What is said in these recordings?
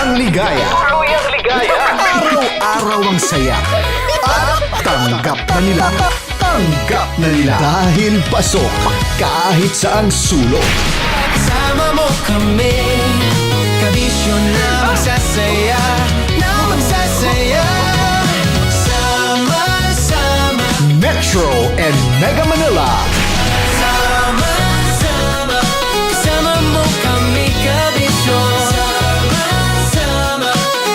Tuluyang ligaya. Araw-araw ang saya. At tanggap na nila. Tanggap na nila. Dahil pasok kahit saang sulok. Sama mo kami, kabisyo na magsasaya, na magsasaya. Sama-sama, Metro and Mega Manila. sama-sama, kasama mo kami, kabisyo. Sama-sama,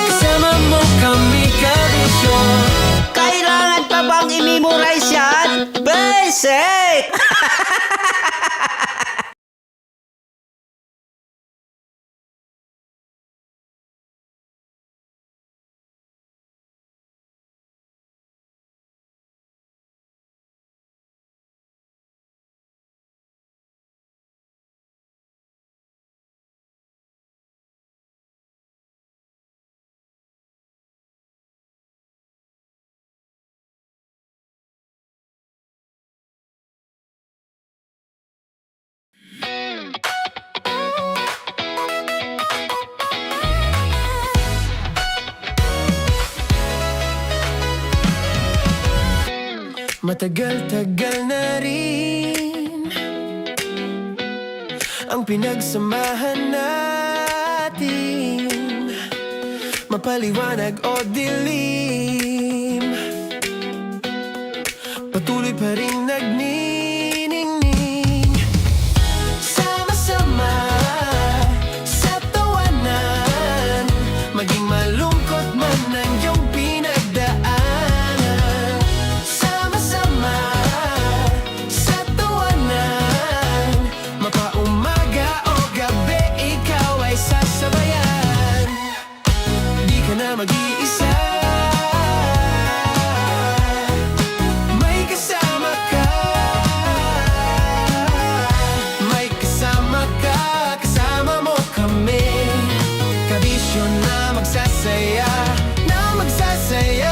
kasama mo kami, kabisyo. Kailangan pa bang i-memorize yan? Basic! Matagal-tagal na rin ang pinagsamahan natin, mapaliwanag o dilim, patuloy pa rin nagniningning. Sama-sama sa tawanan, maging malungkot man ang iyong pinagdaanan. Sama-sama sa tawanan, mapaumaga o gabi, ikaw ay sasabayan. Di ka na mag-iisa, may kasama ka. May kasama ka, kasama mo kami, kabisyo na magsasaya, na magsasaya.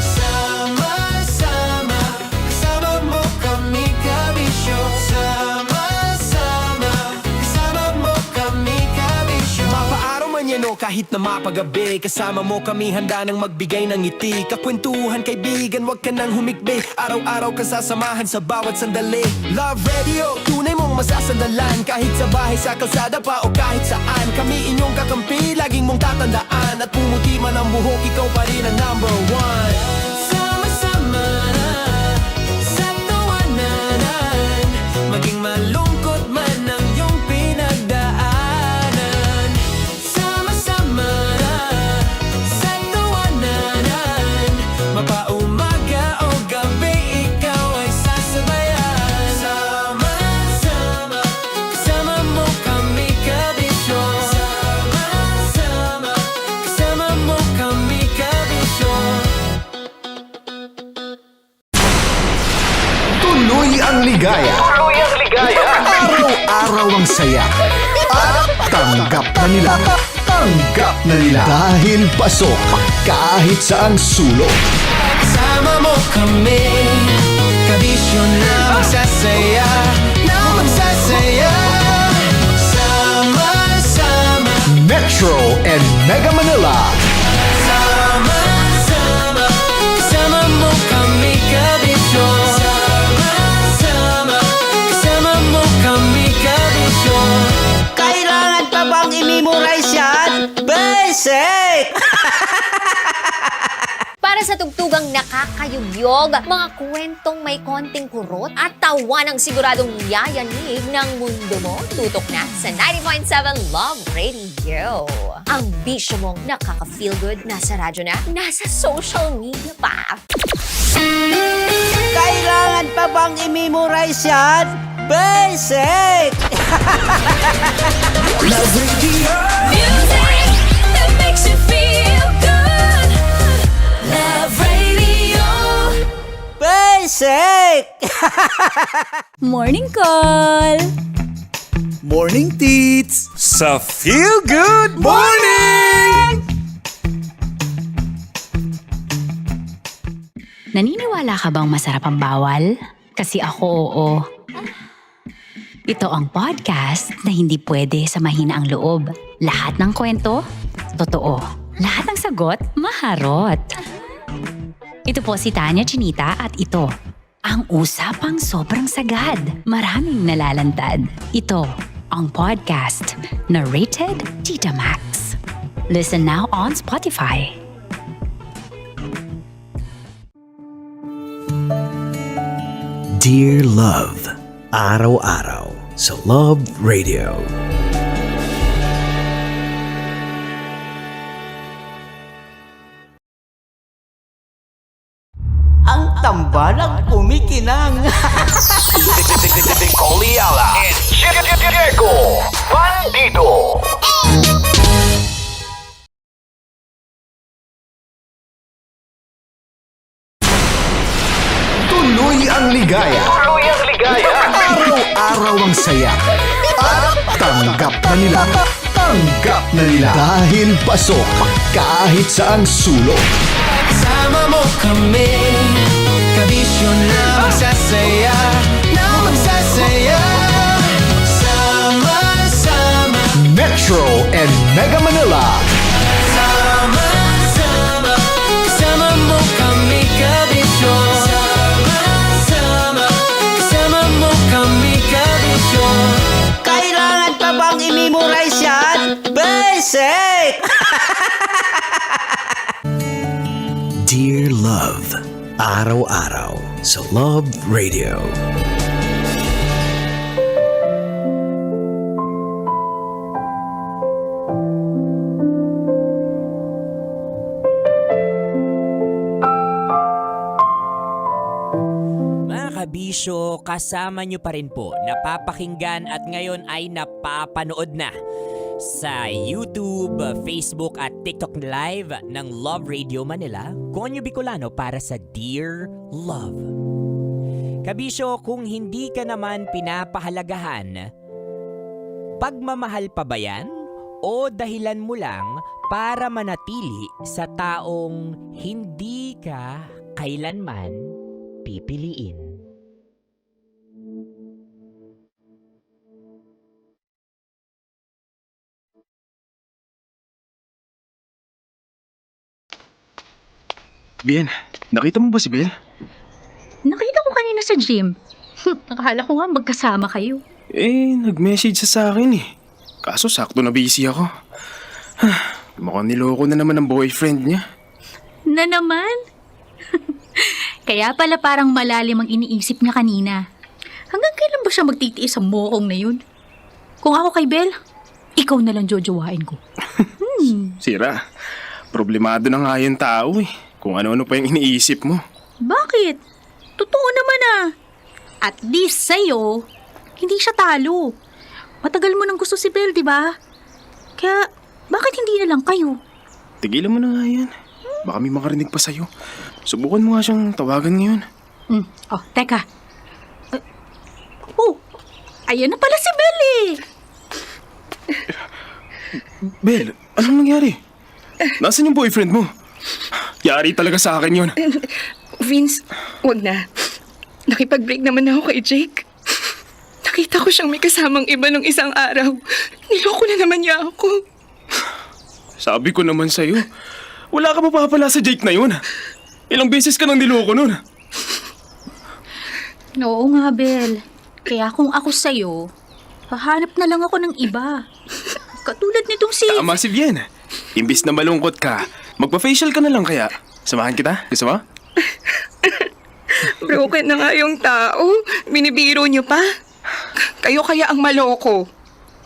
Sama-sama, kasama mo kami, kabisyo. Sama-sama, kasama mo kami, kabisyo. Mapaaraw man yan o kahit na mapagabi, kasama mo kami, handa nang magbigay ng ngiti. Kakwentuhan, kaibigan, wag ka nang humikbi. Araw-araw ka sasamahan sa bawat sandali. Love Radio, tunay mong masasandalan. Kahit sa bahay, sa kalsada pa o kahit saan, kami inyong kakampi, laging mong tatandaan. At pumuti man ang buhok, ikaw pa rin ang number one. Sama-sama sa tawanan, maging malungkot man ang iyong pinagdaanan. Sama-sama sa tawanan, mapaumaga o gabi, ikaw ay sasabayan. Sama-sama, kasama mo kami, kabisyo. Sama-sama, kasama mo kami, kabisyo. Tuloy ang ligaya. Araw-araw ang saya. At tanggap na nila. Tanggap na nila. Dahil pasok kahit saang sulok. Sama mo kami, kabisyo na magsasaya, na magsasaya. Sama-sama, Metro and Mega Manila. sama-sama, kasama mo kami, kabisyo. Sama-sama, kasama mo kami, kabisyo. Kailangan pa bang i-memorize yan? Basic! Para sa tugtugang nakakayugyog, mga kwentong may konting kurot at tawa ng siguradong yayanig ng mundo mo, tutok na sa 90.7 Love Radio. Ang bisyo mong nakaka-feel good, nasa radyo na, nasa social media pa. Kailangan pa bang i-memorize yan? Basic! Love Radio. Music that makes you feel good. Love Radio. Basic! Morning call. Morning, Tits! Sa Feel Good Morning! Naniniwala ka bang masarap ang bawal? Kasi ako, oo. Ito ang podcast na hindi pwede sa mahina ang loob. Lahat ng kwento, totoo. Lahat ng sagot, maharot. Ito po si Tanya Chinita at ito, ang usapang sobrang sagad. Maraming nalalantad. Ito, ang podcast na Rated Tita Max. Listen now on Spotify. Dear Love, araw-araw sa Love Radio. Ang tambalang kumikinang. Coliala and Diego Bandido. Tuloy ang ligaya. Araw-araw ang saya. At tanggap na nila. Tanggap na nila. Dahil pasok kahit saang sulok. Sama mo kami, kabisyo na magsasaya, sama-sama. Metro and Mega Manila. Sama-sama, kasama mo kami, kabisyo. Sama-sama, kasama mo kami, kabisyo. Kailangan pa bang i-memorize yan? Basic! Dear Love, araw-araw sa Love Radio. Mga kabisyo, kasama nyo pa rin po, napapakinggan at ngayon ay napapanood na sa YouTube, Facebook at TikTok Live ng Love Radio Manila, Konyo Bicolano para sa Dear Love. Kabisyo, kung hindi ka naman pinapahalagahan, pagmamahal pa ba yan? O dahilan mo lang para manatili sa taong hindi ka kailanman pipiliin? Bien, nakita mo ba si Bel? Nakita ko kanina sa gym. Nakakala ko nga magkasama kayo. Nag-message sa akin eh. Kaso sakto na busy ako. Mukhang niloko na naman ang boyfriend niya. Na naman? Kaya pala parang malalim ang iniisip niya kanina. Hanggang kailan ba siya magtitiis sa mokong na yun? Kung ako kay Bel, ikaw na lang jojowain ko. Sira, problemado na nga yung tao eh. Kung ano-ano pa yung iniisip mo. Bakit? Totoo naman ah. At least sa'yo, hindi siya talo. Matagal mo nang gusto si Bel, di ba? Kaya, bakit hindi na lang kayo? Tigilan mo na nga yan. Baka may makarinig pa sa'yo. Subukan mo nga siyang tawagan ngayon. Oh, teka. Ayan na pala si Bel eh. Bel, anong nangyari? Nasaan yung boyfriend mo? Yari talaga sa akin yun. Vince, wag na. Nakipag-break naman ako kay Jake. Nakita ko siyang may kasamang iba nung isang araw. Niloko na naman niya ako. Sabi ko naman sa'yo, wala ka mapapala sa Jake na yun. Ilang beses ka nang niloko nun. Oo nga, Bel. Kaya kung ako sa'yo, hahanap na lang ako ng iba. Katulad nitong si... Tama si Bien. Imbis na malungkot ka, magpa-facial ka na lang kaya. Samahan kita? Gusto mo? Broken na nga yung tao. Binibiro niyo pa. Kayo kaya ang maloko.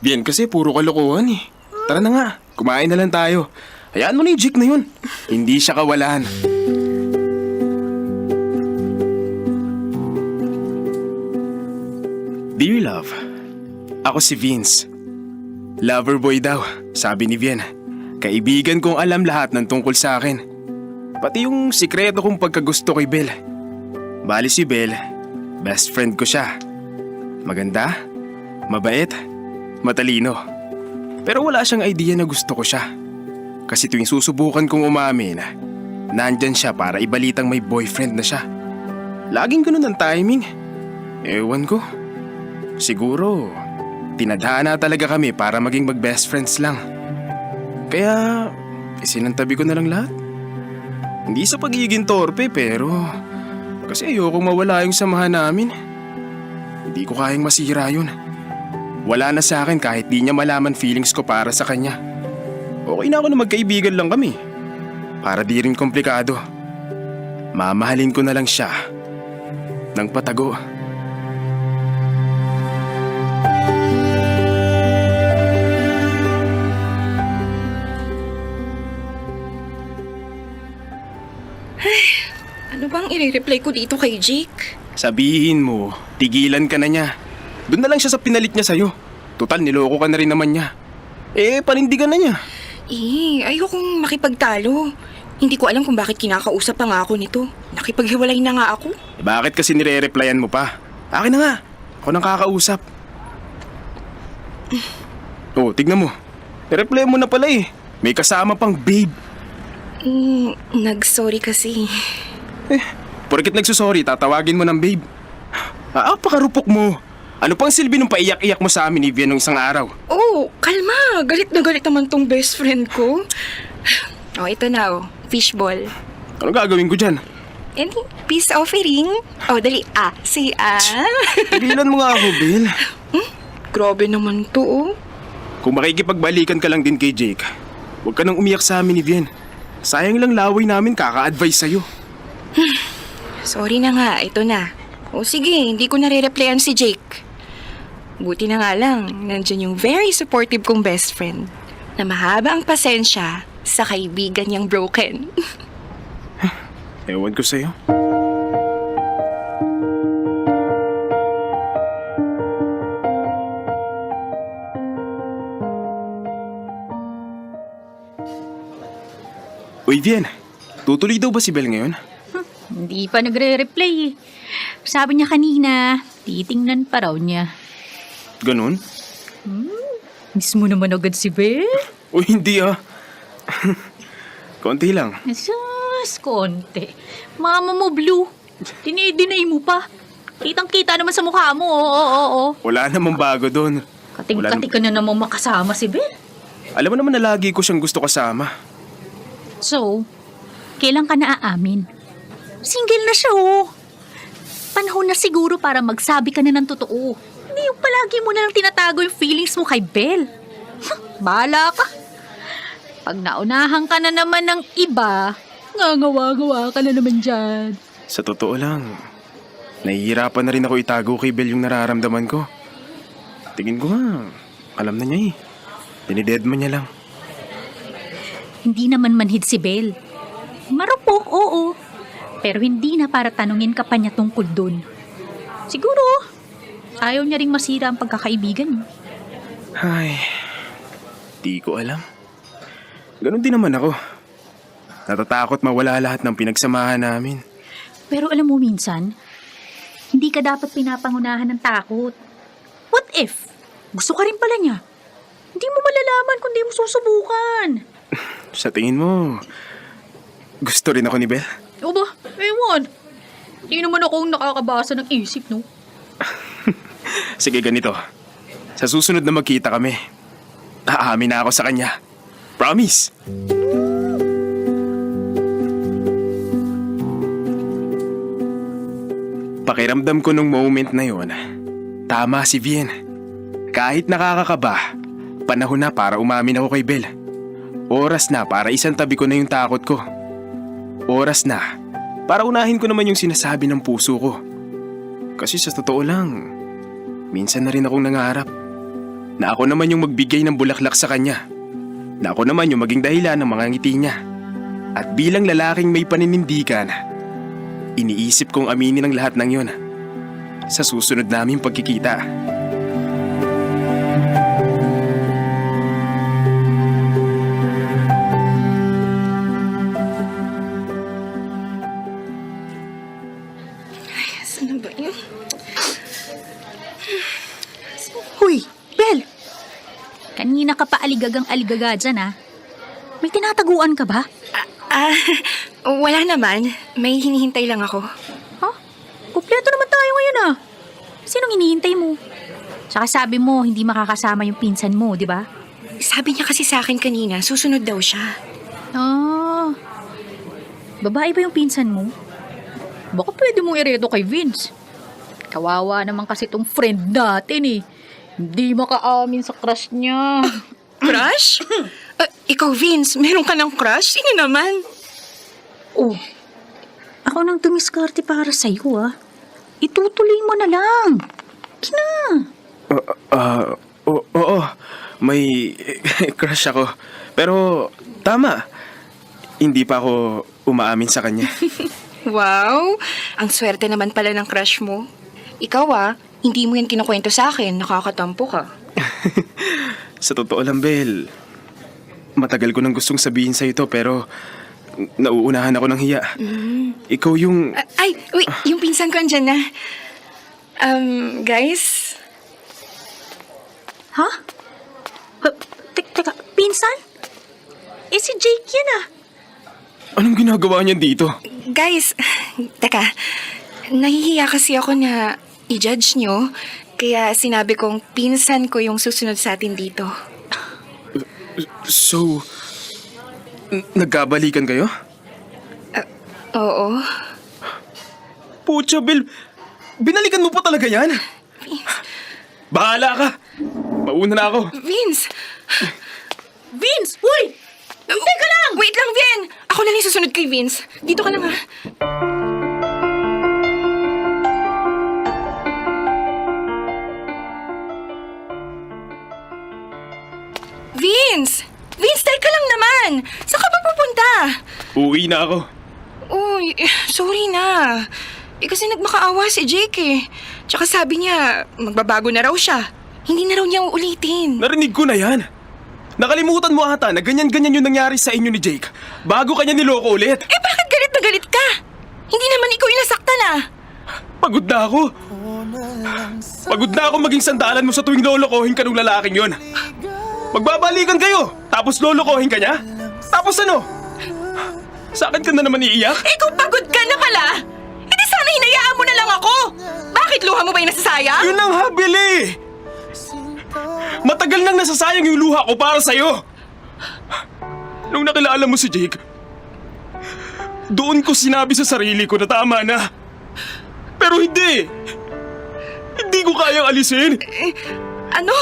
Bien, kasi puro kalokohan eh. Tara na nga, kumain na lang tayo. Hayaan mo na yung Jake na yun. Hindi siya kawalan. Dear Love, ako si Vince. Lover boy daw, sabi ni Bien. Kaibigan kong alam lahat ng tungkol sa akin. Pati yung sikreto kong pagkagusto kay Bel. Bali si Bel, best friend ko siya. Maganda, mabait, matalino. Pero wala siyang idea na gusto ko siya. Kasi tuwing susubukan kong umamin, nandyan siya para ibalitang may boyfriend na siya. Laging ganun ang timing. Ewan ko. Siguro, tinadhana talaga kami para maging mag-best friends lang. Kaya, isinantabi ko na lang lahat. Hindi sa pagiging torpe pero kasi ayokong mawala yung samahan namin. Hindi ko kayang masira yun. Wala na sa akin kahit di niya malaman feelings ko para sa kanya. Okay na ako na magkaibigan lang kami. Para di rin komplikado. Mamahalin ko na lang siya ng patago. Ano bang i-reply ko dito kay Jake? Sabihin mo, tigilan ka na niya. Doon na lang siya sa pinalit niya sa'yo. Total, niloko ka na rin naman niya. Panindigan na niya. Ayokong makipagtalo. Hindi ko alam kung bakit kinakausap pa nga ako nito. Nakipaghiwalay na nga ako. Bakit kasi nire-replyan mo pa? Akin na nga. Ako nang kakausap. Tignan mo. I-reply mo na pala eh. May kasama pang babe. Nag-sorry kasi. Porkit nagsusorry, tatawagin mo ng babe. Pakarupok mo. Ano pang silbi nung paiyak-iyak mo sa amin ni Vian nung isang araw? Kalma. Galit na galit naman tong best friend ko. Ito na fishball. Ano gagawin ko dyan? Peace offering. Dali. Say Tigilan mo nga ako, Bill. Grabe naman to, Kung makikipagbalikan ka lang din kay Jake, huwag ka nang umiyak sa amin ni Vian. Sayang lang laway namin kaka-advise sa'yo. Sorry na nga, ito na. Sige, hindi ko nare-replyan si Jake. Buti na nga lang, nandyan yung very supportive kong best friend na mahaba ang pasensya sa kaibigan niyang broken. Ewan ko sa'yo. Uy, Vian. Tutuloy daw ba si Bel ngayon? Hindi pa nagre-reply eh. Sabi niya kanina, titingnan pa raw niya. Ganun? Miss mo naman agad si Belle? Uy, hindi ah. Konti lang. Sus, konti. Mama mo, Blue. Dinay mo pa. Kitang-kita naman sa mukha mo, oo. Wala namang bago doon. Kating-kati ka na namang makasama si Belle. Alam mo naman na lagi ko siyang gusto kasama. So, kailan ka na aamin? Single na siya, Panahon na siguro para magsabi ka na ng totoo. Hindi yung palagi mo na lang tinatago yung feelings mo kay Belle. Bahala ka. Pag naunahan ka na naman ng iba, ngagawa-gawa ka na naman dyan. Sa totoo lang, nahihirapan na rin ako itago kay Bel yung nararamdaman ko. Tingin ko nga, alam na niya eh. Dinidedma niya lang. Hindi naman manhid si Belle. Marupok, oo. Pero hindi na para tanungin ka pa niya tungkol dun. Siguro, ayaw niya ring masira ang pagkakaibigan mo. Ay, di ko alam. Ganon din naman ako. Natatakot mawala lahat ng pinagsamahan namin. Pero alam mo minsan, hindi ka dapat pinapangunahan ng takot. What if? Gusto ka rin pala niya. Hindi mo malalaman kung di mo susubukan. Sa tingin mo, gusto rin ako ni Bel? O ba? Ewan. Hindi naman akong nakakabasa ng isip, no? Sige, ganito. Sa susunod na magkita kami, aamin na ako sa kanya. Promise! Pakiramdam ko nung moment na yon, tama si Vian. Kahit nakakakaba, panahon na para umamin ako kay Bel. Oras na para isang tabi ko na yung takot ko. Oras na para unahin ko naman yung sinasabi ng puso ko. Kasi sa totoo lang, minsan na rin akong nangarap na ako naman yung magbigay ng bulaklak sa kanya. Na ako naman yung maging dahilan ng mga ngiti niya. At bilang lalaking may paninindigan, iniisip kong aminin ang lahat ng yun sa susunod naming pagkikita. Saan ba yun? Huy, Belle! Kanina ka pa aligagang-aligaga dyan, ha? May tinataguan ka ba? Wala naman. May hinihintay lang ako. Ha? Kompleto naman tayo ngayon, ah. Sinong hinihintay mo? Saka sabi mo, hindi makakasama yung pinsan mo, di ba? Sabi niya kasi sa akin kanina, susunod daw siya. Ah, babae ba yung pinsan mo? Baka pwede mong iredo kay Vince. Kawawa naman kasi tong friend natin eh. Hindi makaamin sa crush niya. Crush? Ikaw, Vince, meron ka ng crush? Sino naman? Oh, ako nang dumiskarte para sa'yo ah. Itutuloy mo na lang. Kina. Oo, may crush ako. Pero tama, hindi pa ako umaamin sa kanya. Wow, ang swerte naman pala ng crush mo. Ikaw hindi mo yan kinukwento sa akin, nakakatampo ka. Sa totoo lang, Bel, matagal ko nang gustong sabihin sa ito pero nauunahan ako ng hiya. Ikaw yung... Wait, yung pinsan ko andyan na. Guys? Ha? Teka, pinsan? Eh si Jake yan ah. Anong ginagawa niya dito? Guys, teka, nahihiya kasi ako na i-judge nyo, kaya sinabi kong pinsan ko yung susunod sa atin dito. So, nagkabalikan kayo? Oo. Pucha, Bel, binalikan mo pa talaga yan? Bahala ka. Mauna na ako. Vince! Vince! Uy! Teka lang! Wait lang, Vin! Ako na lang susunod kay Vince. Dito ka lang, ha? Vince! Vince, teka lang naman! Saan ka ba pupunta? Uuwi na ako. Uy, sorry na. Kasi nagmakaawa si Jake eh. Tsaka sabi niya, magbabago na raw siya. Hindi na raw niya uulitin. Narinig ko na yan. Nakalimutan mo ata na ganyan-ganyan yung nangyari sa inyo ni Jake bago kanya niloko ulit. Eh bakit galit na galit ka? Hindi naman ikaw yung nasaktan ah. Pagod na ako. Pagod na ako maging sandalan mo sa tuwing lolokohin ka ng lalaking yon. Magbabalikan kayo, tapos lolokohin ka niya? Tapos ano? Sa akin ka na naman iiyak? Eh kung pagod ka na pala, hindi sana hinayaan mo na lang ako. Bakit luha mo ba yung nasasayang? Yun ang habili! Matagal nang nasasayang yung luha ko para sa'yo. Nung nakilala mo si Jake, doon ko sinabi sa sarili ko na tama na. Pero hindi. Hindi ko kayang alisin. Ano?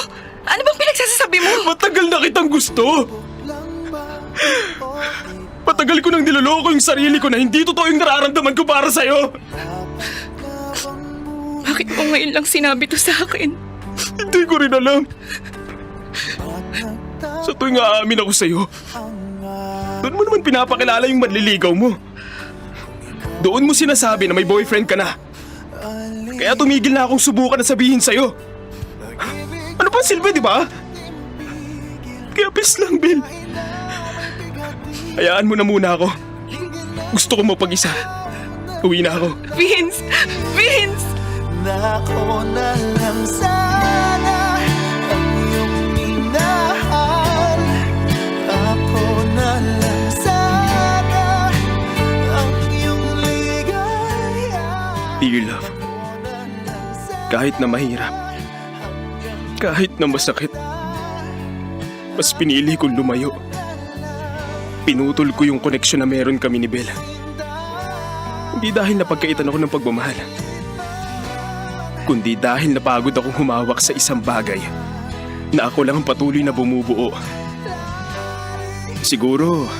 Ano bang pinagsasasabi mo? Matagal na kitang gusto. Matagal ko nang niloloko yung sarili ko na hindi totoo yung nararamdaman ko para sa'yo. Bakit mo ngayon lang sinabi to sa akin? Hindi ko rin alam. Sa tuwing aamin ako sa'yo, doon mo naman pinapakilala yung manliligaw mo. Doon mo sinasabi na may boyfriend ka na. Kaya tumigil na akong subukan na sabihin sa'yo. Ano pa silbi, di ba? Kaya peace lang, Bill. Hayaan mo na muna ako. Gusto ko mapag-isa. Uwi na ako. Vince! Vince! Ako na lang sana ang iyong minahal. Ako na lang sana ang iyong ligaya. Dear love, kahit na mahirap, kahit na masakit, mas pinili kong lumayo. Pinutol ko yung koneksyon na meron kami ni Bella. Hindi dahil napagkaitan ako ng pagmamahal, kundi dahil napagod akong humawak sa isang bagay na ako lang ang patuloy na bumubuo. Siguro,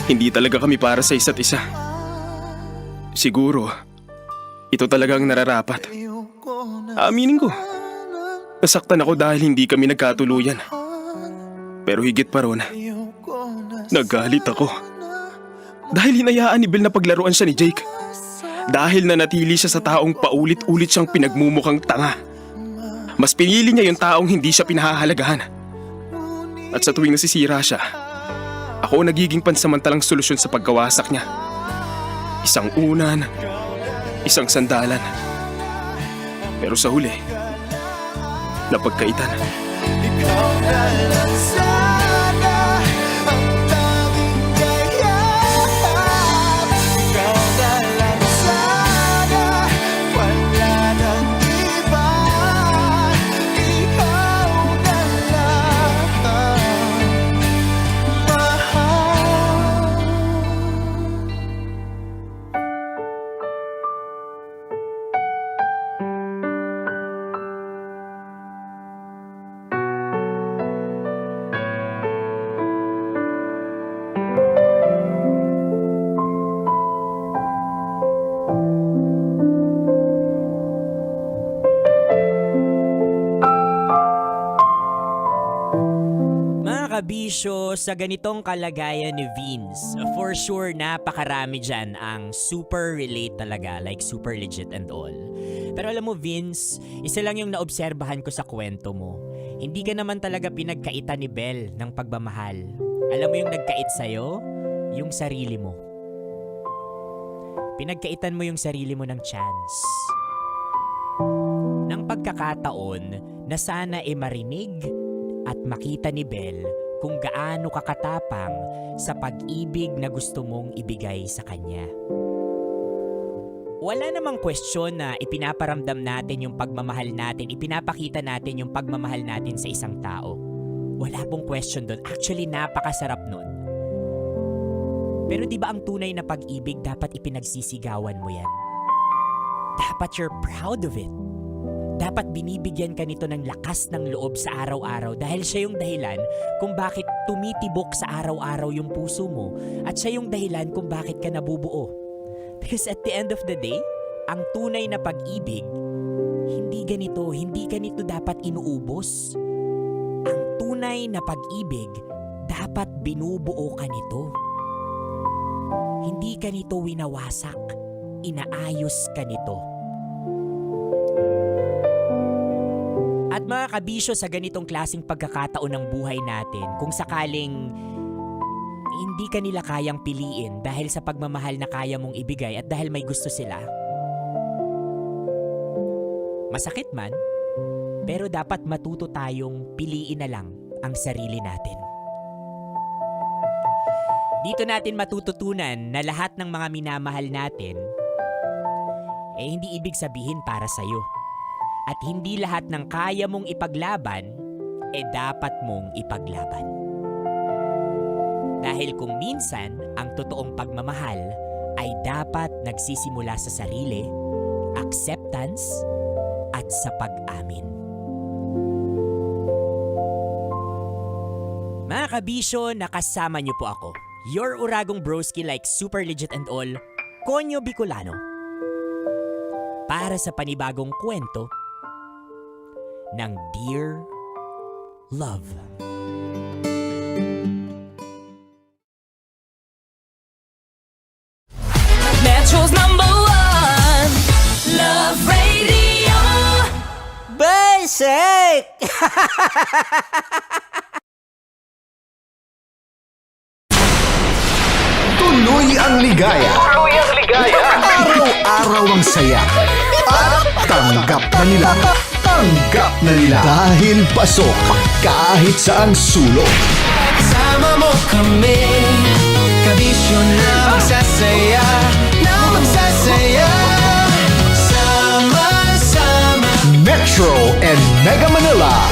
hindi talaga kami para sa isa't isa. Siguro, ito talaga ang nararapat. Aaminin ko, nasaktan ako dahil hindi kami nagkatuluyan. Pero higit pa ron, nagalit ako. Dahil hinayaan ni Bill na paglaruan siya ni Jake. Dahil nanatili siya sa taong paulit-ulit siyang pinagmumukhang tanga. Mas pinili niya yung taong hindi siya pinahahalagahan. At sa tuwing nasisira siya, ako nagiging pansamantalang solusyon sa pagkawasak niya. Isang unan, isang sandalan. Pero sa huli, napagkaitan. Ikaw na lang sana ang tanging gayaan. Ikaw na lang sana, wala nang iba. Ikaw na lang. kabisyo, sa ganitong kalagayan ni Vince, for sure napakarami dyan ang super relate talaga, like super legit and all. Pero alam mo Vince, isa lang yung naobserbahan ko sa kwento mo. Hindi ka naman talaga pinagkaitan ni Belle ng pagmamahal. Alam mo yung nagkait sa'yo? Yung sarili mo. Pinagkaitan mo yung sarili mo ng chance. Ng pagkakataon na sana marinig at makita ni Belle kung gaano kakatapang sa pag-ibig na gusto mong ibigay sa kanya. Wala namang question na ipinaparamdam natin yung pagmamahal natin, ipinapakita natin yung pagmamahal natin sa isang tao. Wala pong question doon. Actually, napakasarap nun. Pero di ba ang tunay na pag-ibig dapat ipinagsisigawan mo yan? Dapat you're proud of it. Dapat binibigyan ka nito ng lakas ng loob sa araw-araw dahil siya yung dahilan kung bakit tumitibok sa araw-araw yung puso mo at siya yung dahilan kung bakit ka nabubuo. Because at the end of the day, ang tunay na pag-ibig, hindi ganito dapat inuubos. Ang tunay na pag-ibig, dapat binubuo ka nito. Hindi ka nito winawasak, inaayos ka nito. At mga kabisyo, sa ganitong klaseng pagkakataon ng buhay natin, kung sakaling hindi ka nila kayang piliin dahil sa pagmamahal na kaya mong ibigay at dahil may gusto sila, masakit man, pero dapat matuto tayong piliin na lang ang sarili natin. Dito natin matututunan na lahat ng mga minamahal natin, hindi ibig sabihin para sa'yo. At hindi lahat ng kaya mong ipaglaban, dapat mong ipaglaban. Dahil kung minsan, ang totoong pagmamahal ay dapat nagsisimula sa sarili, acceptance, at sa pag-amin. Mga kabisyo, nakasama niyo po ako. Your uragong broski like super legit and all, Konyo Bicolano. Para sa panibagong kwento ng Dear Love. Metro's #1 Love Radio. Basic! Tuloy ang ligaya. Araw-araw ang saya. At tanggap na nila. Dahil pasok kahit saang sulok. Sama mo kami, kabisyo na magsasaya, sama-sama. Metro and Mega Manila.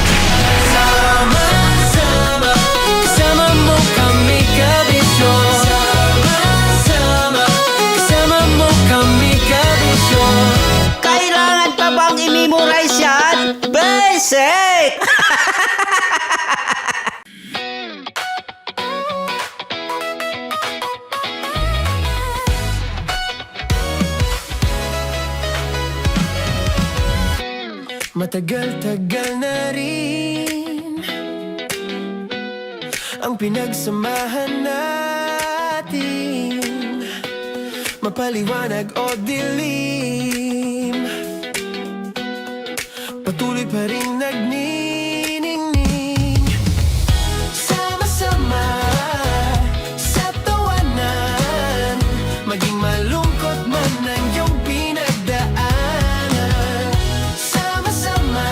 Sama-sama, kasama mo kami, kabisyo. Sama-sama, kasama mo kami, kabisyo. Kailangan pa bang i-memorize yan? Basic! Matagal-tagal na rin ang pinagsamahan natin, mapaliwanag o dilim, patuloy pa rin nagniningning. Sama-sama sa tawanan, maging malungkot man ang iyong pinagdaanan. Sama-sama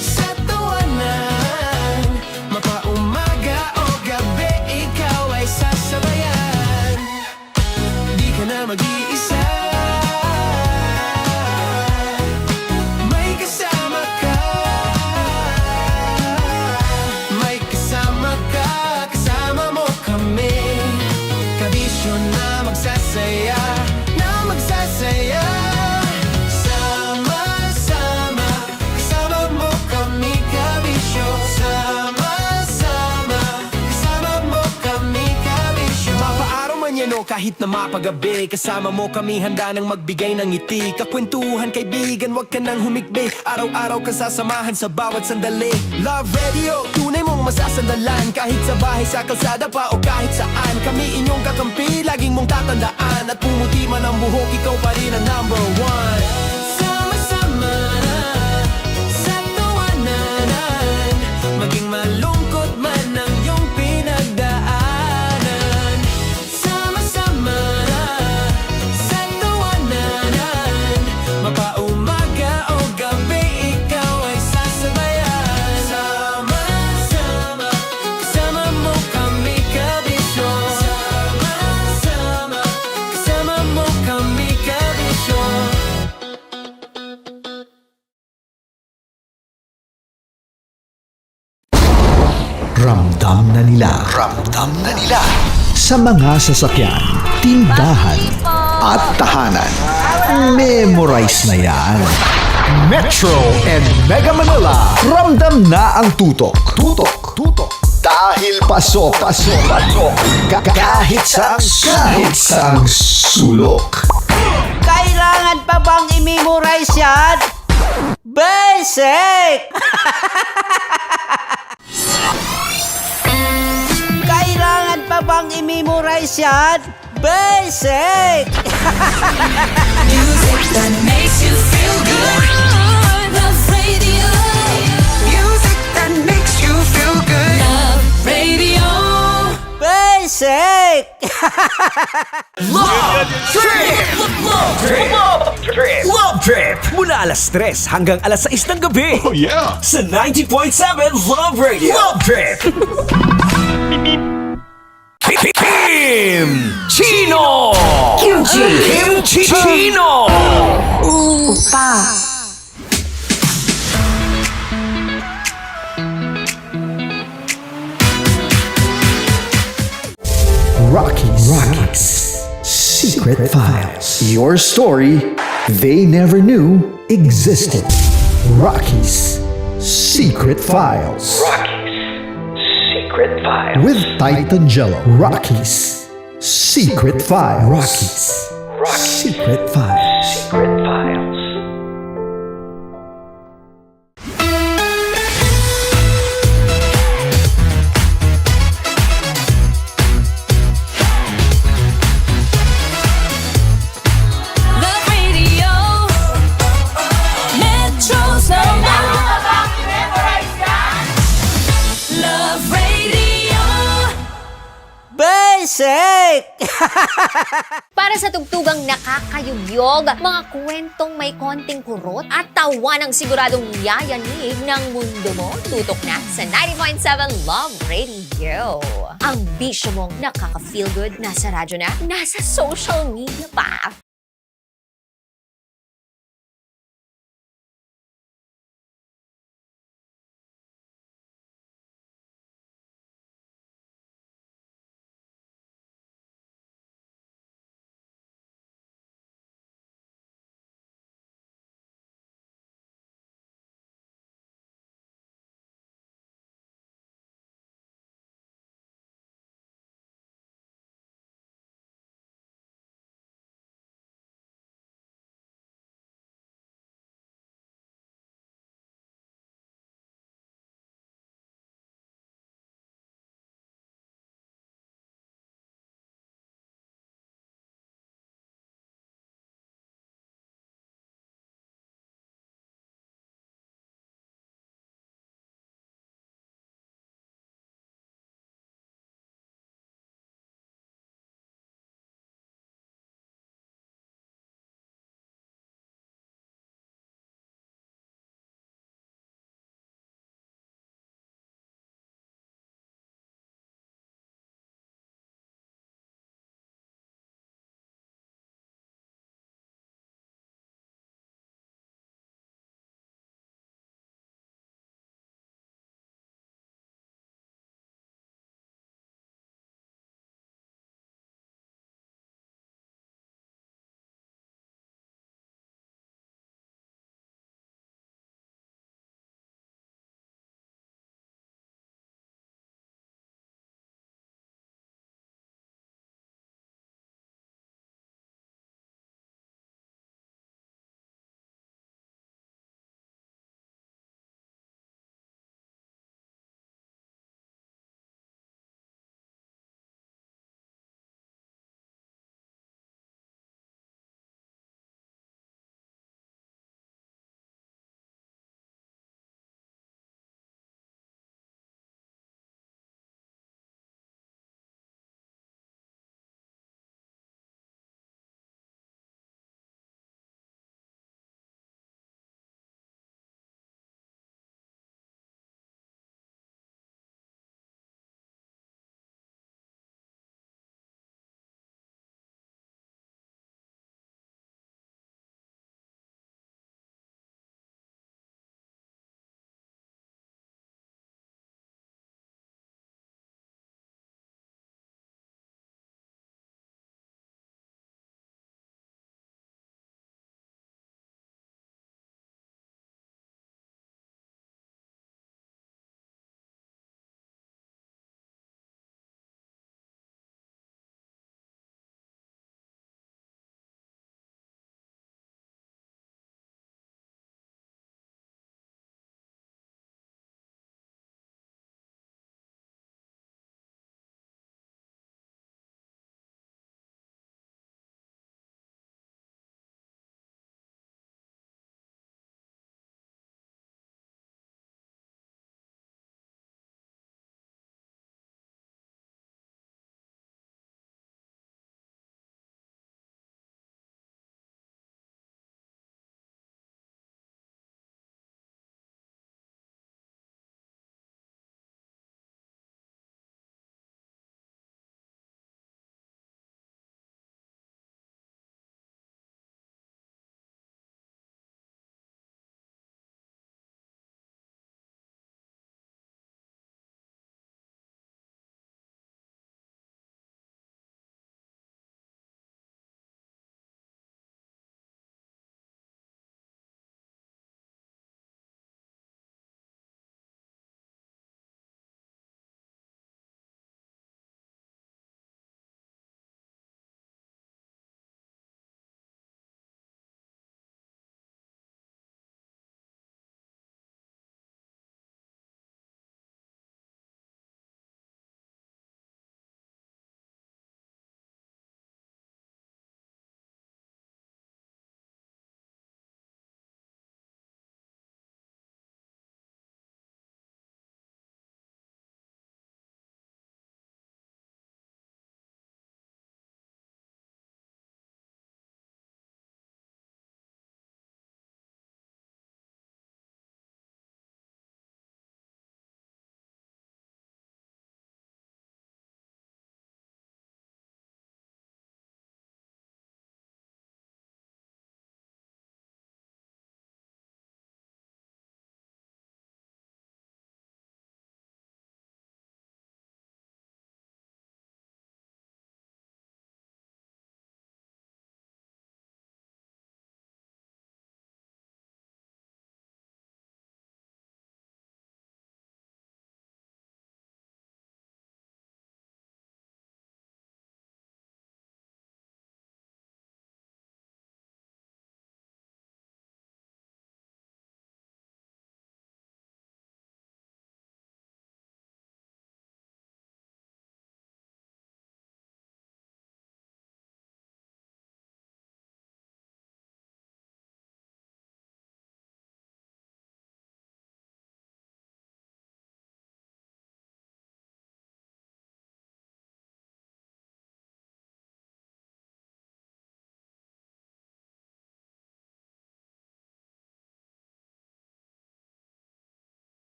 sa tawanan, mapaumaga o gabi, ikaw ay sasabayan. Di ka na mag-iisa, may kasama ka. May kasama ka, kasama mo kami, kabisyo na magsasaya, sama-sama, kasama mo kami, kabisyo. Sama-sama, kasama mo kami, kabisyo. Mapaaraw man yan o kahit na mapagabi, kasama mo kami, handa nang magbigay ng ngiti. Kakwentuhan kaibigan, wag ka nang humikbi, araw-araw ka sasamahan sa bawat sandali. Love Radio, tunay mong mong masasandalan. Kahit sa bahay, sa kalsada pa o kahit saan, kami inyong kakampi, laging mong tatandaan. At pumuti man ang buhok, ikaw pa rin ang number one. Sama-sama na sa tawanan, maging malungkot man ang iyong pinagdaanan. Sama-sama na sa tawanan, mapaumaga o gabi, ikaw ay sasabayan. Sama-sama, kasama mo kami kabisyo. Sama-sama, kasama mo kami kabisyo. Ramdam na nila. Ramdam na nila. Sa mga sasakyan, tindahan, at tahanan. Memorize na yan. Metro and Mega Manila. Ramdam na ang tutok. Tutok. Tutok. Dahil pasok. Pasok. Pasok. Kahit saang sulok. Kailangan pa bang i-memorize yan? Basic! Kailangan pa bang i-memorize yan? Basic! Music that makes you feel good. Love Radio. Music that makes you feel good. Love Radio. Basic! Love Trip! Love Trip! Love Trip! Mula alas 3 hanggang alas 6 ng gabi. Oh yeah! Sa 90.7 Love Radio. Love Trip! Kim Chino! Kim Chino! Rockies. Secret Files. Your story they never knew existed. Rockies. Secret Files. Secret Files. With Titan Jello. Rockies. Secret Files. Rockies. Secret Files. Secret Files. Love Radio. Metro's number. Love Radio. Basic! Para sa tugtugang nakakayugyog, mga kwentong may konting kurot at tawa ng siguradong yayanig ng mundo mo, tutok na sa 90.7 Love Radio. Ang bisyo mong nakaka-feel good, nasa radyo na, nasa social media pa.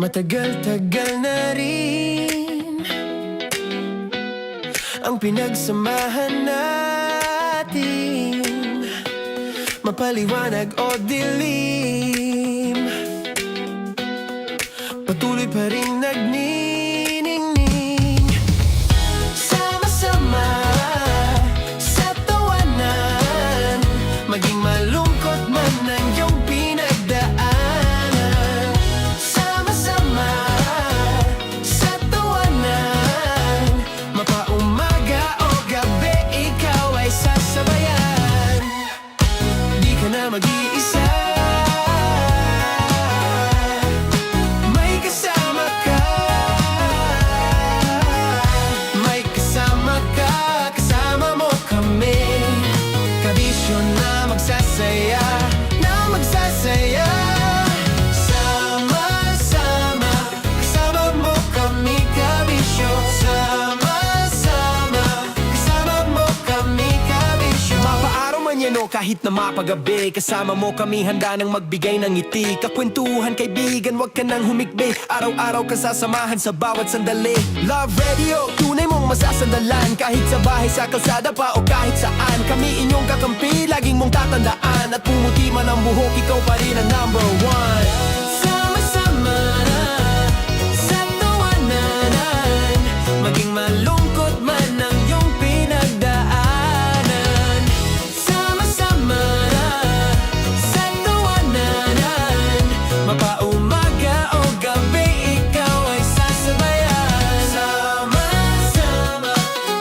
Matagal-tagal na rin ang pinagsamahan natin, mapaliwanag o dilim, patuloy pa rin nagniningning. Sama-sama sa tawanan, maging malungkot man ang iyong pinagdaanan. Sama-sama sa tawanan, mapaumaga o gabi, ikaw ay sasabayan. Di ka na mag-iisa, may kasama ka. May kasama ka, kasama mo kami. Kabisyo na magsasaya, na magsasaya. Sama-sama, kasama mo kami, kabisyo. Sama-sama, kasama mo kami, kabisyo. Mapaaraw man yan o kahit na mapagabi, kasama mo kami, handa nang magbigay ng ngiti. Kakwentuhan, kaibigan, wag ka nang humikbi. Araw-araw kasasamahan sa bawat sandali. Love Radio, tunay mong masasandalan. Kahit sa bahay, sa kalsada pa o kahit saan, kami inyong kakampi, laging mong tatandaan. At pumuti man ang buhok, ikaw pa rin ang number one. Sama-sama sa tawanan, maging malungkot man ang iyong pinagdaanan. Sama-sama sa tawanan, mapaumaga o gabi, ikaw ay sasabayan. Sama-sama,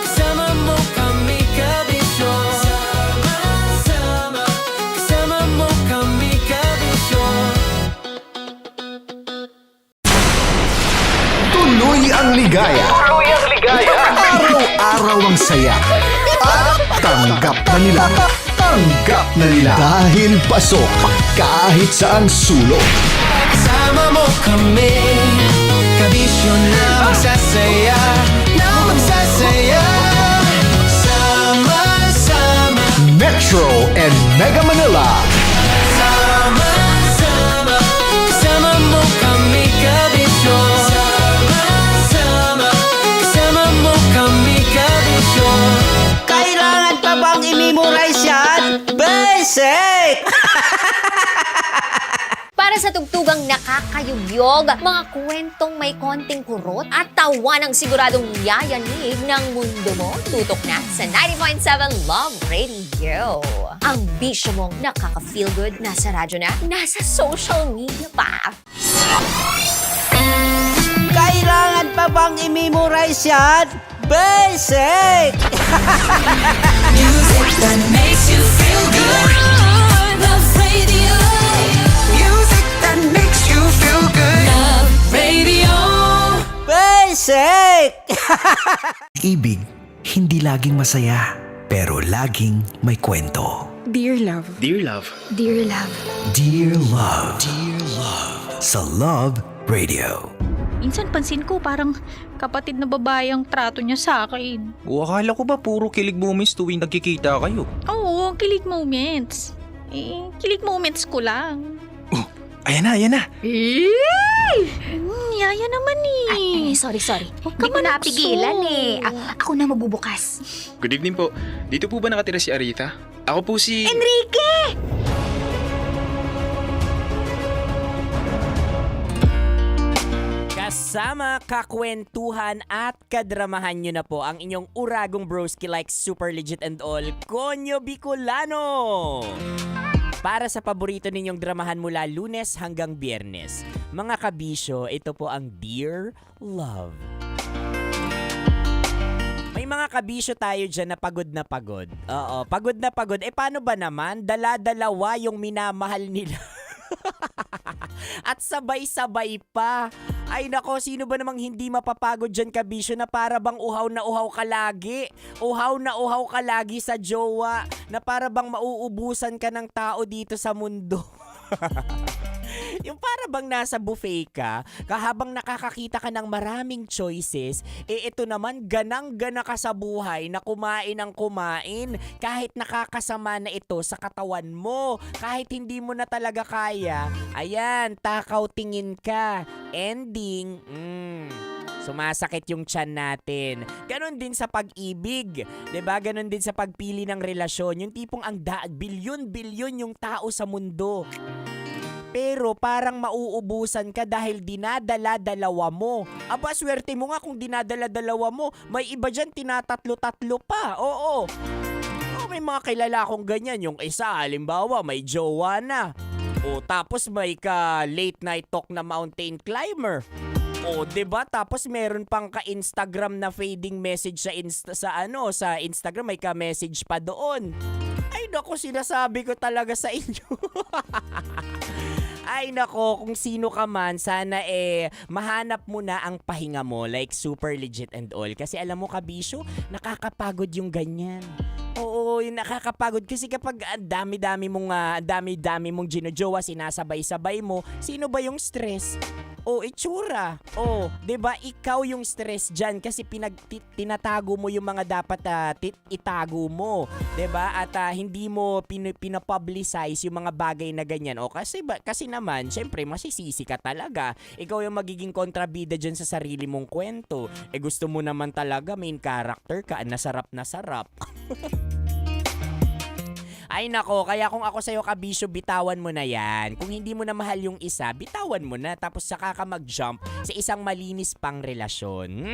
kasama mo kami, kabisyo. Sama-sama, kasama mo kami, kabisyo. Tuloy ang ligaya. Araw-araw ang saya. At tanggap na nila. Dahil pasok kahit saan sulok. Kasama mo kami, kabisyo na magsasaya, na magsasaya. Sama-sama, Metro and Mega Manila. sama-sama, kasama mo kami, kabisyo. Sama-sama, kasama mo kami, kabisyo. Kailangan pa bang i-memorize yan? Basic! Para sa tugtugang nakakayugyog, mga kwentong may konting kurot at tawa ng siguradong yayanig ng mundo mo, tutok na sa 90.7 Love Radio. Ang bisyo mong nakaka-feel good, nasa radyo na, nasa social media pa. Kailangan pa bang i-memorize yan? Basic! Music that makes you feel good. Love Radio. Music that makes you feel good. Love Radio. Basic! Ibig, hindi laging masaya, pero laging may kwento. Dear love. Dear love, Dear love. Dear Love. Sa Love Radio. Minsan pansin ko parang kapatid na babae ang trato niya sa akin. O akala ko ba puro kilig moments tuwing nagkikita kayo? Oo, kilig moments. Kilig moments ko lang. Ayan na. Yaya naman eh. Sorry. Huwag Hindi ka ko manukso. napigilan eh. Ako na magbubukas. good evening po. Dito po ba nakatira si Arita? Ako po si... Enrique! Kasama, kakwentuhan at kadramahan nyo na po ang inyong uragong broski like super legit and all, Konyo Bicolano! Para sa paborito ninyong dramahan mula Lunes hanggang Biyernes. Mga kabisyo, ito po ang Dear Love. May mga kabisyo tayo dyan na pagod na pagod. Oo, pagod na pagod. Paano ba naman? Dala-dalawa yung minamahal nila. At sabay-sabay pa. Ay nako, sino ba namang hindi mapapagod dyan, kabisyo, na para bang uhaw na uhaw ka lagi? Uhaw na uhaw ka lagi sa jowa, na para bang mauubusan ka ng tao dito sa mundo. Yung para bang nasa buffet ka, kahabang nakakakita ka ng maraming choices, ito naman ganang-gana ka sa buhay na kumain ng kumain kahit nakakasama na ito sa katawan mo. Kahit hindi mo na talaga kaya, ayan, takaw tingin ka. ending, sumasakit yung tiyan natin. Ganon din sa pag-ibig. 'Di ba? Ganon din sa pagpili ng relasyon. Yung tipong bilyon-bilyon yung tao sa mundo. Pero parang mauubusan ka dahil dinadala-dalawa mo. Aba, swerte mo nga kung dinadala-dalawa mo. May iba dyan tinatatlo-tatlo pa. Oo. May mga kilala akong ganyan. Yung isa, halimbawa, may jowa na. O tapos may ka late night talk na mountain climber. O 'di ba? Tapos meron pang ka-Instagram na fading message sa Instagram, may ka-message pa doon. Ay nako, sinasabi ko talaga sa inyo. Ay nako, kung sino ka man, sana mahanap mo na ang pahinga mo, like super legit and all. Kasi alam mo, kabisyo, nakakapagod yung ganyan. Oo, yung nakakapagod kasi kapag dami-dami mong ginojowa, sinasabay-sabay mo, sino ba yung stress? O itsura. O, 'di ba? Ikaw yung stress diyan kasi tinatago mo yung mga dapat itago mo, 'di ba? At hindi mo pinapublicize yung mga bagay na ganyan. O kasi naman, syempre masisisi ka talaga. Ikaw yung magiging kontrabida diyan sa sarili mong kwento. Gusto mo naman talaga main character ka, nasarap na sarap. Ay nako, kaya kung ako sa'yo, kabisyo, bitawan mo na yan. Kung hindi mo na mahal yung isa, bitawan mo na. Tapos saka ka mag-jump sa isang malinis pang relasyon.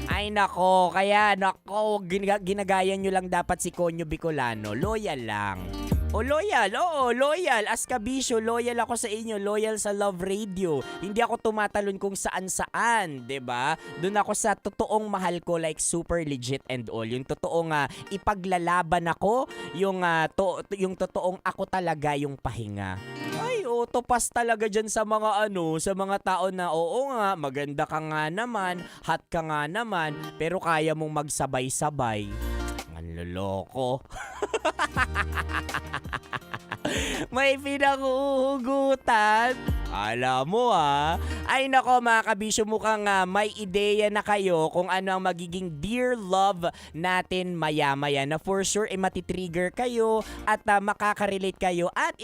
Ay nako, kaya nako, ginagaya nyo lang dapat si Konyo Bicolano. Loyal lang. O loyal, oo, loyal. As kabisyo, loyal ako sa inyo. Loyal sa Love Radio. Hindi ako tumatalon kung saan-saan, 'di ba? Doon ako sa totoong mahal ko, like super legit and all. Yung totoong ipaglalaban ako, yung totoong ako talaga yung pahinga. Ay, topas talaga dyan sa mga sa mga tao na oo nga, maganda ka nga naman, hot ka nga naman, pero kaya mong magsabay-sabay. Ang loloko. May pinag-uugutan. Alam mo Ay nako mga kabisyo, mukhang may ideya na kayo kung ano ang magiging dear love natin maya-maya na for sure matitrigger kayo at makaka-relate kayo at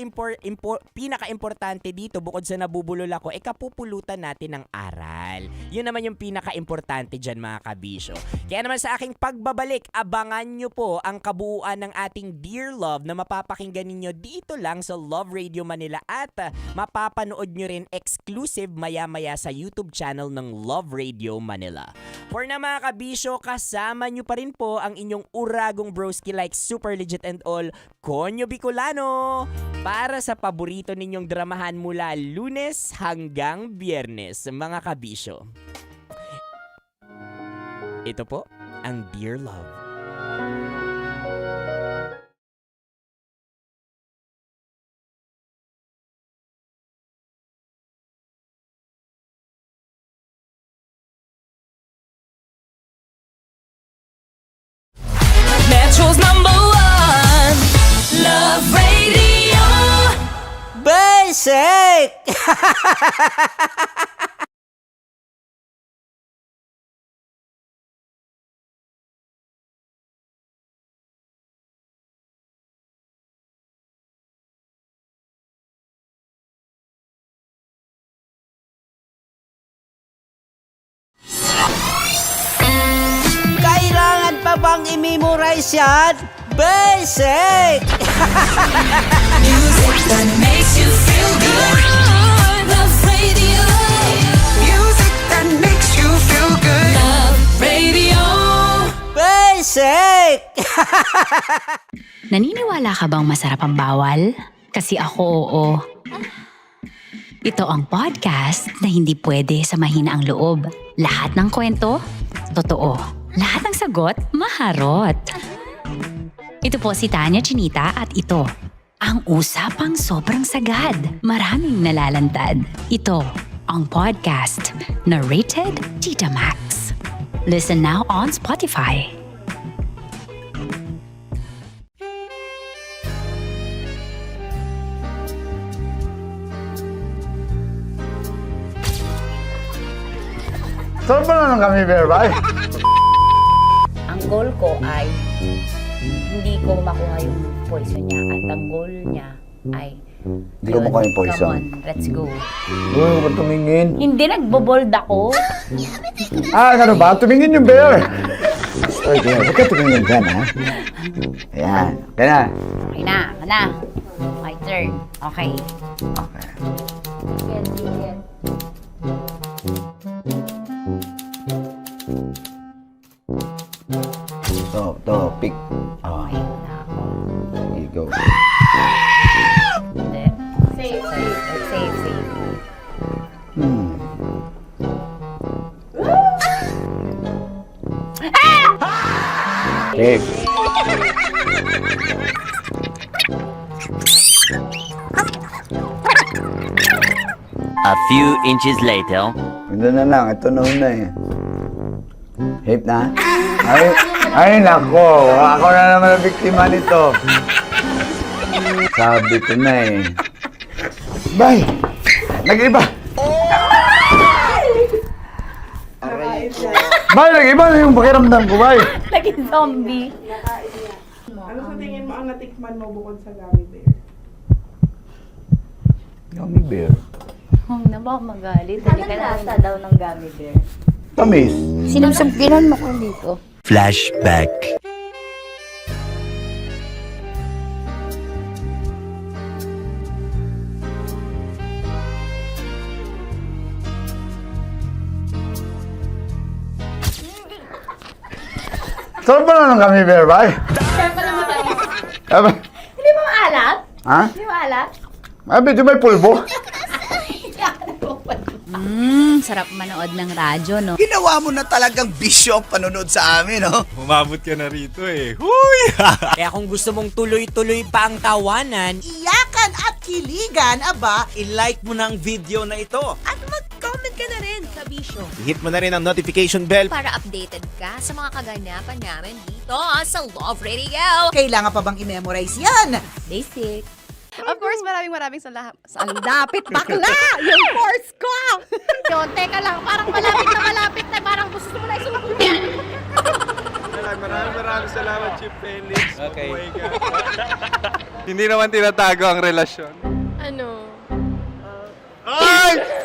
pinaka-importante dito bukod sa nabubulol ako, kapupulutan natin ng aral. Yun naman yung pinaka-importante dyan mga kabisyo. Kaya naman sa aking pagbabalik, abangan nyo po ang kabuuan ng ating dear love na mapapakinggan ninyo dito lang sa Love Radio Manila at mapapanood nyo rin exclusive maya-maya sa YouTube channel ng Love Radio Manila. For na mga kabisyo, kasama nyo pa rin po ang inyong uragong broski like super legit and all, Konyo Bicolano, para sa paborito ninyong dramahan mula Lunes hanggang Biyernes, mga kabisyo. Ito po ang Dear Love. Metro's #1 Love Radio. Basic! Kailangan pa bang i-memorize yan? Basic! Music that makes you feel good. Love Radio. Music that makes you feel good. Love Radio. Basic! Naniniwala ka bang masarap ang bawal? Kasi ako oo. Ito ang podcast na hindi pwede sa mahina ang loob. Lahat ng kwento, totoo. Lahat ng sagot, maharot. Ito po si Tanya Chinita at ito, ang usapang sobrang sagad. Maraming nalalantad. Ito, ang podcast na rated Tita Max. Listen now on Spotify. Saan ba naman kami, Berbay? Ang goal ko ay hindi ko makuha yung poison niya at ang goal niya Ay. Hindi ko mukha yung poison. Come on, let's go. Uy, ba't tumingin? Hindi, nagbobold ako. Ano ba? Tumingin yung bear! Oy, bear, ba't ka tumingin dyan, ha? Ayan, kaya na. Okay na, ako na. My turn. Okay. Okay. To, pick. Oh, Okay na ako. here you go. Hindi. Safe. Safe. Safe. A few inches later. Ito na lang, ito na una eh. Safe na? Ay, nako. Ako na naman ang biktima nito. Sabi ko na eh. Bay! Nag-iba! Bay, nag-iba na yung pakiramdam ko, bay! Naging zombie. Ano sa tingin mo ang natikman mo bukod sa gummy bear? Gummy bear. Huwag na ba magalit? Ano lasa daw ng gummy bear? Tamis. Sinusumpinan mo ko dito. Flashback. Sarap pa na ng gummy bear, bay? Hindi mo maalat? Ha? Hindi mo maalat? Ay, medyo may pulbo. Sarap manood ng radyo, no? Ginawa mo na talagang bisyo ang panonood sa amin, no? Umabot ka na rito eh. Huy! Kaya kung gusto mong tuloy-tuloy pa ang tawanan, Iyakan at kiligan, aba, I-like mo na ang video na ito. at mag-comment ka na rin sa Bisyo. I-hit mo na rin ang notification bell. Para updated ka sa mga kaganapan namin dito sa Love Radio. Kailangan pa bang i-memorize yan? Basic. Of course, maraming salamat. Lapit bakla! Yung course ko! Yun, teka lang, parang malapit na, parang gusto mo na isulat. Maraming salamat, Chief Felix. Okay. Oh my God. Hindi naman tinatago ang relasyon. Ano?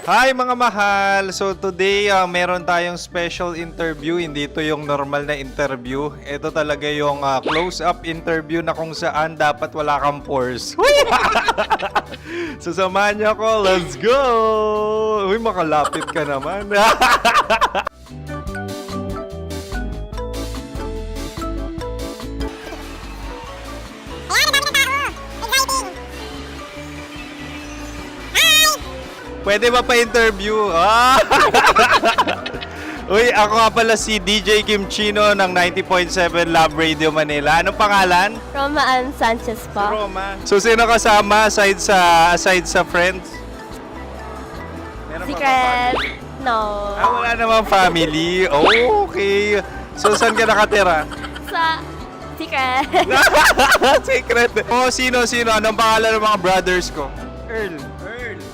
Hi mga mahal! So today, meron tayong special interview. Hindi ito yung normal na interview. Ito talaga yung close-up interview na kung saan dapat wala kang pores. So samahan niyo ako. Let's go! Uy, makalapit ka naman. Pwede ba pa-interview? Uy, ako nga pala si DJ Kim Chino ng 90.7 Love Radio Manila. Anong pangalan? Roma Ann Sanchez po. Roma. So, sino kasama aside sa friends? Meron ba Secret. No. wala namang family. Oh, okay. So, saan ka nakatira? Sa Secret. Secret. Oh, sino? Anong pangalan ng mga brothers ko? Earl,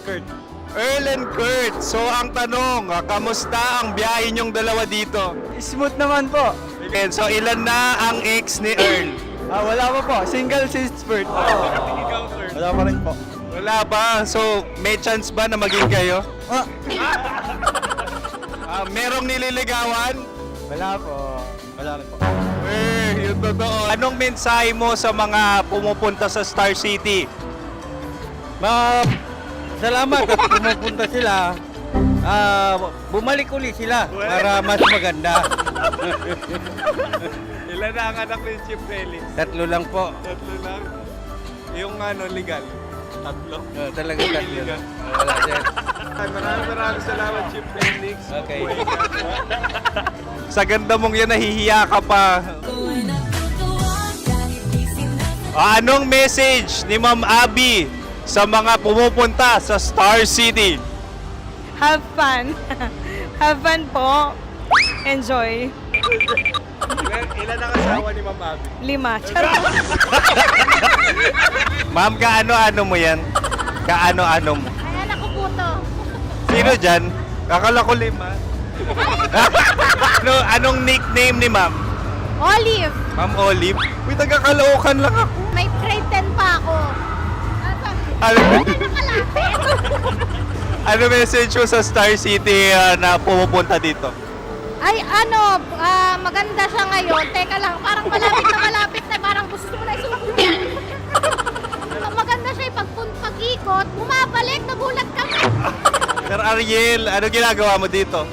Kurt. Earl and Kurt. So, ang tanong, kamusta ang biyahe niyong dalawa dito? Smooth naman po. Okay, so, ilan na ang ex ni Earl? Wala pa po. Single since birth. Ikaw, Kurt. Wala pa rin po. Wala pa. So, may chance ba na maging kayo? Merong nililigawan? Wala po. Wala rin po. Yung totoo. Anong mensahe mo sa mga pumupunta sa Star City? Salamat at pumupunta sila. Bumalik uli sila para mas maganda. Ilan na ang anak ni Chief Felix? 3 lang po. 3 lang? Yung legal? 3? Talaga 3 lang. Wala dyan. Maraming salamat, Chief Felix. Okay. Sa ganda mong yan, nahihiya ka pa. Anong message ni Ma'am Abby sa mga pumupunta sa Star City? Have fun. Have fun po. Enjoy. Ilan ang asawa ni Ma'am Abby? 5. Charot. Ma'am, kaano-ano mo yan? Kaano-ano mo? Ay, anak ko po to. Sino dyan? Kakala ko 5. Anong nickname ni Ma'am? Olive. Ma'am Olive? Uy, taga-Caloocan lang ako. May grade 10 pa ako. Nasaan Ano message mo sa Star City na pumupunta dito? Ay, maganda siya ngayon. Teka lang, parang malapit na, parang gusto mo na isuot. Maganda siya pag-ikot, bumabalik, nagulat kami. Sir Ariel, ano ginagawa mo dito?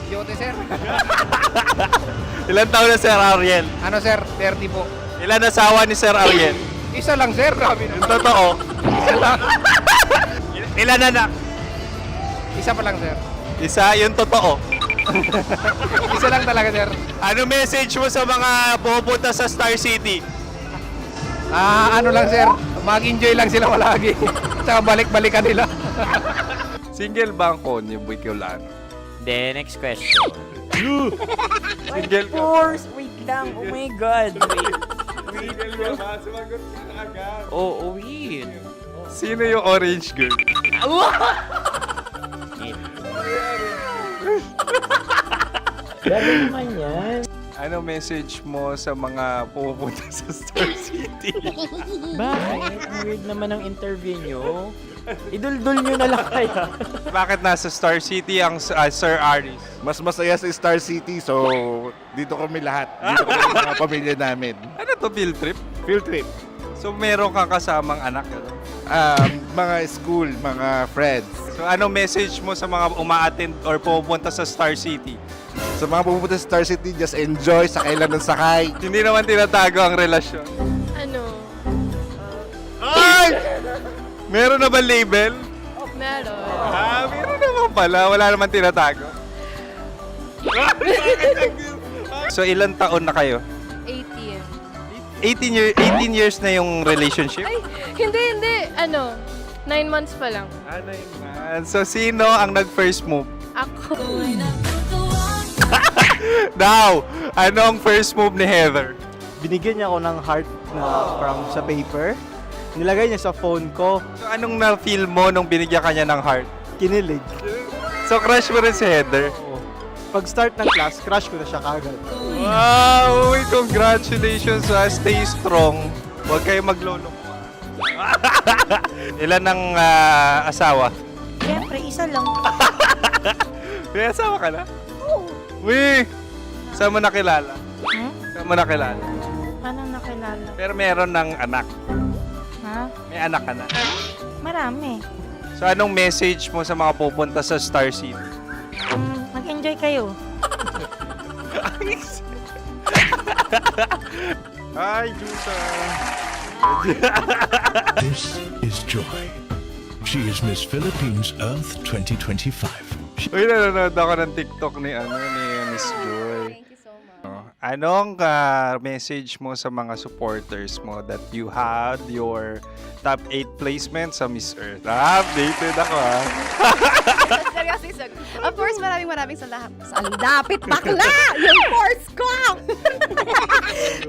Yote, sir. Ilan taon na Sir Ariel? Ano, sir? 30 po. Ilan asawa ni Sir Ariel? Isa lang, sir. Grabe Yung totoo. Isa lang. Ilan anak? Isa pa lang, sir. Isa, yung totoo. Isa lang talaga, sir. Ano message mo sa mga pupunta sa Star City? Ano lang, sir. Mag-enjoy lang sila palagi. Tsaka balik-balikan nila. Single ba ang Konyo Bicolano? Then, next question. Single ka? course! Wait lang. Oh my God. Wait. Single ka ba? Sumagot ka na agad. Oh, wait. Sino yung orange girl? Galing naman yan. Ano message mo sa mga pupunta sa Star City? Bakit? Ang weird naman ng interview nyo. Iduldul nyo na lang kaya. Bakit nasa Star City ang Sir Aris? Mas masaya sa Star City, so dito kami lahat. Dito kami mga pamilya namin. Ano to, field trip? Field trip. So meron kang kasamang anak? Ano? Mga school, mga friends. So ano message mo sa mga uma-attend or pupunta sa Star City? Sa mga pupunta sa Star City, just enjoy, sakay lang ng sakay. Hindi naman tinatago ang relasyon. Ano? Ay! Meron na ba label? Meron. Meron naman pala. Wala naman tinatago. So ilan taon na kayo? 18. 18 years na yung relationship? Ay, hindi. 9 months pa lang. Ano yun man? So sino ang nag-first move? Ako. Now, ano ang first move ni Heather? Binigyan niya ako ng heart na from sa paper. Nilagay niya sa phone ko. So anong na-feel mo nung binigyan kanya ng heart? Kinilig. So crush mo rin si Heather? Pag start ng class, crush ko na siya kagad. Wow! Uy, congratulations ha! Stay strong. Huwag kayo maglolo. Ilan ang asawa? Siyempre, isa lang. May asawa ka na? Oo. Uy! Saan mo nakilala? Saan mo nakilala? Anong nakilala? Pero meron ng anak. Ha? May anak ka na. Marami. So anong message mo sa mga pupunta sa Star City? Mag-enjoy kayo. Hi, Jusa! This is Joy. She is Miss Philippines Earth 2025. Uy, nanonood ako ng TikTok ni Miss Joy. Thank you so much. Anong message mo sa mga supporters mo that you had your top 8 placement sa Miss Earth? Updated ako Seryoso. Of course, maraming salamat. Ang dapit bakla! Yung course ko!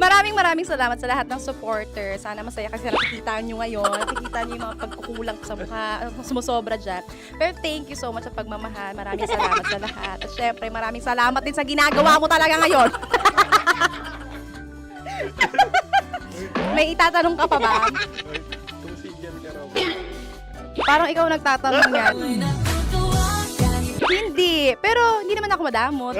maraming salamat sa lahat ng supporters. Sana masaya kasi nakikita nyo ngayon. Nakikita nyo yung mga pagkukulang ko sa mukha, sumusobra dyan. Pero thank you so much sa pagmamahal. Maraming salamat sa lahat. At syempre, maraming salamat din sa ginagawa mo talaga ngayon. May itatanong ka pa ba? Parang ikaw nagtatanong yan. Hindi. Pero hindi naman ako madamot.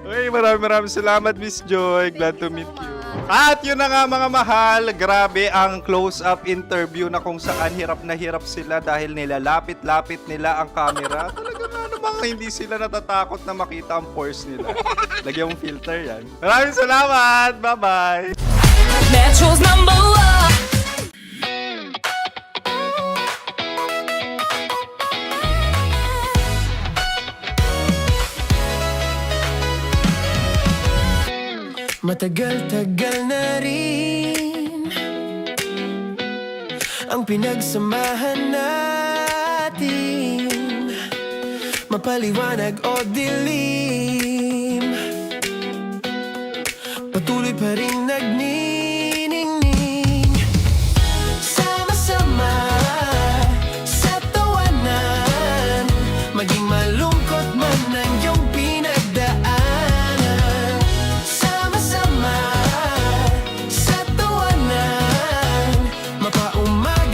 Uy, maraming salamat, Miss Joy. Glad to meet you. At yun na nga mga mahal, grabe ang close-up interview na kung saan hirap na hirap sila dahil nilalapit-lapit nila ang camera. Talaga na namang hindi sila natatakot na makita ang pores nila. Lagyan mong filter yan. Maraming salamat! Bye-bye! Metro's #1. Matagal-tagal na rin ang pinagsamahan natin, mapaliwanag o dilim, patuloy pa rin nagniningning. Sama-sama sa tawanan, maging malungkot man ang iyong pinagdaanan. Sama-sama sa tawanan, mapaumaga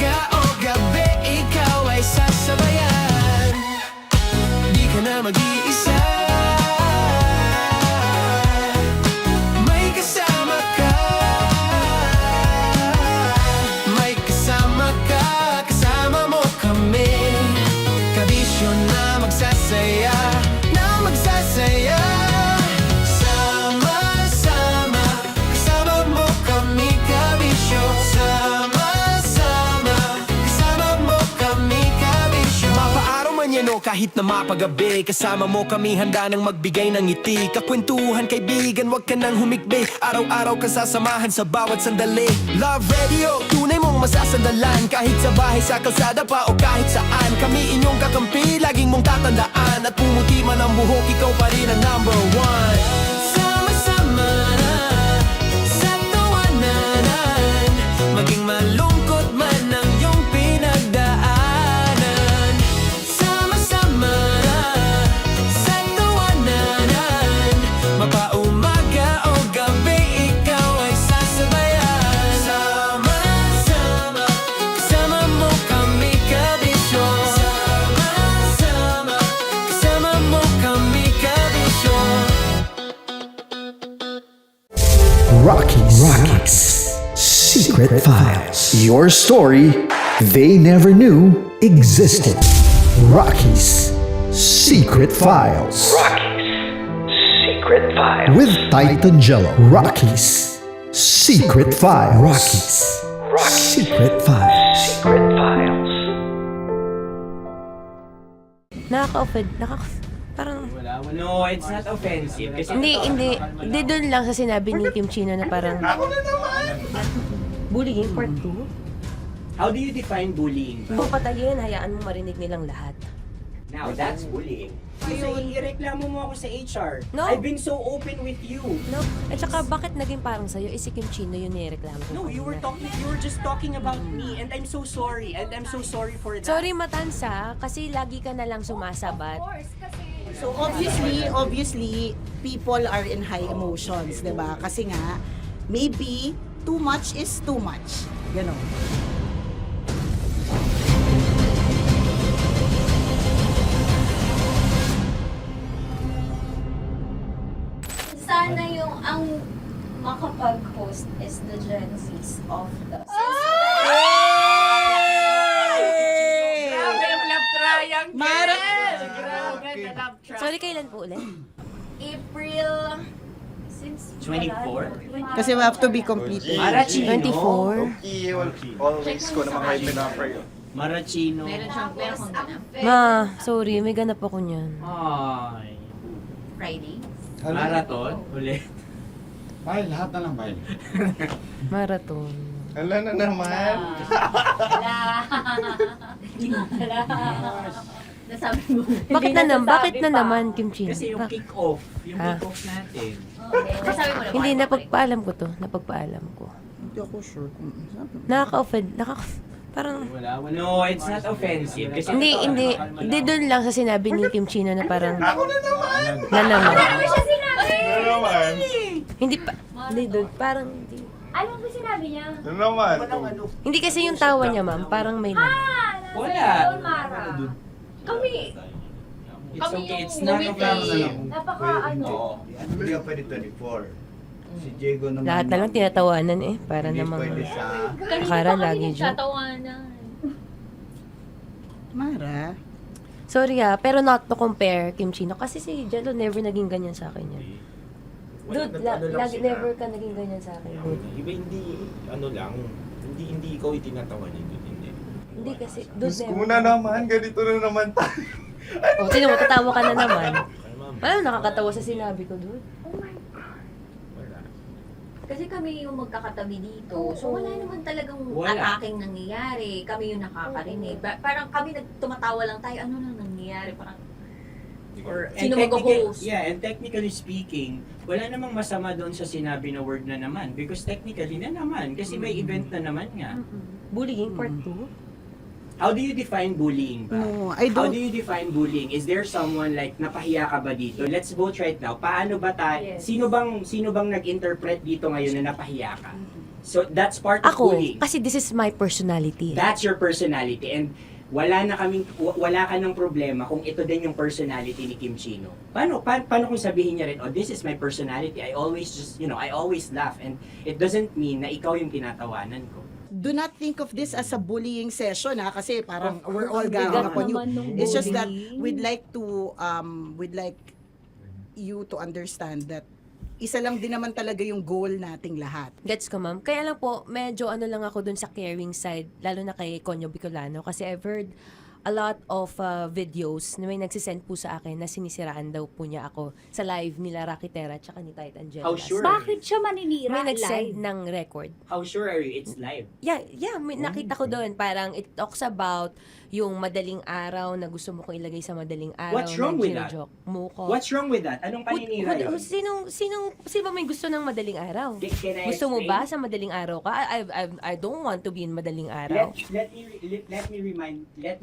kahit na mapagabi. Kasama mo kami handa nang magbigay ng ngiti. Kakwentuhan kaibigan, wag ka nang humikbi. Araw-araw kasasamahan sa bawat sandali. Love Radio, tunay mong masasandalan. Kahit sa bahay, sa kalsada pa o kahit saan. Kami inyong kakampi, laging mong tatandaan. At pumuti man ang buhok, ikaw pa rin ang number one. Sama-sama sa tawanan, maging malungkot man ang iyong pinagdaanan. Sama-sama sa tawanan, mapaumaga o gabi, ikaw ay sasabayan. Sama-sama, kasama mo kami kabisyo. Sama-sama, kasama mo kami kabisyo. Rockies Secret Files. Your story they never knew existed. Rockies Secret Files. Secret Files. With Titan Jello. Rockies Secret Files. Rockies Secret Files. Secret Files. Nakaka-offend. Parang... No, it's not offensive. Kasi Hindi doon lang sa sinabi ni Kim Chino na parang... Bullying, part 2? How do you define bullying? Kung patayin, hayaan mo marinig nilang lahat. Now, that's bullying. So, ireklamo mo ako sa HR. No. I've been so open with you. No? At saka, bakit naging parang sa'yo? Si Kim Chino yun nireklamo ko. No, you were just talking about me, and I'm so sorry. And I'm so sorry for that. Sorry, Matansa, kasi lagi ka na lang sumasabat. So obviously, people are in high emotions, 'di ba? Kasi nga, maybe too much is too much. Ganon. Sana yung ang makapag-host is the Gen Zs of the Grabe yung love triangle! Mara- Grabe na love triangle! Sorry, kailan po ulit? April 24? Kasi we have to be completed. Marachino. 24? Always ko naman kayo pinapray. Marachino. Ma, sorry, may ganap ako niyan. Ay. Friday. Marathon? Ulit. Bye, lahat na lang, bye. Marathon. Ala na naman. Nasabi mo. Bakit na naman, Kim Chino? Kasi yung kick-off. Yung kick-off natin. Nasabi mo na. Hindi, napagpaalam ko to. Napagpaalam ko. Hindi ako sure kung Nakaka-offend. Parang... No, it's not offensive. Kasi Hindi doon lang sa sinabi ni Kim Chino na parang... Ako na naman! Na naman. Ano siya sinabi? Ano naman? Hindi pa... Hindi doon. Parang... Hindi. Ano ba sinabi niya? Ano naman? Hindi kasi yung tawa niya, ma'am. Parang may lang. Wala. Mara. Kami. It's Kami okay, yung it's not offensive. Napaka ano. Hindi ka pwede 24. Si Diego naman. Lahat na lang tinatawanan eh. Para namang... Pwede sa... Akara lagi joke. Tatawanan. Mara. Sorry pero not to compare Kim Chino. Kasi si Jello never naging ganyan sa akin yan. Dude, lagi never ka naging ganyan sa akin, dude. Iba hindi, ano lang, hindi ikaw itinatawanan yun, hindi. Hindi kasi, dude, never. Kung na naman, ganito na naman tayo. Oh, sino mo, tatawa ka na naman. Ano, nakakatawa sa sinabi ko, dude? Oh my God. Kasi kami yung magkakatabi dito. So wala naman talagang ataking nangyayari. Kami yung nakakarinig. Parang kami tumatawa lang tayo. Ano nang nangyayari? Parang or sino mag-host? Yeah, and technically speaking, wala namang masama doon sa sinabi na word na naman. Because technically na naman. Kasi may event na naman nga. Bullying, part 2? How do you define bullying ba? No, I How don't... do you define bullying? Is there someone like napahiya ka ba dito? Let's vote right now. Paano ba tayo? Yes. Sino bang nag-interpret dito ngayon na napahiya ka? So that's part of bullying. Kasi this is my personality. That's your personality and wala ka ng problema kung ito din yung personality ni Kim Chino. Paano kung sabihin niya rin, oh, this is my personality. I always I always laugh and it doesn't mean na ikaw yung tinatawanan ko. Do not think of this as a bullying session kasi parang we're all ganging upon you. It's just that we'd like you to understand that isa lang din naman talaga yung goal nating lahat. Gets ko, ma'am. Kaya lang po, medyo lang ako dun sa caring side, lalo na kay Konyo Bicolano. Kasi I've heard a lot of videos na may nagsisend po sa akin na sinisiraan daw po niya ako sa live nila Rocky Terra at saka ni Tight Angela. How sure? Bakit siya maninira May live? nagsend ng record. How sure are you it's live? Yeah, may nakita ko doon. Parang it talks about yung madaling araw na gusto mo kong ilagay sa madaling araw. What's wrong na with that? ginojoke mo ko. What's wrong with that? Anong paninira yun? Sino ba may gusto ng madaling araw? Can I Gusto mo explain? ba sa madaling araw ka? I don't want to be in madaling araw. Let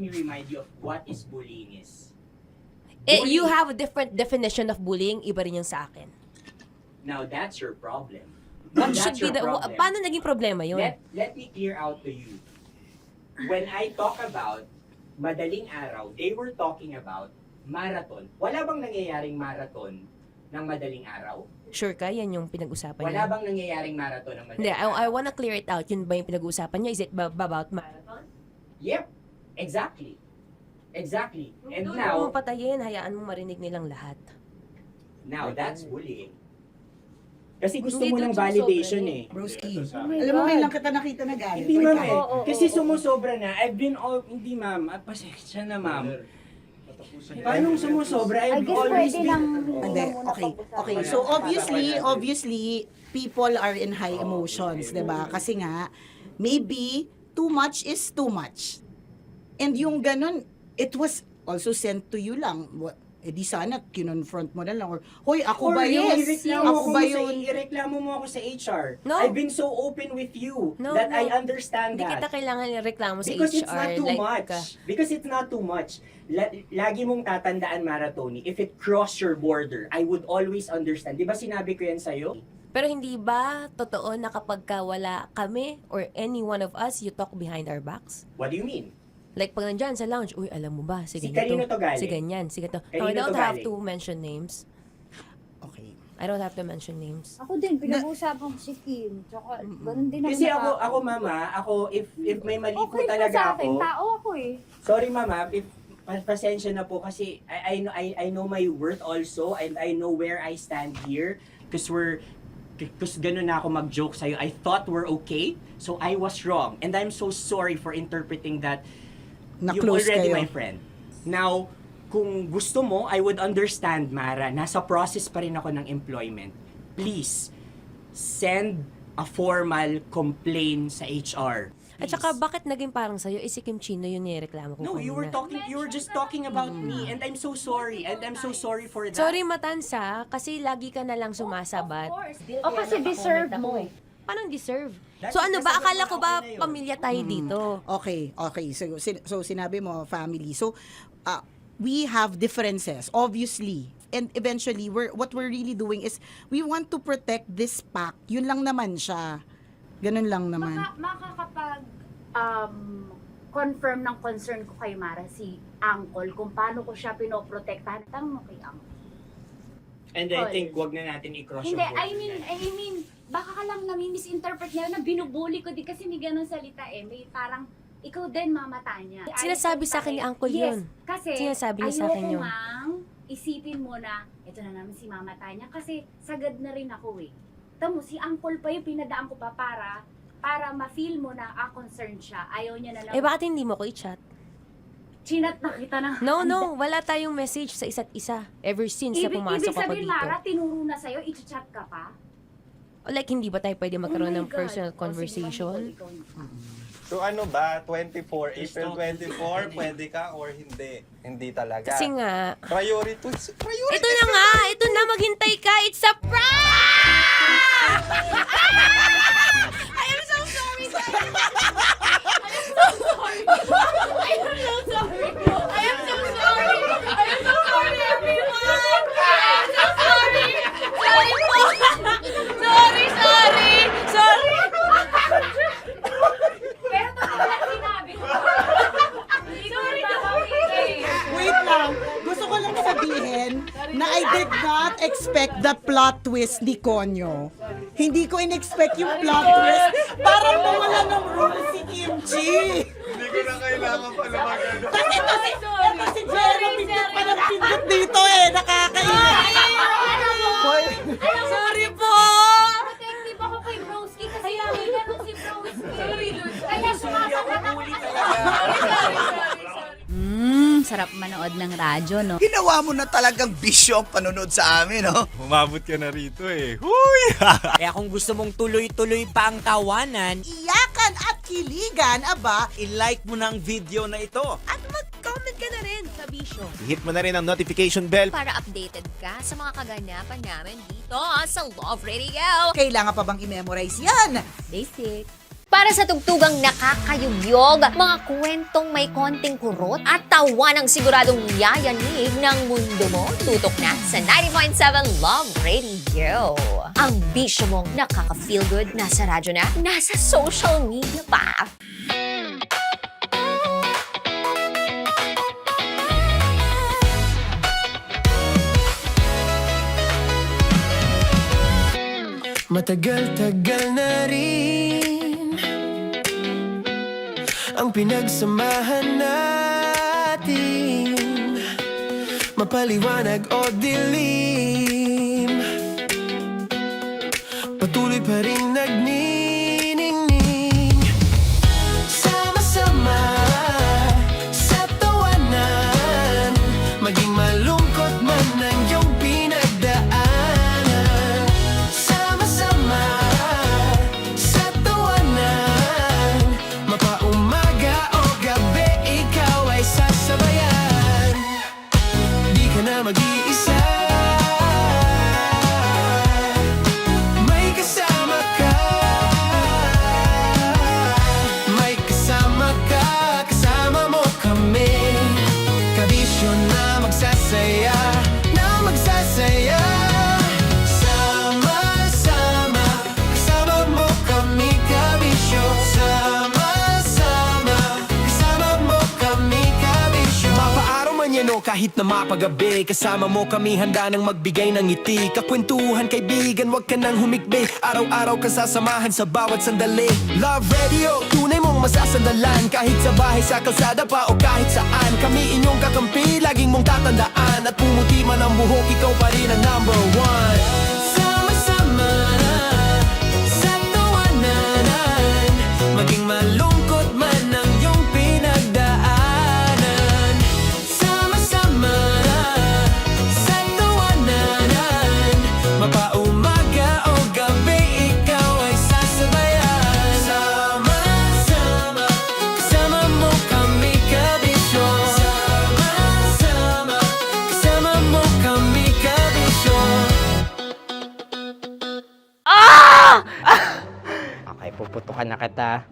me remind you of what is bullying is. You have a different definition of bullying, iba rin yung sa akin. Now that's your problem. What That's should be your the, problem. paano naging problema yun? Let me clear out to you. When I talk about madaling araw, they were talking about marathon. Wala bang nangyayaring marathon ng madaling araw? Sure ka, yan yung pinag-usapan Wala niya? bang nangyayaring marathon ng madaling Hindi, araw? I wanna clear it out. Yun ba yung pinag-usapan niya? Is it about marathon? Yep, exactly. Exactly. And Doon now, mo patayin, hayaan mo marinig nilang lahat. now that's bullying. Kasi gusto Hindi mo doon ng validation sumusobra eh. Broski. Alam mo, ngayon lang kita nakita na galit. Hindi ma'am Ikaw. eh. Kasi sumusobra na. I've been all, hindi ma'am. Pasensya na ma'am. Paano sumusobra? I've always been... Hindi, okay. So obviously, people are in high emotions, 'di ba? Kasi nga, maybe too much is too much. And yung ganun, it was also sent to you lang. Eh di sana kinonfront mo na lang or hoy ako ba yun? Ako ba yun? Ireklamo mo ako sa HR. No. I've been so open with you No, that no. I understand Hindi that. kita kailangan ireklamo sa Because HR. it's not too like, much. Because it's not too much. Lagi mong tatandaan, Maratoni, if it cross your border, I would always understand. Di ba sinabi ko yan sa'yo? Pero hindi ba totoo na kapag ka wala kami or any one of us, you talk behind our backs? What do you mean? Like pag nandyan sa lounge, uy, alam mo ba, si Si ganito, kanino to galing? si ganyan, si ganito. No, Kanino I don't to have galing? to mention names. Okay. I don't have to mention names. Ako din, pinag-uusapan ko si Kim. Tsaka, ganun din Kasi ako mama, if may mali po Okay pa talaga sa akin, ako. tao ako eh. Sorry mama, if pasensya na po kasi I know my worth also and I know where I stand here because ganun na ako mag-joke sa'yo. I thought we're okay, so I was wrong. And I'm so sorry for interpreting that you're Na-close already kayo. my friend. Now, kung gusto mo, I would understand, Mara. Nasa process pa rin ako ng employment. Please, send a formal complaint sa HR. At saka, bakit naging parang sa'yo, si Kim Chino yung nireklamo ko No, you were just talking about me and I'm so sorry. And I'm so sorry for that. Sorry, Matansa, kasi lagi ka na lang sumasabat. O kasi deserve mo eh. Paano deserve? So ano ba, akala ko ba pamilya tayo dito? Okay. So sinabi mo family. So we have differences obviously. And eventually what we're really doing is we want to protect this pack. Yun lang naman siya. Ganun lang naman. Makakapag confirm ng concern ko kay Mara si Uncle kung paano ko siya pinoprotektahan. Tanong mo kay Uncle. And I think wag na natin i-cross Hindi, yung border. I mean, baka ka lang nami-misinterpret niya na binubuli ko din kasi may ganun salita eh. May parang, ikaw din mamata niya. Sinasabi sa akin ni Uncle Yes, yun. kasi Sinasabi niya sa akin yun. ayoko ngang isipin mo na, ito na naman si mamata niya kasi sagad na rin ako eh. Tamo, si Uncle pa yung pinadaan ko pa para ma-feel mo na concerned siya. Ayaw niya na lang. Eh, bakit hindi mo ko i-chat? Chinat na kita na. No, wala tayong message sa isa't isa ever since na pumasok Ibig ako sabihin, dito. Mara, tinuro na sa'yo, i-chat ka pa? Like, hindi ba tayo pwede magkaroon Oh my ng God. personal O, sige, conversation? So ano ba, 24, April 24, pwede ka or hindi? Hindi talaga. Kasi nga, Priority. ito na nga, ito na, maghintay ka, it's a prank! I am so sorry, guys! I am so sorry! I am so sorry! I am so sorry, everyone! I am so sorry! Sorry po! Sorry! Pero totoo lang sinabi ko. Sorry na Wait lang. Gusto ko lang sabihin na I did not expect the plot twist ni Konyo. Hindi ko in-expect yung plot twist. Parang mawala ng role si Kimchi. Hindi ko na kailangan pa naman. Kasi ito si Jero, pindot pa ng pindot dito eh. Nakakainis. Sorry po! Protective ako kay Broski kasi may ganun si Broski. Kaya sumasagot ako. sarap manood ng radyo, no? Ginawa mo na talagang bisyo ang panonood sa amin, no? Umabot ka na rito eh. Huy! Kaya kung gusto mong tuloy-tuloy pa ang tawanan, Iyakan at kiligan, aba, I-like mo na ang video na ito. at mag-comment ka na rin sa Bisyo. Hit mo na rin ang notification bell. Para updated ka sa mga kaganapan namin dito sa Love Radio. Kailangan pa bang i-memorize yan? Basic. Para sa tugtugang nakakayugyog, mga kwentong may konting kurot at tawa ng siguradong yayanig ng mundo mo, tutok na sa 90.7 Love Radio. Ang bisyo mong nakaka-feel good, nasa radyo na, nasa social media pa. Matagal-tagal na rin ang pinagsamahan natin, mapaliwanag o dilim, patuloy pa rin nagniningning. Sama-sama sa tawanan, maging malungkot man ang iyong pinagdaanan. Sama-sama sa tawanan, mapaumaga o gabi, ikaw ay sasabayan. Di ka na mag-iisa, may kasama ka. May kasama ka, kasama mo kami. Kabisyo na magsasaya, na magsasaya. Sama-sama, kasama mo kami, kabisyo. Sama-sama, kasama mo kami, kabisyo. Mapaaraw man yan o kahit na mapagabi, kasama mo kami, handa nang magbigay ng ngiti. Kakwentuhan, kaibigan, wag ka nang humikbi. Araw-araw ka sasamahan sa bawat sandali. Love Radio, tunay mong masasandalan. Kahit sa bahay, sa kalsada pa o kahit saan, kami inyong kakampi, laging mong tatandaan. At pumuti man ang buhok, ikaw pa rin ang number one. Sama-sama sa tawanan, maging malungkot man ang iyong pinagdaanan. Sama-sama sa tawanan, mapaumaga o gabi, ikaw ay sasabayan. Sama-sama, kasama mo kami, kabisyo. Sama-sama, kasama mo kami, kabisyo. Okay, puputukan na kita.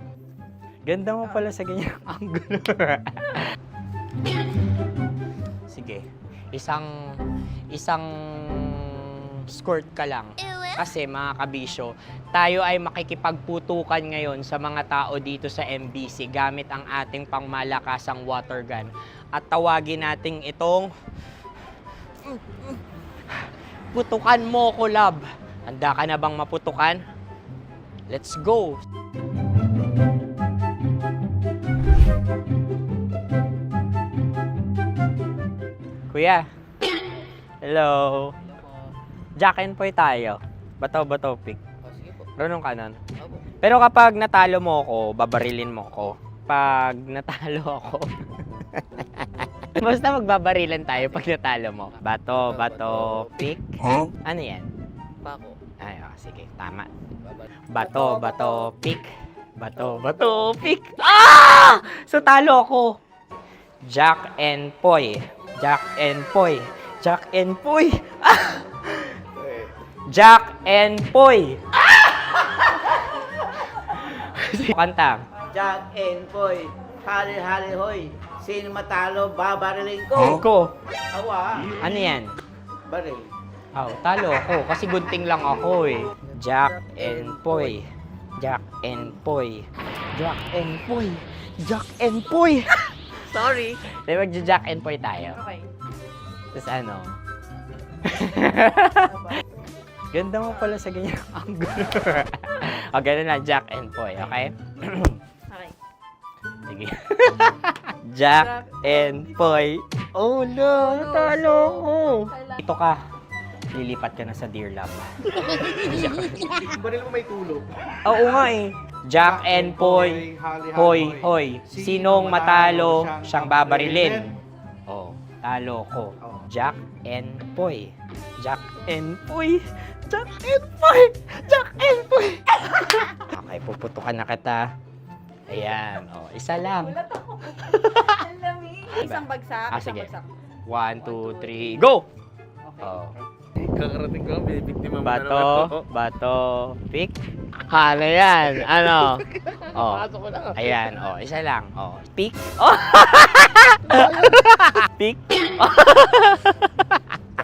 Ganda mo pala sa ganyang angulo. Sige, isang skirt ka lang. Kasi mga kabisyo, tayo ay makikipagputukan ngayon sa mga tao dito sa MBC gamit ang ating pangmalakasang water gun. At tawagin natin itong putukan mo ko, love. Handa ka na bang maputukan? Let's go! Kuya. Hello. Jack and Poy tayo. Bato-bato pick. Runong kanan. Pero kapag natalo mo ako, babarilin mo ako. Pag natalo ako, basta magbabarilan tayo pag natalo mo. Bato, pick. Huh? Ano yan? Bako. Ay, sige, tama. Bato, pick. Bato, pick. Ah! So talo ako. Jack and Poy. Jack and Poy. Jack and Poy. Ah! Jack and Poy. Kanta. Jack and Poy, hali-hali hoy. Sino matalo, babariling ko. Ko. Awa. Ano yan? Baril. Oh, talo ako kasi gunting lang ako eh. Jack and Poy. Jack and Poy. Jack and Poy. Jack and Poy. Sorry. Di magja-Jack and Poy tayo. Okay. Tapos ano? Ganda mo pala sa ganyang angulo. O, ganun na, Jack and Poy, okay? Okay. Sige. Jack and Poy. Oh no, natalo ko. Ito ka. Lilipat ka na sa Dear Love. Baril mo may tulog. Oo nga eh. Jack and Poy. Hoy, hoy. Sinong matalo, siyang babarilin. Oh, talo ko. Jack and Poy. Jack and Poy. Jack and Poy. Jack and Poy. Okay, puputukan na kita. Ayan. Oh, isa lang. Isang bagsak. Ah, sige. 1, 2, 3, go! Oh. Kakarating ko, may biktima mo na naman Bato, bato, pick. Ano yan? Ano? Oh. Pasok ko na. Ayan, oh, isa lang. Oh, pick. Oh. Pick.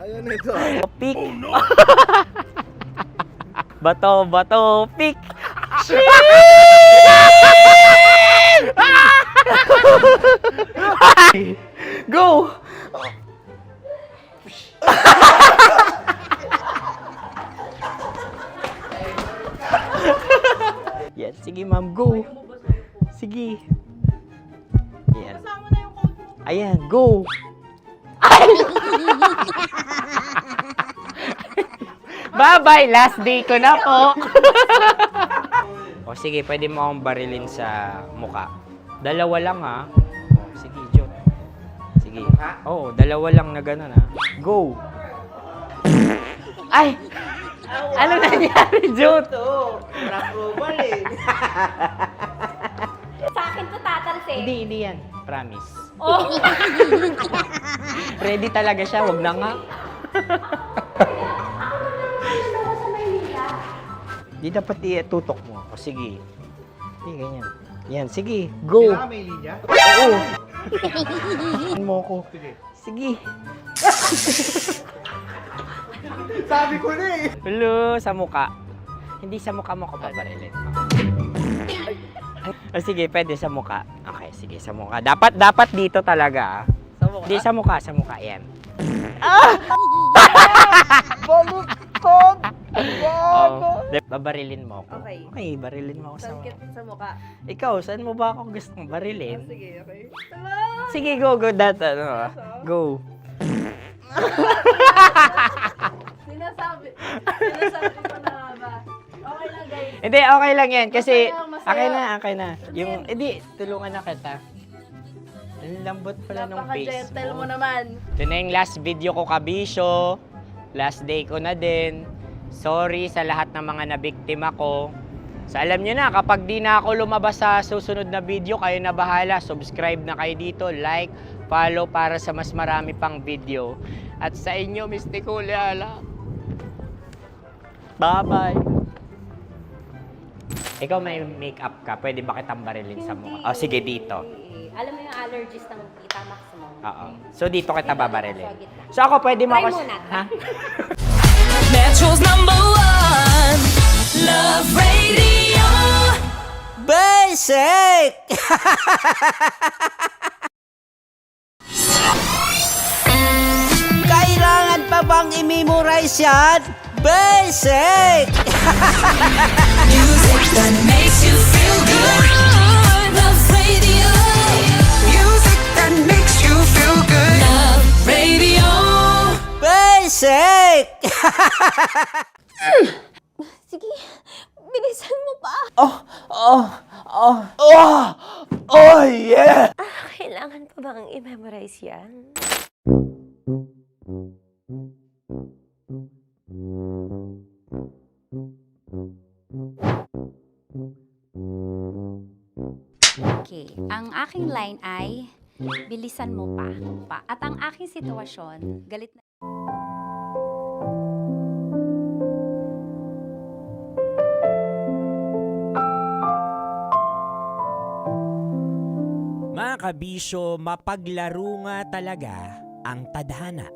Ayan ito. Pick. Bato, bato, pick. Go! Yan, sige ma'am, go. Sige. Yan. Ayan, go. Bye-bye, last day ko na po. O sige, pwede mo akong barilin sa muka. Dalawa lang ha. O, sige, Jot. Sige. Oo, dalawa lang na gano'n ha. Go. Ay! Ano nangyari, Jot? Approval eh. Sa akin to tatalsik. Hindi yan. Promise. Oh. Ready talaga siya, wag na nga. Di dapat itutok mo. O sige. Hindi, ganyan. Yan, sige. Go. Kailangan may linya? Oo. Mo ko. Sige. Sabi ko na eh. Hello, sa muka. Hindi sa muka mo ko babarilin. O sige, pwede sa muka. Okay, sige, sa muka. Dapat dito talaga. Sa mukha? Hindi, sa muka, yan. Baluktot! Oh, babarilin mo ako. Okay. Okay, barilin mo ako sa Sakit sa mukha. Ikaw, saan mo ba ako gustong barilin? Sige, okay. Sige, go, go. Sinasabi ko na ba? Okay lang, guys. Hindi, okay lang yan. Kasi, Masaya. okay na. Yung, hindi, tulungan na kita. Ang lambot pala ng face Napaka-gentle mo mo. naman. Ito na yung last video ko, kabisyo. Last day ko na din. Sorry sa lahat ng mga nabiktima ko. So alam nyo na, kapag di na ako lumabas sa susunod na video, kayo na bahala. Subscribe na kayo dito, like, follow para sa mas marami pang video. At sa inyo, Mistiko Leala. Bye-bye. Ikaw may makeup ka, pwede ba kitang barilin sa mukha? Oh, sige, dito. Alam mo yung allergies ng Tita Max mo? Oo. So dito kita babarilin. So ako, pwede mo Try ako... muna. Ha? Metro's #1 Love Radio Basic! Kailangan pa bang i-memorize yan? Basic! Music that makes you feel good. Love Radio. Music that makes you feel good. Love Radio. Basic! Sige, bilisan mo pa. Oh, yeah! Kailangan pa bang i-memorize yan? Okay, ang aking line ay, bilisan mo pa. At ang aking sitwasyon, galit na... Mga kabisyo, mapaglaro nga talaga ang tadhana.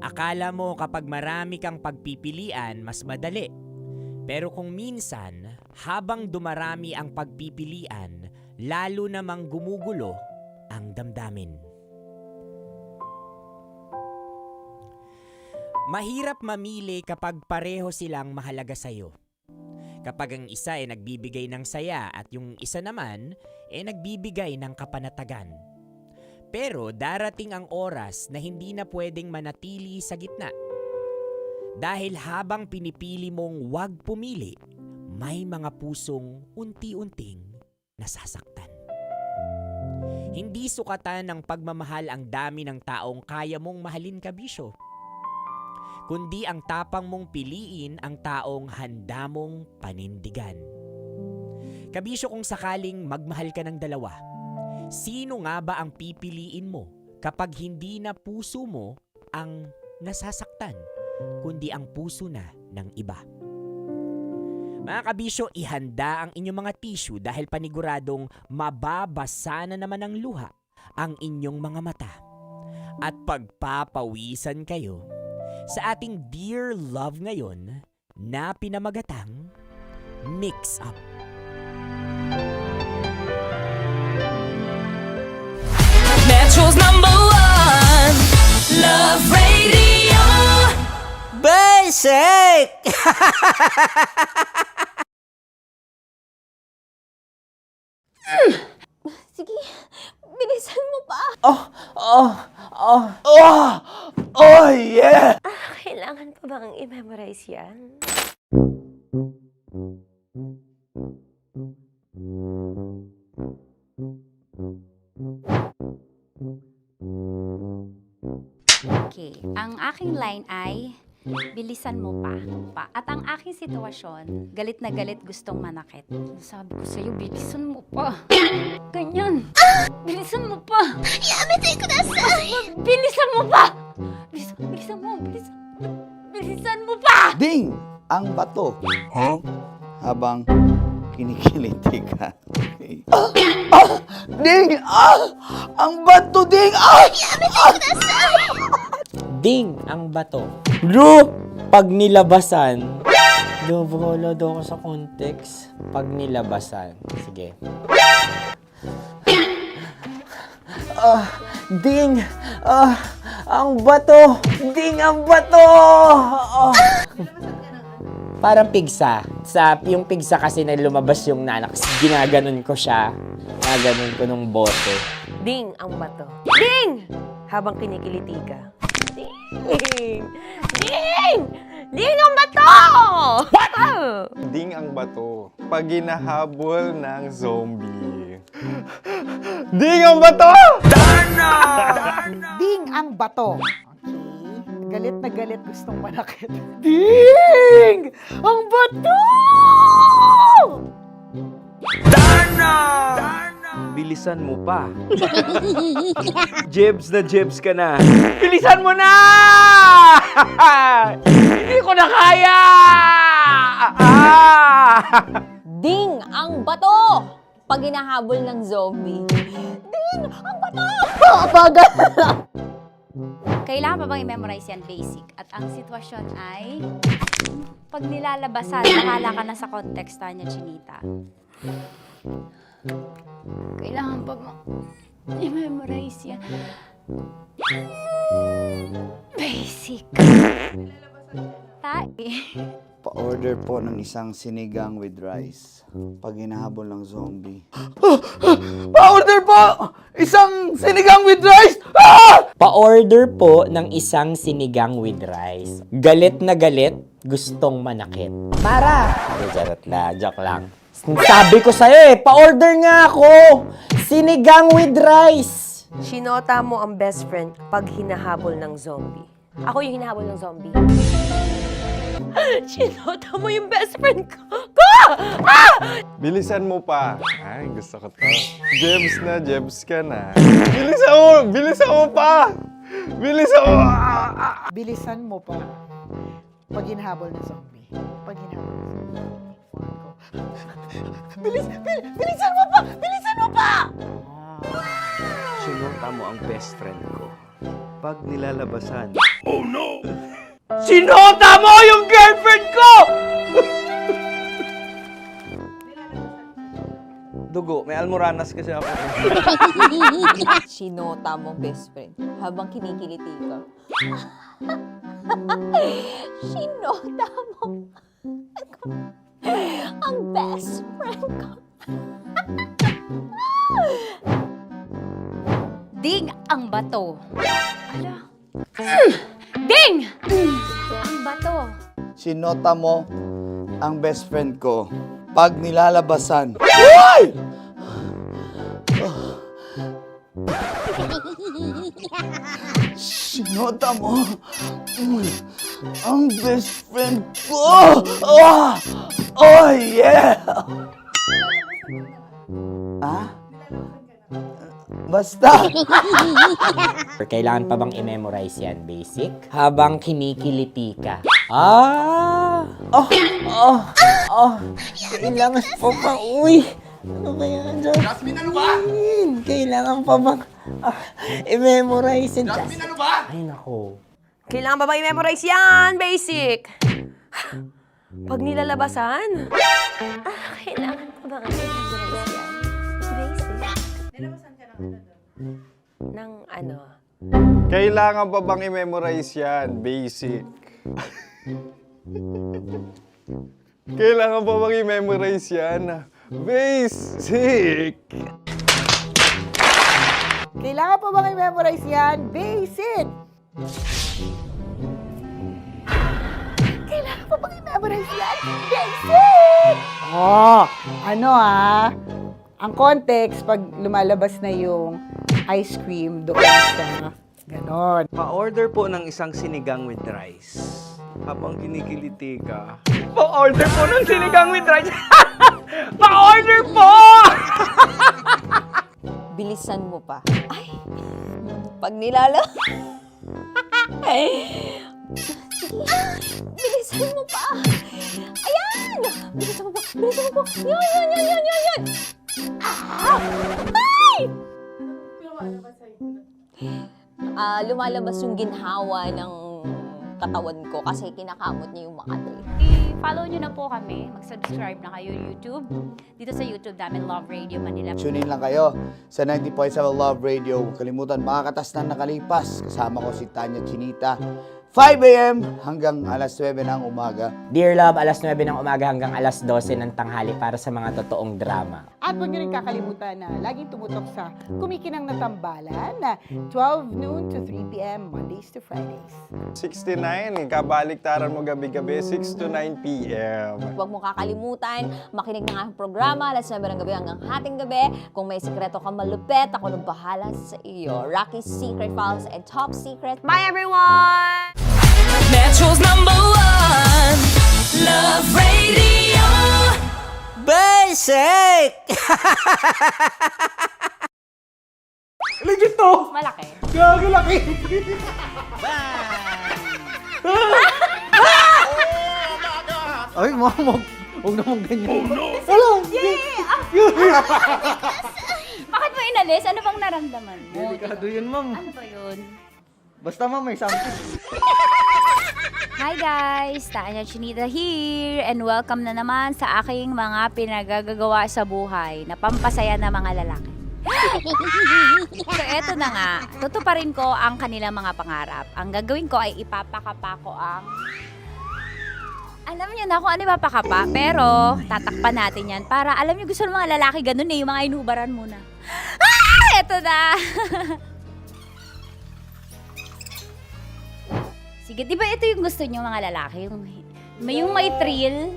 Akala mo kapag marami kang pagpipilian, mas madali. Pero kung minsan, habang dumarami ang pagpipilian, lalo namang gumugulo ang damdamin. Mahirap mamili kapag pareho silang mahalaga sa'yo. Kapag ang isa ay nagbibigay ng saya at yung isa naman ay nagbibigay ng kapanatagan. Pero darating ang oras na hindi na pwedeng manatili sa gitna. Dahil habang pinipili mong wag pumili, may mga pusong unti-unting nasasaktan. Hindi sukatan ng pagmamahal ang dami ng taong kaya mong mahalin, kabisyo. Kundi ang tapang mong piliin ang taong handa mong panindigan. Kabisyo, kung sakaling magmahal ka ng dalawa, sino nga ba ang pipiliin mo kapag hindi na puso mo ang nasasaktan, kundi ang puso na ng iba? Mga kabisyo, ihanda ang inyong mga tissue dahil paniguradong mababasa na naman ng luha ang inyong mga mata at pagpapawisan kayo sa ating Dear Love ngayon na pinamagatang Mix Up. Metro's #1 Love Radio. Basic! Sige, bilisan mo pa. Oh, yeah! Kailangan pa bang i-memorize yan? Okay, ang aking line ay, bilisan mo pa. At ang aking sitwasyon, galit na galit gustong manakit. Sabi ko sa'yo, bilisan mo pa. Ganyan. Bilisan mo pa. Yamitay ko na sa... Bilisan mo pa! Bilisan mo pa! Ding! Ang bato. Habang kinikiliti ka. Ding! Ang bato, Ding! Yamitay ko na sa... Ding ang bato. Bro, pag nilabasan. Wala daw ako sa context. Pag nilabasan. Sige. Ding! Ang bato! Ding ang bato! Parang pigsa. Yung pigsa kasi na lumabas yung nanak. Ginaganon ko siya. Ginaganon ko nung bote. Ding ang bato. Ding! Habang kinikiliti ka. Ding! Ding! Ding ang bato! What? Ding ang bato. Pag hinahabol ng zombie. Ding ang bato! Ding ang bato. Okay. Galit na galit gustong manakit. Ding! Ang bato! Bilisan mo pa. Jebs ka na. Bilisan mo na! Hindi ko na kaya! Ding ang bato! Pag hinahabol ng zombie. Ding ang bato! Papagal! Kailangan pa bang i-memorize yan, basic? At ang sitwasyon ay, pag nilalabasan, nakala ka na sa context niya, Chinita. Kailangan pa bang i-memorize yan? Basic. Pa-order po ng isang sinigang with rice. Pag hinahabol ng zombie. Pa-order po! Isang sinigang with rice! Pa-order po ng isang sinigang with rice. Galit na galit, gustong manakit. Para! Joke lang. Sabi ko sa'yo pa-order nga ako! Sinigang with rice! Sinota mo ang best friend pag hinahabol ng zombie. Ako yung hinahabol ng zombie. Sinota mo yung best friend ko! Bilisan mo pa. Ay, gusto ko to. Jebs ka na. Bilisan mo pa! Bilisan mo pa. Pag hinahabol ng zombie. Pag hinahabol ng zombie. Bilisan mo pa! Bilisan mo pa! Sinota mo ang best friend ko pag nilalabasan. Oh no! Sinota mo yung girlfriend ko! Dugo, may almoranas kasi ako. Sinota mo best friend habang kinikiliti ka. Sinota mo ang best friend ko. Ding ang bato. Ala. Ding! Ang bato. Sinota mo ang best friend ko pag nilalabasan. Uy! Sinota mo ang best friend ko! Oh! Oh, yeah! Ah? Basta! Kailangan pa bang i-memorize yan, basic? Habang kinikiliti ka. Ah! Oh! Oh! Oh! Kailangan pa bang... Uy! Ano ba yan, Jasmine? Jasmine, ano ba? Kailangan pa bang i-memorize yan, Jasmine, ano ba? Ay, nako. Kailangan ba i-memorize yan? Basic! Pag nilalabasan? Kailangan ba i-memorize yan? Basic? Nilabasan ka ng ano? Kailangan pa bang i-memorize yan? Basic. Kailangan pa bang i-memorize yan? Basic. Kailangan pa bang i-memorize yan? Basic! Kailangan pa bang i-memorize yan? Basic! Oh, ano ang context pag lumalabas na yung ice cream doon sa ganon. Pa-order po ng isang sinigang with rice. Habang kinikiliti ka. Pa-order po ng sinigang with rice! Pa-order po! Bilisan mo pa. Ay, pag nilala... Ay, bilisan mo pa. Ayan! Bilisan mo pa. Bilisan mo pa. Yan. Ah! Ay! Lumalabas yung ginhawa ng katawan ko kasi kinakamot niya yung Makati. I-follow nyo na po kami. Mag-subscribe na kayo YouTube. Dito sa YouTube namin, Love Radio Manila. Tune in lang kayo sa 90.7 Love Radio. Huwag kalimutan, makakatas na nakalipas. Kasama ko si Tanya Chinita. 5 a.m. hanggang alas 9 ng umaga. Dear Love, alas 9 ng umaga hanggang alas 12 ng tanghali para sa mga totoong drama. At huwag niyo rin kakalimutan na laging tumutok sa Kumikinang na Tambalan na 12 noon to 3 p.m. Mondays to Fridays. 69, kabaliktaran mo gabi-gabi, 6 to 9 p.m. Huwag mo kakalimutan, makinig ng aking programa, alas 9 ng gabi hanggang hating gabi. Kung may sikreto kang malupet, ako nang bahala sa iyo. Rocky's Secret Files and Top Secret. Bye everyone! Metro's #1 Love Radio Basic! Legit to! Malaki. Gago laki! Ay, mama, huwag naman ganyan. Oh no! Hello! Bakit mo inalis? Ano bang naramdaman mo? Delikado yun, ma'am. Ano ba yun? Basta, ma'am, may something. Hi guys! Tanya Chinita here and welcome na naman sa aking mga pinagagagawa sa buhay na pampasaya ng mga lalaki. So eto na nga, tutuparin ko ang kanilang mga pangarap. Ang gagawin ko ay ipapakapa ko ang... Alam niyo na kung ano ipapakapa, pero tatakpan natin yan para alam niyo gusto ng mga lalaki ganun yung mga inubaran muna. Ah! Eto na! Sige, di ba ito yung gusto niyo mga lalaki? Yung may thrill,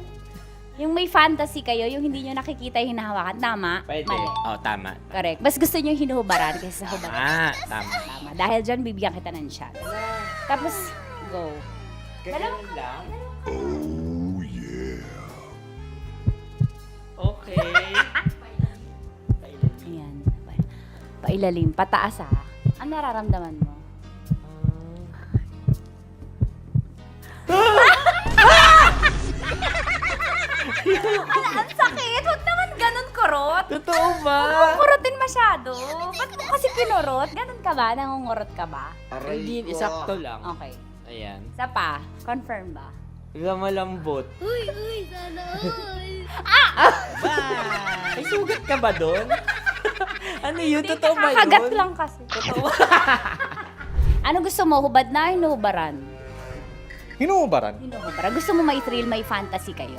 yung may fantasy kayo, yung hindi niyo nakikita yung hinahawakan. Tama? Pwede. Mali. Oh, tama. Correct. Mas gusto niyo yung hinuhubaran kaysa sa hubaran. Ah, tama. Tama. Dahil dyan, bibigyan kita ng shot. Tapos, go. Ganun lang? Oh, yeah. Okay. Ayan. Pailalim. Pataas ah. Ang nararamdaman mo? Ang sakit! Huwag naman ganun kurot! Totoo ba? Huwag mong kurotin masyado. Ba't mo kasi kinurot? Ganun ka ba? Nangungurot ka ba? Hindi, isakto lang. Okay. Ayan. Isa pa. Confirm ba? Malambot. Uy, sana May sugat ka ba doon? Ano yun? Totoo ba yun? Kakagat lang kasi. Totoo. Ano gusto mo? Hubad na? Hinuhubaran? Hinuhubaran? Hinuhubaran. Gusto mo may thrill, may fantasy kayo?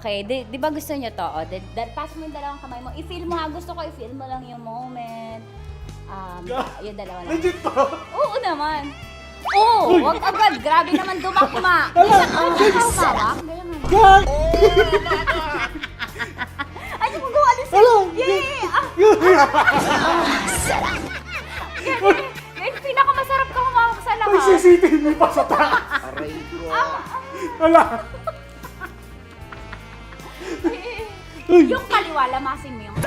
Okay. Di ba gusto nyo to? Pass mo yung dalawang kamay mo. I-feel mo ha. Gusto ko i-feel mo lang yung moment. Yung dalawa lang. Legit to? Oo naman. Oo! Huwag agad. Grabe naman dumakma. Ganyan ang hawak. Ganyan mo. Ay, hindi mo gawa. Yay! Guys, pinakamasarap ka humawak sa lahat. May CCTV pa sa taas. Aray ko. Wala. Yung kaliwa, lamasin mo yung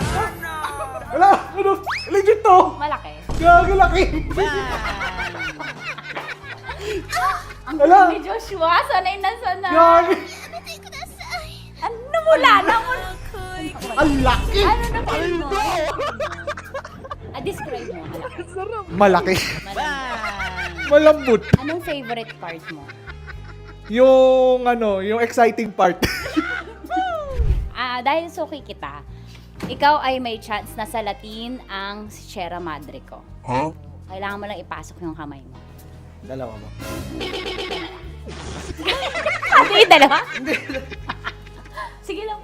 Wala. Ano? Legit to. malaki. Gagalaki. Ang Wala. galing ni Joshua, sanay na sanay. Gagi. Ano mula na mo? Ang laki. Ano na feel mo? Describe mo, malaki. Malaki. Malambot. Anong favorite part mo? Yung exciting part. Dahil suki kita, ikaw ay may chance na salatin ang Sierra Madre ko. Huh? Kailangan mo lang ipasok yung kamay mo. Dalawa mo. Hindi, dalawa? Sige lang.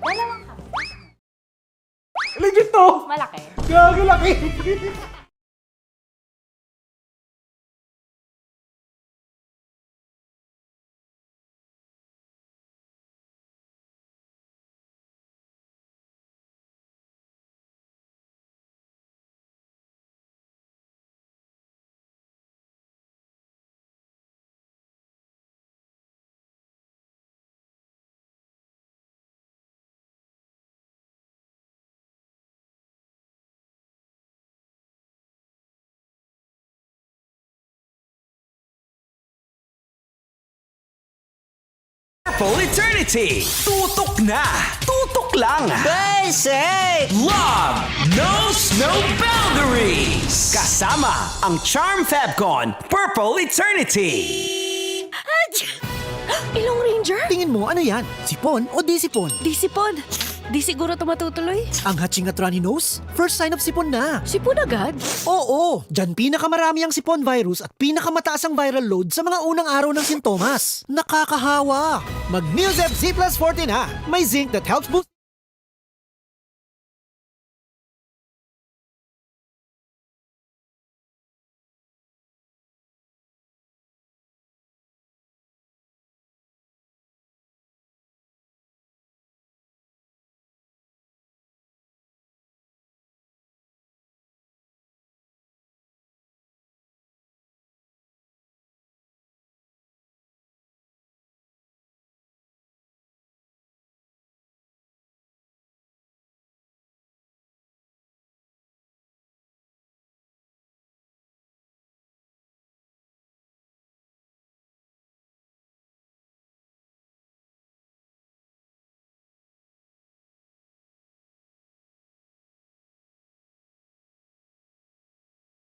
Dalawang kamay. Legit to. Malaki. Gagalaki. Purple Eternity. Tutok na. Tutok lang. Basic! Love knows no boundaries. Kasama ang Charm Fabcon Purple Eternity. Ilong Ranger? Tingin mo, ano yan? Sipon o di sipon? Di sipon. Di siguro ito matutuloy. Ang hatching at runny nose, first sign of sipon na. Sipon agad? Oo, dyan pinakamarami ang sipon virus at pinakamataas ang viral load sa mga unang araw ng sintomas. Nakakahawa! Mag-Neosep Z Plus 40 na. May zinc that helps boost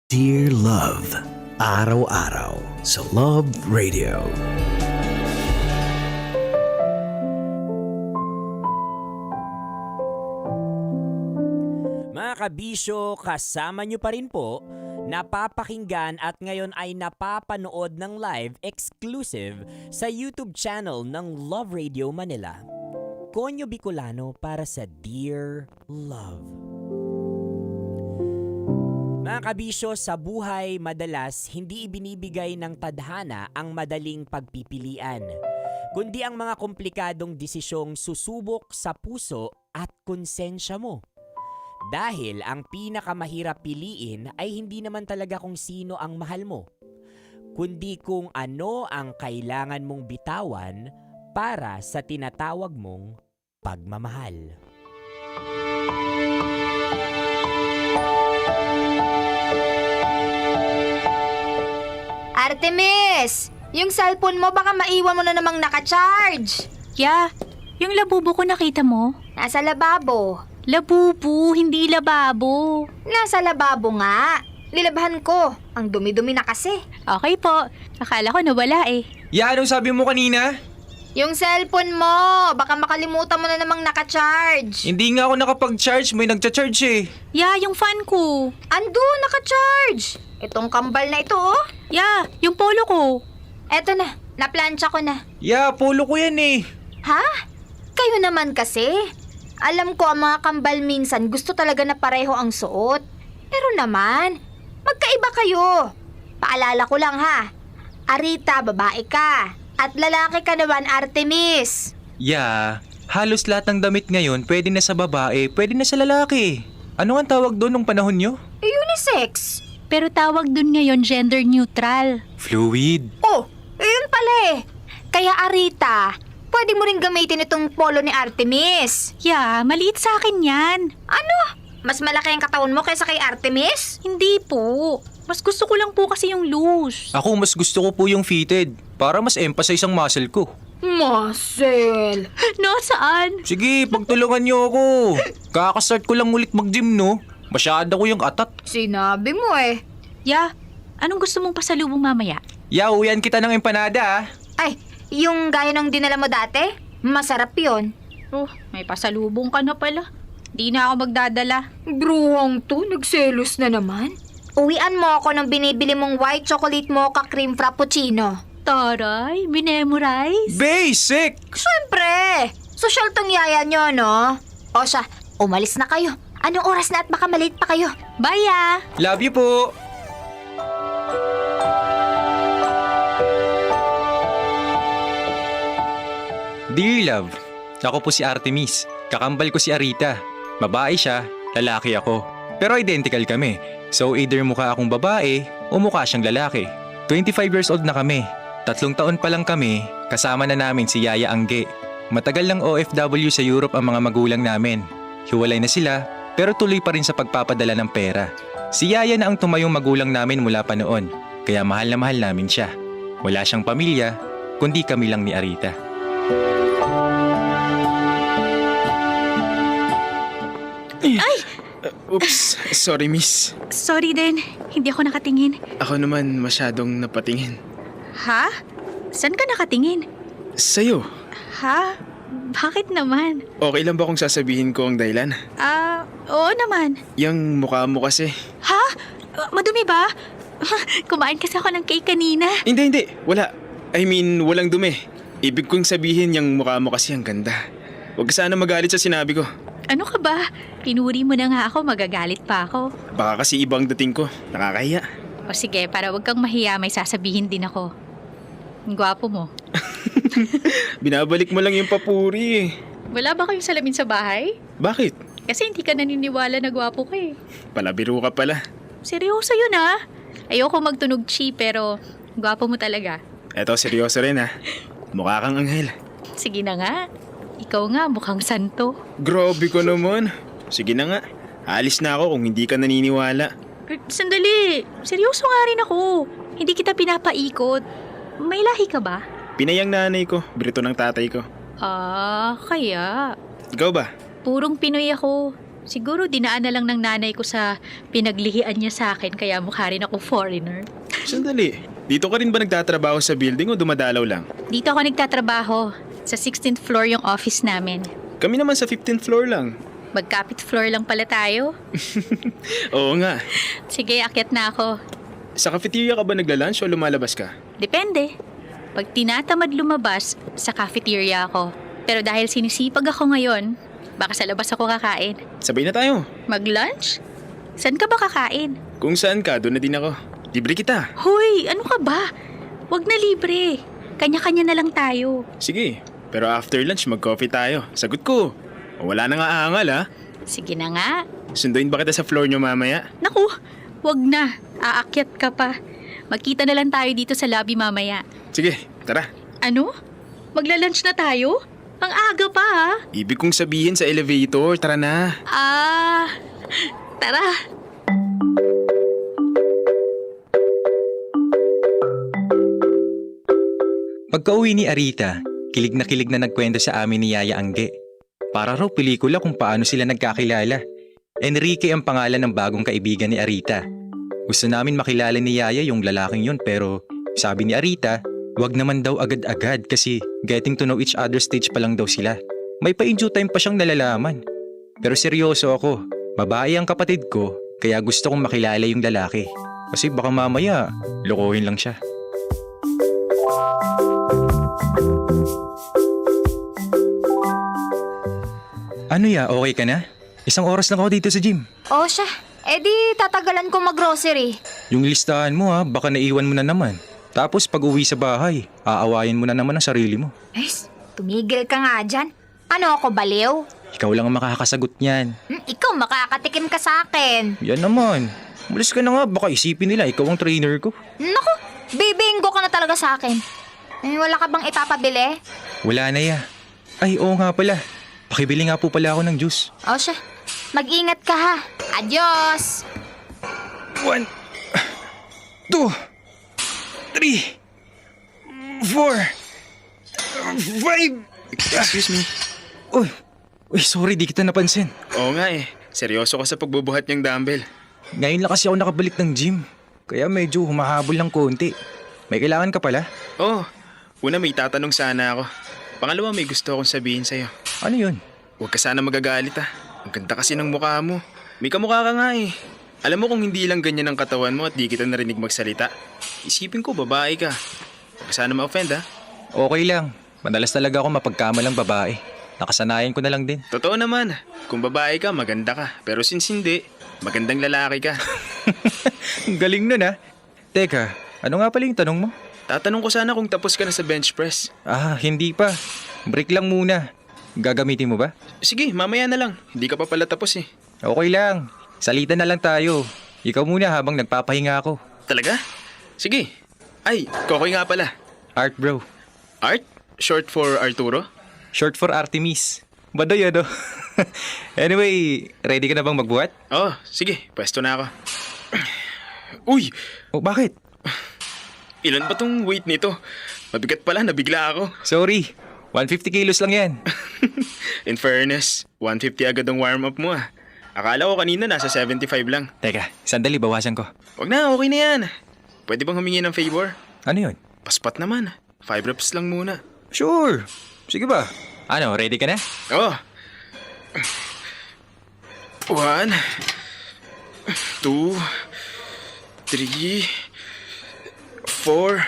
Dear Love, araw-araw sa Love Radio. Mga kabisyo, kasama nyo pa rin po, napapakinggan at ngayon ay napapanood ng live exclusive sa YouTube channel ng Love Radio Manila. Konyo Bicolano para sa Dear Love. Mga kabisyo, sa buhay madalas hindi ibinibigay ng tadhana ang madaling pagpipilian, kundi ang mga komplikadong desisyong susubok sa puso at konsensya mo. Dahil ang pinakamahirap piliin ay hindi naman talaga kung sino ang mahal mo, kundi kung ano ang kailangan mong bitawan para sa tinatawag mong pagmamahal. Artemis! Yung cellphone mo baka maiwan mo na namang naka-charge. Yeah, yung labubo ko nakita mo? Nasa lababo. Labubo, hindi lababo. Nasa lababo nga. Lilabahan ko. Ang dumi-dumi na kasi. Okay po. Akala ko nawala eh. Ya, anong sabi mo kanina? Yung cellphone mo, baka makalimutan mo na namang naka-charge. Hindi nga ako nakapag-charge, may nagcha-charge eh. Yeah, yung fan ko. Ando, naka-charge. Itong kambal na ito, oh. Yeah, yung polo ko. Eto na, naplansya ko na. Ya, polo ko yan eh. Ha? Kayo naman kasi. Alam ko ang mga kambal minsan gusto talaga na pareho ang suot. Pero naman, magkaiba kayo. Paalala ko lang ha. Arita, babae ka. At lalaki ka naman, Artemis. Ya, halos lahat ng damit ngayon pwede na sa babae, pwede na sa lalaki. Ano ang tawag doon nung panahon nyo? Unisex. Pero tawag dun ngayon gender neutral. Fluid. Oh, yun pala eh. Kaya Arita, pwede mo rin gamitin itong polo ni Artemis. Yeah, maliit sa akin yan. Ano? Mas malaki ang katawan mo kaysa kay Artemis? Hindi po. Mas gusto ko lang po kasi yung loose. Ako mas gusto ko po yung fitted para mas emphasize ang muscle ko. Muscle. Nasaan? Sige, pagtulungan niyo ako. Kakastart ko lang ulit mag-gym, no? Masyado ko yung atat. Sinabi mo eh. Yeah, anong gusto mong pasalubong mamaya? Uwian kita ng empanada, ah. Ay, yung gaya ng dinala mo dati? Masarap yun. Oh, may pasalubong ka na pala. Di na ako magdadala. Bruhang to, nagselos na naman. Uwian mo ako ng binibili mong white chocolate mocha cream frappuccino. Taray, binemorize? Basic! Siyempre! Social tong yaya nyo, no? O siya, umalis na kayo. Anong oras na at baka malate pa kayo? Bye, ah! Love you po! Dear Love, ako po si Artemis. Kakambal ko si Arita. Babae siya, lalaki ako. Pero identical kami. So either mukha akong babae o mukha siyang lalaki. 25 years old na kami. 3 taon pa lang kami, kasama na namin si Yaya Angge. Matagal lang OFW sa Europe ang mga magulang namin. Hiwalay na sila, pero tuloy pa rin sa pagpapadala ng pera. Si Yaya na ang tumayong magulang namin mula pa noon, kaya mahal na mahal namin siya. Wala siyang pamilya, kundi kami lang ni Arita. Ay! Oops, sorry miss. Sorry din, hindi ako nakatingin. Ako naman masyadong napatingin. Ha? Saan ka nakatingin? Sa'yo, Ha? Bakit naman? okay lang ba kung sasabihin ko ang dahilan? Oo naman. Yung mukha mo kasi. Ha? Madumi ba? Kumain kasi ako ng cake kanina. Hindi, wala. I mean, walang dumi. Ibig kong sabihin yung mukha mo kasi ang ganda. Huwag ka sana magalit sa sinabi ko. Ano ka ba? Pinuri mo na nga ako, magagalit pa ako. Baka kasi ibang dating ko, nakakahiya. O sige, para wag kang mahiya, may sasabihin din ako. Ang gwapo mo. Binabalik mo lang yung papuri. Wala ba kayong salamin sa bahay? Bakit? Kasi hindi ka naniniwala na gwapo ka eh. Palabiro ka pala. Seryoso yun ah. Ayoko magtunog chi pero gwapo mo talaga. Eto, seryoso rin ha. Mukha kang anghel. Sige na nga. Ikaw nga mukhang santo. Grabe ko naman. Sige na nga. Alis na ako kung hindi ka naniniwala. Sandali. Seryoso nga rin ako. Hindi kita pinapaikot. May lahi ka ba? Pinayang nanay ko, brito ng tatay ko. Kaya. Ikaw ba? Purong Pinoy ako. Siguro dinaan na lang ng nanay ko sa pinaglihian niya sa akin kaya mukha rin ako foreigner. Sandali. Dito ka rin ba nagtatrabaho sa building o dumadalaw lang? Dito ako nagtatrabaho. Sa 16th floor yung office namin. Kami naman sa 15th floor lang. Magkapit floor lang pala tayo. Oo nga. Sige, akyat na ako. Sa cafeteria ka ba nagla-lunch o lumalabas ka? Depende. Pag tinatamad lumabas, sa cafeteria ako. Pero dahil sinisipag ako ngayon, baka sa labas ako kakain. Sabay na tayo. Mag-lunch? Saan ka ba kakain? Kung saan ka, doon na din ako. Libre kita. Hoy, ano ka ba? Wag na libre. Kanya-kanya na lang tayo. Sige, pero after lunch mag-coffee tayo. Sagot ko. O wala na nga aangal ha. Sige na nga. Sunduin ba kita sa floor nyo mamaya? Naku, wag na. Aakyat ka pa. Magkita na lang tayo dito sa lobby mamaya. Sige, tara. Ano? Magla-lunch na tayo? Ang aga pa ha? Ibig kong sabihin sa elevator, tara na. Tara. Pagka-uwi ni Arita, kilig na nagkwento sa amin ni Yaya Angge. Para raw pelikula kung paano sila nagkakilala. Enrique ang pangalan ng bagong kaibigan ni Arita. Gusto namin makilala ni Yaya yung lalaking yun pero sabi ni Arita, wag naman daw agad-agad kasi getting to know each other stage pa lang daw sila. May pa-enjoy time pa siyang nalalaman. Pero seryoso ako, babae ang kapatid ko kaya gusto kong makilala yung lalaki. Kasi baka mamaya, lokohin lang siya. Ano ya, okay ka na? 1 oras lang ako dito sa gym. O siya, edi tatagalan ko mag-grocery. Yung listahan mo ha, baka naiwan mo na naman. Tapos pag uwi sa bahay, aawayin mo na naman ang sarili mo. Tumigil ka nga dyan. Ano ako, baliw? Ikaw lang ang makakasagot niyan. Ikaw, makakatikim ka sa akin. Yan naman. Malis ka na nga, baka isipin nila ikaw ang trainer ko. Naku, bibinggo ka na talaga sa akin. Wala ka bang ipapabili? Wala na ya. Ay, oo nga pala. Pakibili nga po pala ako ng juice. O siya, mag-ingat ka ha. Adios! 1, 2, 3, 4, 5. Excuse me. Uy, sorry, di kita napansin. Oo nga eh. Seryoso ka sa pagbubuhat niyang dumbbell. Ngayon lang kasi ako nakabalik ng gym. Kaya medyo humahabol ng konti. May kailangan ka pala? Oo. Una, may tatanong sana ako. Pangalawa, may gusto akong sabihin sa'yo. Ano yun? Huwag ka sana magagalit ah. Ang ganda kasi ng mukha mo. May kamukha ka nga eh. Alam mo kung hindi lang ganyan ang katawan mo at di kita narinig magsalita, isipin ko babae ka. Huwag ka sana ma-offend ah. Okay lang. Madalas talaga ako mapagkamalang babae. Nakasanayan ko na lang din. Totoo naman. Kung babae ka, maganda ka. Pero since hindi, magandang lalaki ka. Ang galing nun ah. Teka, ano nga pala yung tanong mo? Tatanong ko sana kung tapos ka na sa bench press. Hindi pa. Break lang muna. Gagamitin mo ba? Sige, mamaya na lang. Hindi ka pa pala tapos eh. Okay lang. Salita na lang tayo. Ikaw muna habang nagpapahinga ako. Talaga? Sige. Ay, Kokoy nga pala. Art bro. Art? Short for Arturo? Short for Artemis. Badoy ano? Anyway, ready ka na bang magbuhat? Oo, sige. Pwesto na ako. Uy! Bakit? Ilan ba tong weight nito? Mabigat pala, nabigla ako. Sorry, 150 kilos lang yan. In fairness, 150 agad ang warm-up mo ah. Akala ko kanina nasa 75 lang. Teka, sandali, bawasan ko. Wag na, okay na yan. Pwede bang humingi ng favor? Ano yun? Paspat naman. 5 reps lang muna. Sure. Sige ba? Ano, ready ka na? Oo. 1, 2, 3, 4,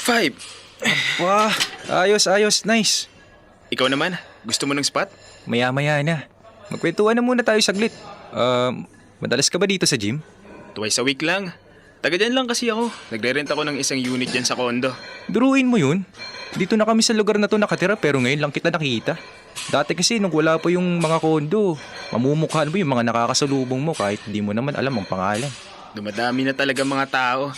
5. Wah, ayos, nice. Ikaw naman, gusto mo ng spot? Maya-maya na. Magkwentuhan na muna tayo saglit. Madalas ka ba dito sa gym? Twice a week lang. Taga dyan lang kasi ako. Nagre-rent ako ng isang unit dyan sa condo. Duruin mo yun. Dito na kami sa lugar na to nakatira pero ngayon lang kita nakita. Dati kasi nung wala pa yung mga kondo, mamumukhaan mo yung mga nakakasalubong mo kahit hindi mo naman alam ang pangalan. Dumadami na talaga mga tao.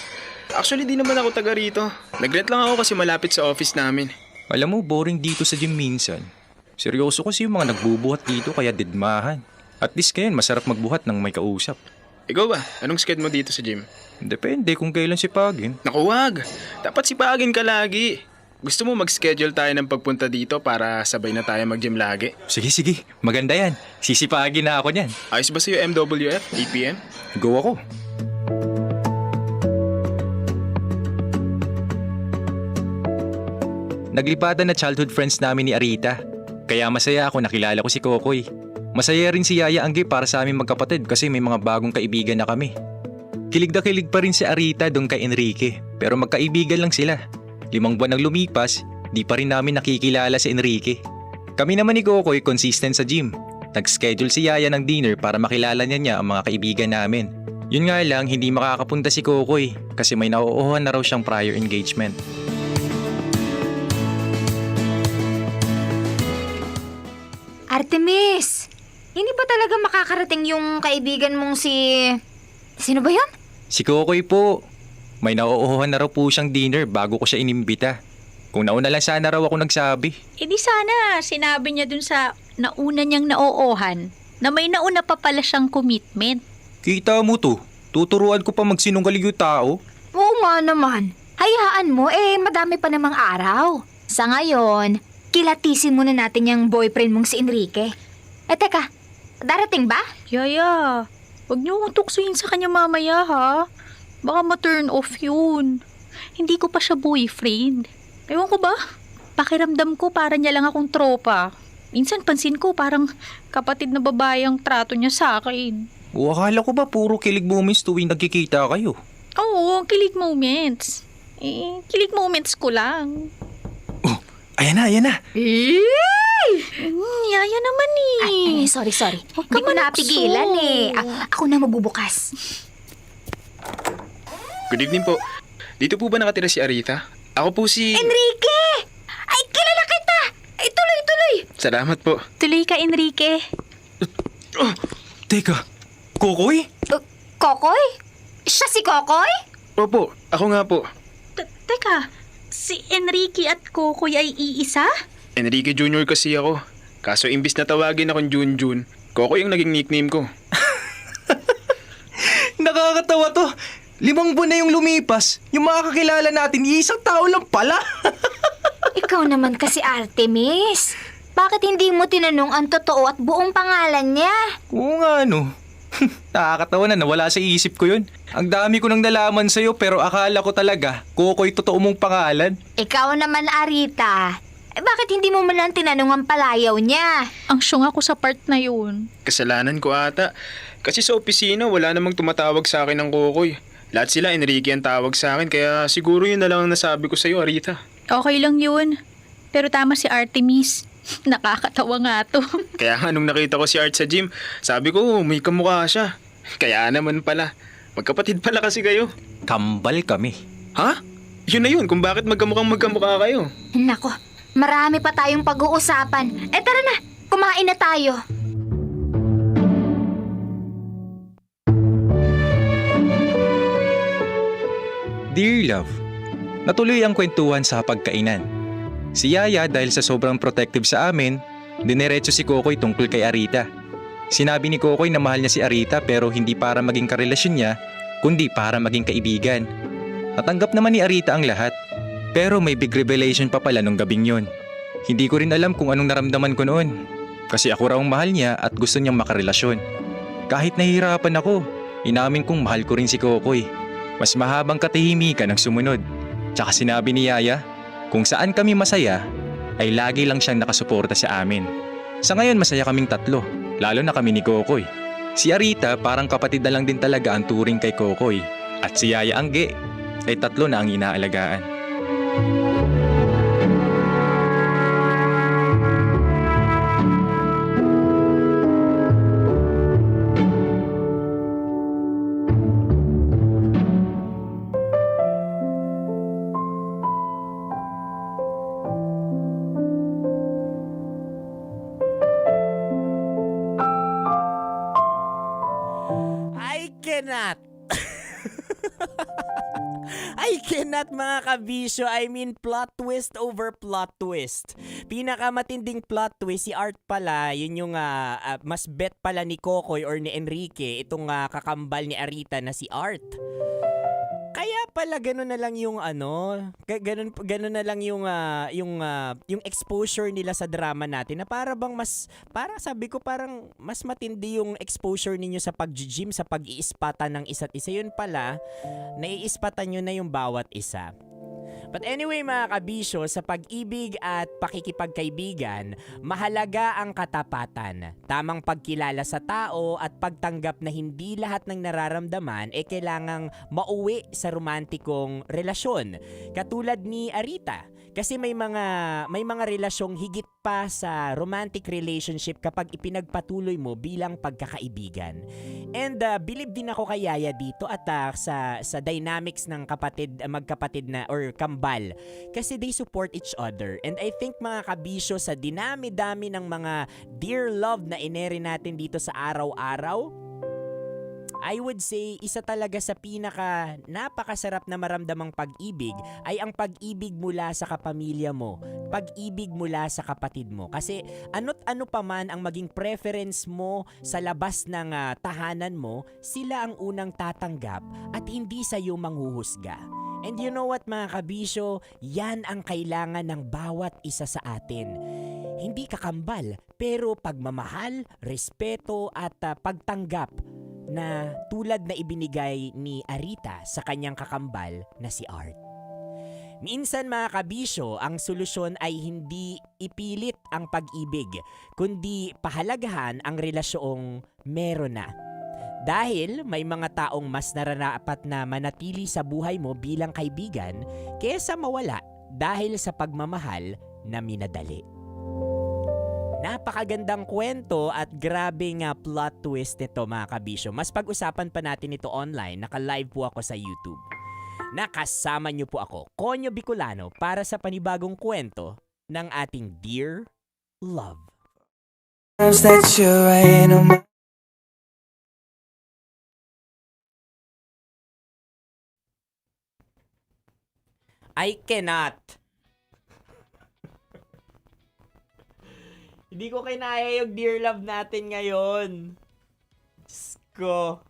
Actually, di naman ako taga rito. Nag-rent lang ako kasi malapit sa office namin. Alam mo, boring dito sa gym minsan. Seryoso kasi yung mga nagbubuhat dito kaya didmahan. At least ngayon, masarap magbuhat ng may kausap. Ikaw ba? Anong sked mo dito sa gym? Depende kung kailan sipagin. Naku, wag. Dapat sipagin ka lagi. Gusto mo mag-schedule tayo ng pagpunta dito para sabay na tayo mag-gym lagi? Sige. Maganda yan. Sisipagin na ako niyan. Ayos ba sa'yo MWF? 8 PM? Go ako. Naglipatan na childhood friends namin ni Arita. Kaya masaya ako nakilala ko si Kokoy. Masaya rin si Yaya Angge para sa aming magkapatid kasi may mga bagong kaibigan na kami. Kilig na kilig pa rin si Arita doon kay Enrique pero magkaibigan lang sila. 5 buwan nang lumipas, di pa rin namin nakikilala si Enrique. Kami naman ni Kokoy consistent sa gym. Nag-schedule si Yaya ng dinner para makilala niya ang mga kaibigan namin. Yun nga lang, hindi makakapunta si Kokoy kasi may nauuhan na raw siyang prior engagement. Artemis! Hindi ba talaga makakarating yung kaibigan mong si... Sino ba yun? Si Kokoy po. May nauuhan na raw po siyang dinner bago ko siya inimbita. Kung nauna lang sana raw ako nagsabi. Di sana sinabi niya dun sa nauna niyang naoohan na may nauna pa pala siyang commitment. Kita mo to. Tuturuan ko pa magsinungaling yung tao. Oo nga naman. Hayaan mo, madami pa namang araw. Sa ngayon, kilatisin muna natin yung boyfriend mong si Enrique. Teka, darating ba? Yaya, huwag niyo utuksuin sa kanya mamaya ha. Baka ma-turn off yun. Hindi ko pa siya boyfriend. Ewan ko ba? Pakiramdam ko para niya lang akong tropa. Minsan pansin ko parang kapatid na babae ang trato niya sa akin. O akala ko ba puro kilig moments tuwing nagkikita kayo? Oo, kilig moments. Kilig moments ko lang. Ayan na. Yaya naman eh. Sorry. Hindi ko napigilan eh. Ako na mabubukas. Good evening po. Dito po ba nakatira si Arita? Ako po si... Enrique! Ay, kilala kita! Ay, tuloy! Salamat po. Tuloy ka, Enrique. Teka, Kokoy? Kokoy? Siya si Kokoy? Opo, ako nga po. Teka, si Enrique at Kokoy ay iisa? Enrique Jr. kasi ako. Kaso imbis na tawagin akong Junjun, Kokoy yung naging nickname ko. Nakakatawa to. 5 buwan na yung lumipas. Yung mga kakilala natin, isang tao lang pala. Ikaw naman kasi, Artemis. Bakit hindi mo tinanong ang totoo at buong pangalan niya? Oo nga no. Nakakatawa na nawala sa isip ko yun. Ang dami ko nang nalaman sa'yo pero akala ko talaga Kokoy totoo mong pangalan. Ikaw naman, Arita. Bakit hindi mo man lang tinanong ang palayaw niya? Ang syong ako sa part na yun. Kasalanan ko ata. Kasi sa opisina wala namang tumatawag sa akin ng Kokoy. Lahat sila Enrique ang tawag sa akin kaya siguro yun na lang ang nasabi ko sa'yo, Arita. Okay lang yun. Pero tama si Artemis. Nakakatawa nga to. Kaya nga nung nakita ko si Art sa gym, sabi ko may kamukha siya. Kaya naman pala. Magkapatid pala kasi kayo. Kambal kami. Ha? Yun na yun kung bakit magkamukha kayo. Nako, marami pa tayong pag-uusapan. Tara na, kumain na tayo. Dear Love, natuloy ang kwentuhan sa pagkainan. Si Yaya dahil sa sobrang protective sa amin, dinerecho si Kokoy tungkol kay Arita. Sinabi ni Kokoy na mahal niya si Arita pero hindi para maging karelasyon niya, kundi para maging kaibigan. Natanggap naman ni Arita ang lahat, pero may big revelation pa pala nung gabing yon. Hindi ko rin alam kung anong naramdaman ko noon, kasi ako raw ang mahal niya at gusto niyang makarelasyon. Kahit nahihirapan ako, inamin kong mahal ko rin si Kokoy. Mas mahabang katahimikan ang sumunod. Tsaka sinabi ni Yaya, kung saan kami masaya, ay lagi lang siyang nakasuporta sa amin. Sa ngayon masaya kaming tatlo, lalo na kami ni Kokoy. Si Arita parang kapatid na lang din talaga ang turing kay Kokoy. At si Yaya Angge, ay tatlo na ang inaalagaan. I cannot mga kabisyo. I mean plot twist over plot twist. Pinakamatinding plot twist, si Art pala, yun yung mas bet pala ni Kokoy or ni Enrique, itong kakambal ni Arita na si Art. Kaya pala gano'n na lang yung gano'n na lang yung exposure nila sa drama natin na sabi ko parang mas matindi yung exposure ninyo sa pag-gym, sa pag-iispatan ng isa't isa. Yun pala, naiispatan nyo na yung bawat isa. But anyway mga kabisyo, sa pag-ibig at pakikipagkaibigan, mahalaga ang katapatan, tamang pagkilala sa tao at pagtanggap na hindi lahat ng nararamdaman kailangang mauwi sa romantikong relasyon. Katulad ni Arita, kasi may mga relasyong higit pa sa romantic relationship kapag ipinagpatuloy mo bilang pagkakaibigan. And believe din ako kay Yaya dito at sa dynamics ng magkapatid na or kambal, kasi they support each other. And I think mga kabisyo, sa dinami-dami ng mga dear love na inere natin dito sa araw-araw, I would say, isa talaga sa napakasarap na maramdamang pag-ibig ay ang pag-ibig mula sa kapamilya mo, pag-ibig mula sa kapatid mo. Kasi ano't ano pa man ang maging preference mo sa labas ng tahanan mo, sila ang unang tatanggap at hindi sa iyo manghuhusga. And you know what mga kabisyo, yan ang kailangan ng bawat isa sa atin. Hindi kakambal, pero pagmamahal, respeto at pagtanggap na tulad na ibinigay ni Arita sa kanyang kakambal na si Art. Minsan mga kabisyo, ang solusyon ay hindi ipilit ang pag-ibig, kundi pahalagahan ang relasyong meron na. Dahil may mga taong mas nararapat na manatili sa buhay mo bilang kaibigan kaysa mawala dahil sa pagmamahal na minadali. Napakagandang kwento at grabing plot twist nito mga kabisyo. Mas pag-usapan pa natin ito online. Naka-live po ako sa YouTube. Nakasama niyo po ako, Konyo Bicolano, para sa panibagong kwento ng ating Dear Love. that you're right on my I cannot. Hindi ko kinaya yung Dear Love natin ngayon. Diyos ko.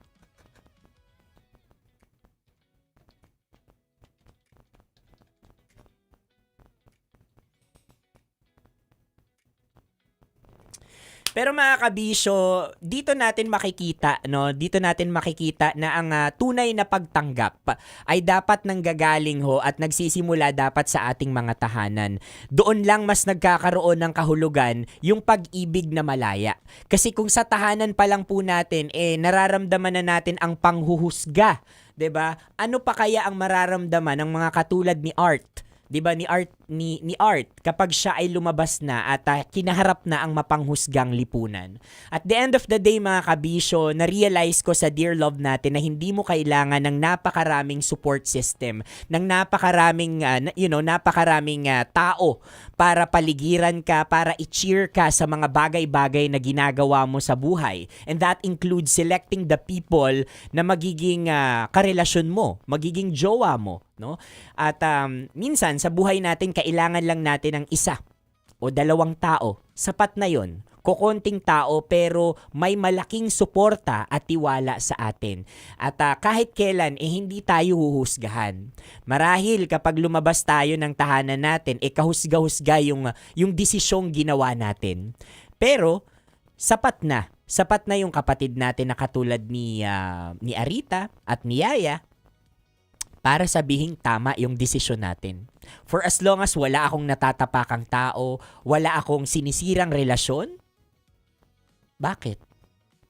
Pero mga kabisyo, dito natin makikita, no? Dito natin makikita na ang tunay na pagtanggap ay dapat nanggagaling ho at nagsisimula dapat sa ating mga tahanan. Doon lang mas nagkakaroon ng kahulugan yung pag-ibig na malaya. Kasi kung sa tahanan pa lang po natin, nararamdaman na natin ang panghuhusga, 'di ba? Ano pa kaya ang mararamdaman ng mga katulad ni Art? 'Di ba ni Art kapag siya ay lumabas na at kinaharap na ang mapanghusgang lipunan. At the end of the day mga kabisyo, na-realize ko sa Dear Love natin na hindi mo kailangan ng napakaraming support system, ng napakaraming tao para paligiran ka, para i-cheer ka sa mga bagay-bagay na ginagawa mo sa buhay. And that includes selecting the people na magiging karelasyon mo, magiging jowa mo, no? At minsan sa buhay natin kailangan lang natin ng isa o dalawang tao. Sapat na yon. Kukonting tao pero may malaking suporta at tiwala sa atin. At kahit kailan hindi tayo huhusgahan. Marahil kapag lumabas tayo ng tahanan natin, kahusga-husga yung desisyong ginawa natin. Pero sapat na yung kapatid natin na katulad ni Arita at ni Yaya para sabihing tama yung desisyon natin. For as long as wala akong natatapakang tao, wala akong sinisirang relasyon, bakit?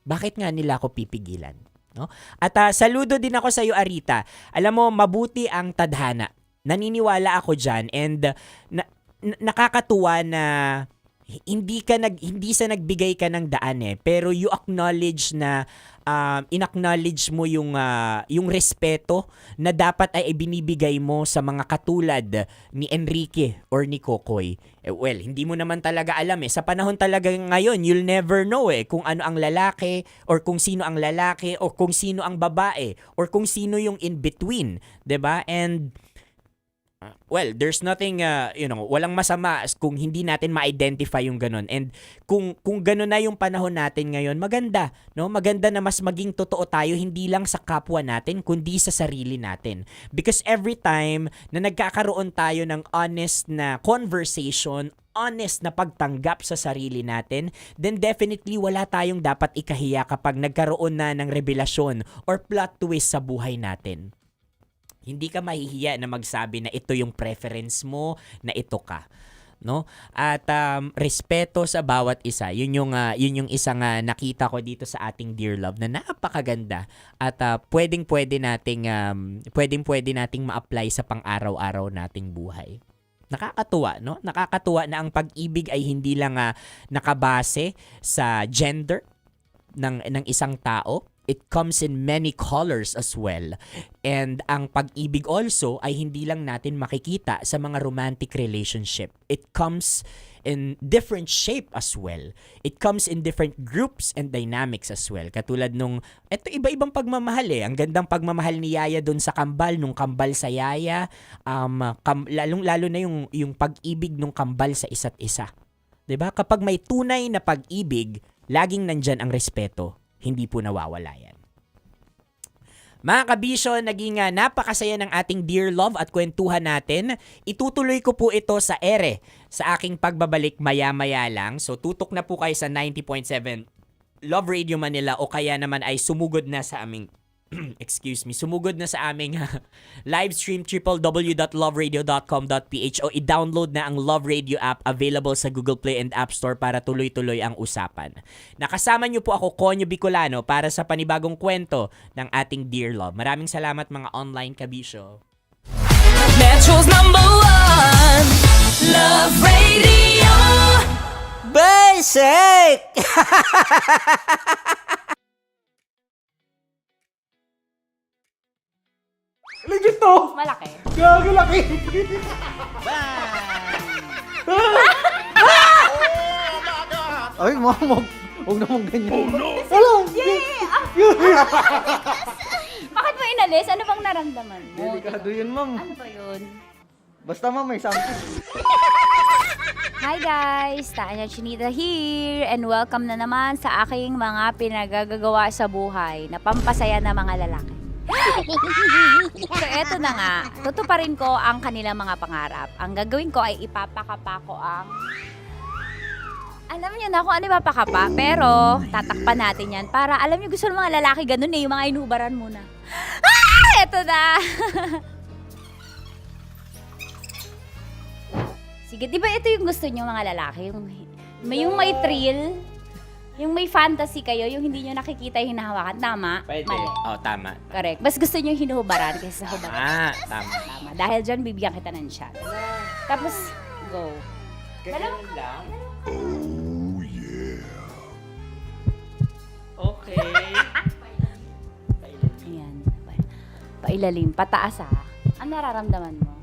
Bakit nga nila ako pipigilan? No? At saludo din ako sa iyo, Arita. Alam mo, mabuti ang tadhana. Naniniwala ako dyan and nakakatuwa na hindi sa nagbigay ka ng daan pero you acknowledge na inacknowledge mo yung respeto na dapat ay ibinibigay mo sa mga katulad ni Enrique or ni Kokoy. Well, hindi mo naman talaga alam sa panahon talaga ngayon, you'll never know kung ano ang lalaki or kung sino ang lalaki or kung sino ang babae or kung sino yung in between, 'di ba? And well, there's nothing, walang masama kung hindi natin ma-identify yung ganun. And kung ganun na yung panahon natin ngayon, maganda, no? Maganda na mas maging totoo tayo, hindi lang sa kapwa natin, kundi sa sarili natin. Because every time na nagkakaroon tayo ng honest na conversation, honest na pagtanggap sa sarili natin, then definitely wala tayong dapat ikahiya kapag nagkaroon na ng revelasyon or plot twist sa buhay natin. Hindi ka mahihiya na magsabi na ito yung preference mo, na ito ka, no? At respeto sa bawat isa. Yun yung isang nakita ko dito sa ating Dear Love na napakaganda at pwedeng-pwede nating ma-apply sa pang-araw-araw nating buhay. Nakakatuwa, no? Nakakatuwa na ang pag-ibig ay hindi lang nakabase sa gender ng isang tao. It comes in many colors as well. And ang pag-ibig also ay hindi lang natin makikita sa mga romantic relationship. It comes in different shape as well. It comes in different groups and dynamics as well. Katulad nung, eto iba-ibang pagmamahal Ang gandang pagmamahal ni Yaya doon sa kambal, nung kambal sa Yaya. Lalo na yung pag-ibig nung kambal sa isa't isa. 'Di ba? Kapag may tunay na pag-ibig, laging nandyan ang respeto. Hindi po nawawala yan. Mga kabisyo, naging napakasaya ng ating Dear Love at kwentuhan natin. Itutuloy ko po ito sa sa aking pagbabalik maya-maya lang. So tutok na po kayo sa 90.7 Love Radio Manila o kaya naman ay sumugod na sa aming sumugod na sa aming live stream www.loveradio.com.ph o i-download na ang Love Radio app available sa Google Play and App Store para tuloy-tuloy ang usapan. Nakasama niyo po ako, Konyo Bicolano, para sa panibagong kwento ng ating Dear Love. Maraming salamat mga online kabisyo. Metro's #1 Love Radio. Basic! Legit to! Malaki. Gagi laki! Ay, ma'am, huwag naman ganyan. Hello! Bakit mo inalis? Ano bang naramdaman mo? Delikado yun, ma'am. Ano ba yun? Basta, ma'am, may something. Hi guys! Tanya Chinita here and welcome na naman sa aking mga pinagagagawa sa buhay na pampasaya ng mga lalaki. So eto na nga, tutuparin ko ang kanilang mga pangarap. Ang gagawin ko ay ipapakapa ko ang... Alam niyo na kung ano ipapakapa, pero tatakpan natin yan para alam niyo gusto ng mga lalaki ganun yung mga inubaran muna. Eto na! Sige, di ba ito yung gusto niyo mga lalaki? Yung may thrill, yung may fantasy kayo, yung hindi nyo nakikita yung hinahawakan. Tama? Pwede. Mali. Oh, tama. Correct. Mas gusto nyo yung hinuhubaran kaysa sa hubaran. Tama. Tama. Dahil dyan, bibigyan kita ng shot. Tapos, go. Ganyan lang. Okay. Ayan. Pailalim. Pataas ha. Ang nararamdaman mo?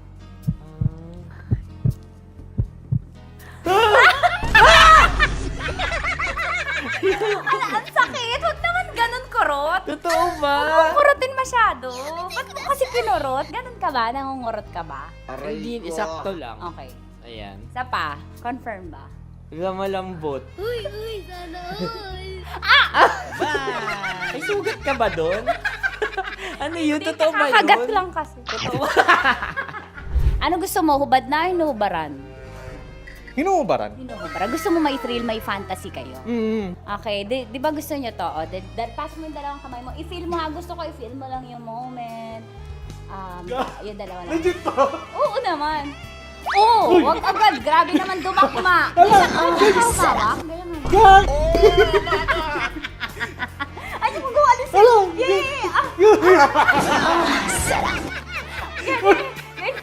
Ang sakit! Huwag naman ganun kurot! Totoo ba? Huwag mong kurotin masyado. Ba't mo kasi pinurot? Ganun ka ba? Nangungurot ka ba? Aray ko. Sakto lang. Okay. Ayan. Isa pa. Confirm ba? Malambot. Uy, sana all! May sugat ka ba doon? Ano yun? Totoo ba yun? Kakagat lang kasi. Totoo. Ano gusto mo? Hubad na o hinuhubaran? Hinuhubaran? Hinuhubaran. Gusto mo may thrill, may fantasy kayo? Okay. Di ba gusto nyo to? Pass mo yung dalawang kamay mo. I-feel mo ha. Gusto ko i-feel mo lang yung moment. Yung dalawa lang. Legit to? Oo naman. Oo! Huwag agad. Grabe naman dumakma. Hawak. Ay, yung magawa alis. Yung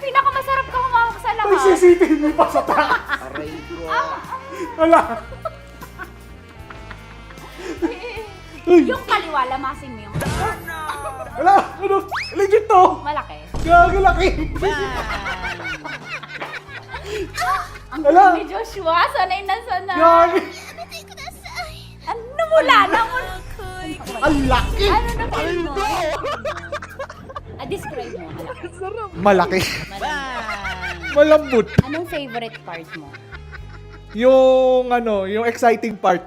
pinakamasarap ka humawak sa lahat. CCTV pa sa taas. Aray ko. Wala. Yung kaliwa, lamasin mo yung... Wala. Ano? Legit to. Malaki. Gago laki. Ang galing ni Joshua, sanay na sanay. Gago. Ano mula na mo? Ang laki. Ano na feel mo? Describe mo, Malaki. malaki. Malambot. Anong favorite part mo? Yung exciting part.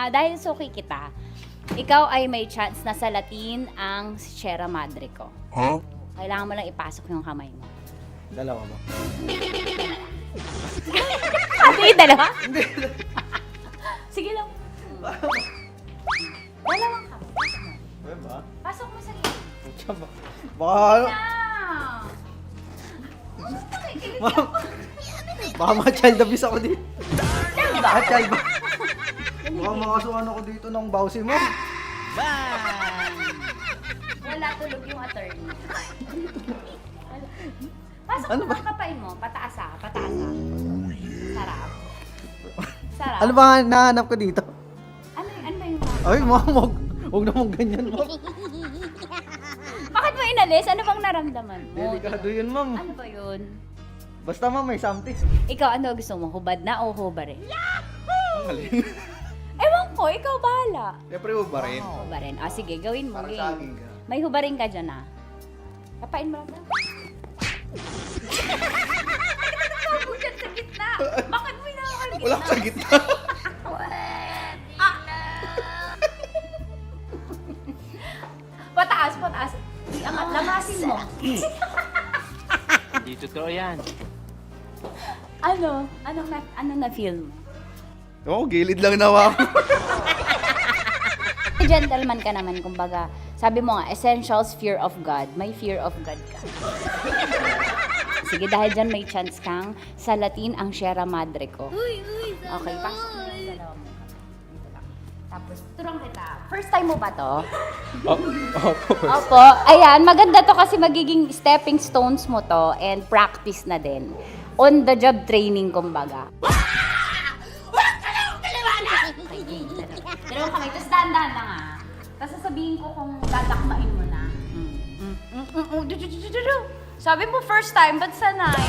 Dahil suki kita, ikaw ay may chance na salatin ang Sierra Madre ko. Huh? Kailangan mo lang ipasok yung kamay mo. Dalawa ba? Hindi, dalawa? Hindi. Sige lang. Dalawang kamay. Diba? Pasok mo sa gilid. Baka, baka mga child abuse ako dito. Baka child ba? Baka makasuhan ako dito ng bawsi mo. Wala, tulog yung attorney. Pasok mo ang kapay mo. Pataas ha. Pataas ha. Sarap. Sarap. Ano ba nahanap ko dito? Ano ba yung... Ay, ma'am, huwag naman ganyan, ma'am. Bakit mo inalis? Ano bang naramdaman mo? Delikado yun, ma'am. Ano ba yun? Basta, ma'am, may something. Ikaw, ano gusto mo? Hubad na o hubarin? Ang galing. Ewan ko, ikaw bahala. Siyempre, ba rin? Hubarin. Sige, gawin mo. Para Game. sa akin ka. May hubarin ka dyan ah. Kapain mo lang daw. Bakit sa gitna? Bakit mo inaakal gitna? Wala sa gitna. Pataas, pataas. Lamasin mo. Hindi totoo yan. Ano? Ano na-feel mo? Oo, gilid lang nawa ako. Gentleman ka naman, kumbaga. Sabi mo nga, essentials, fear of God. May fear of God ka. Sige, dahil dyan may chance kang salatin ang Sierra Madre ko. Okay, pasok mo yung dalawa mo. Dito lang. Tapos, turang kita. First time mo ba to? Opo. Ayan, maganda to kasi magiging stepping stones mo to and practice na din. On the job training, kumbaga. Dalawang kamay. Tapos dahan-dahan lang ah. Tapos sasabihin ko kung dadakmain mo na. Sabi mo first time, ba't sanay?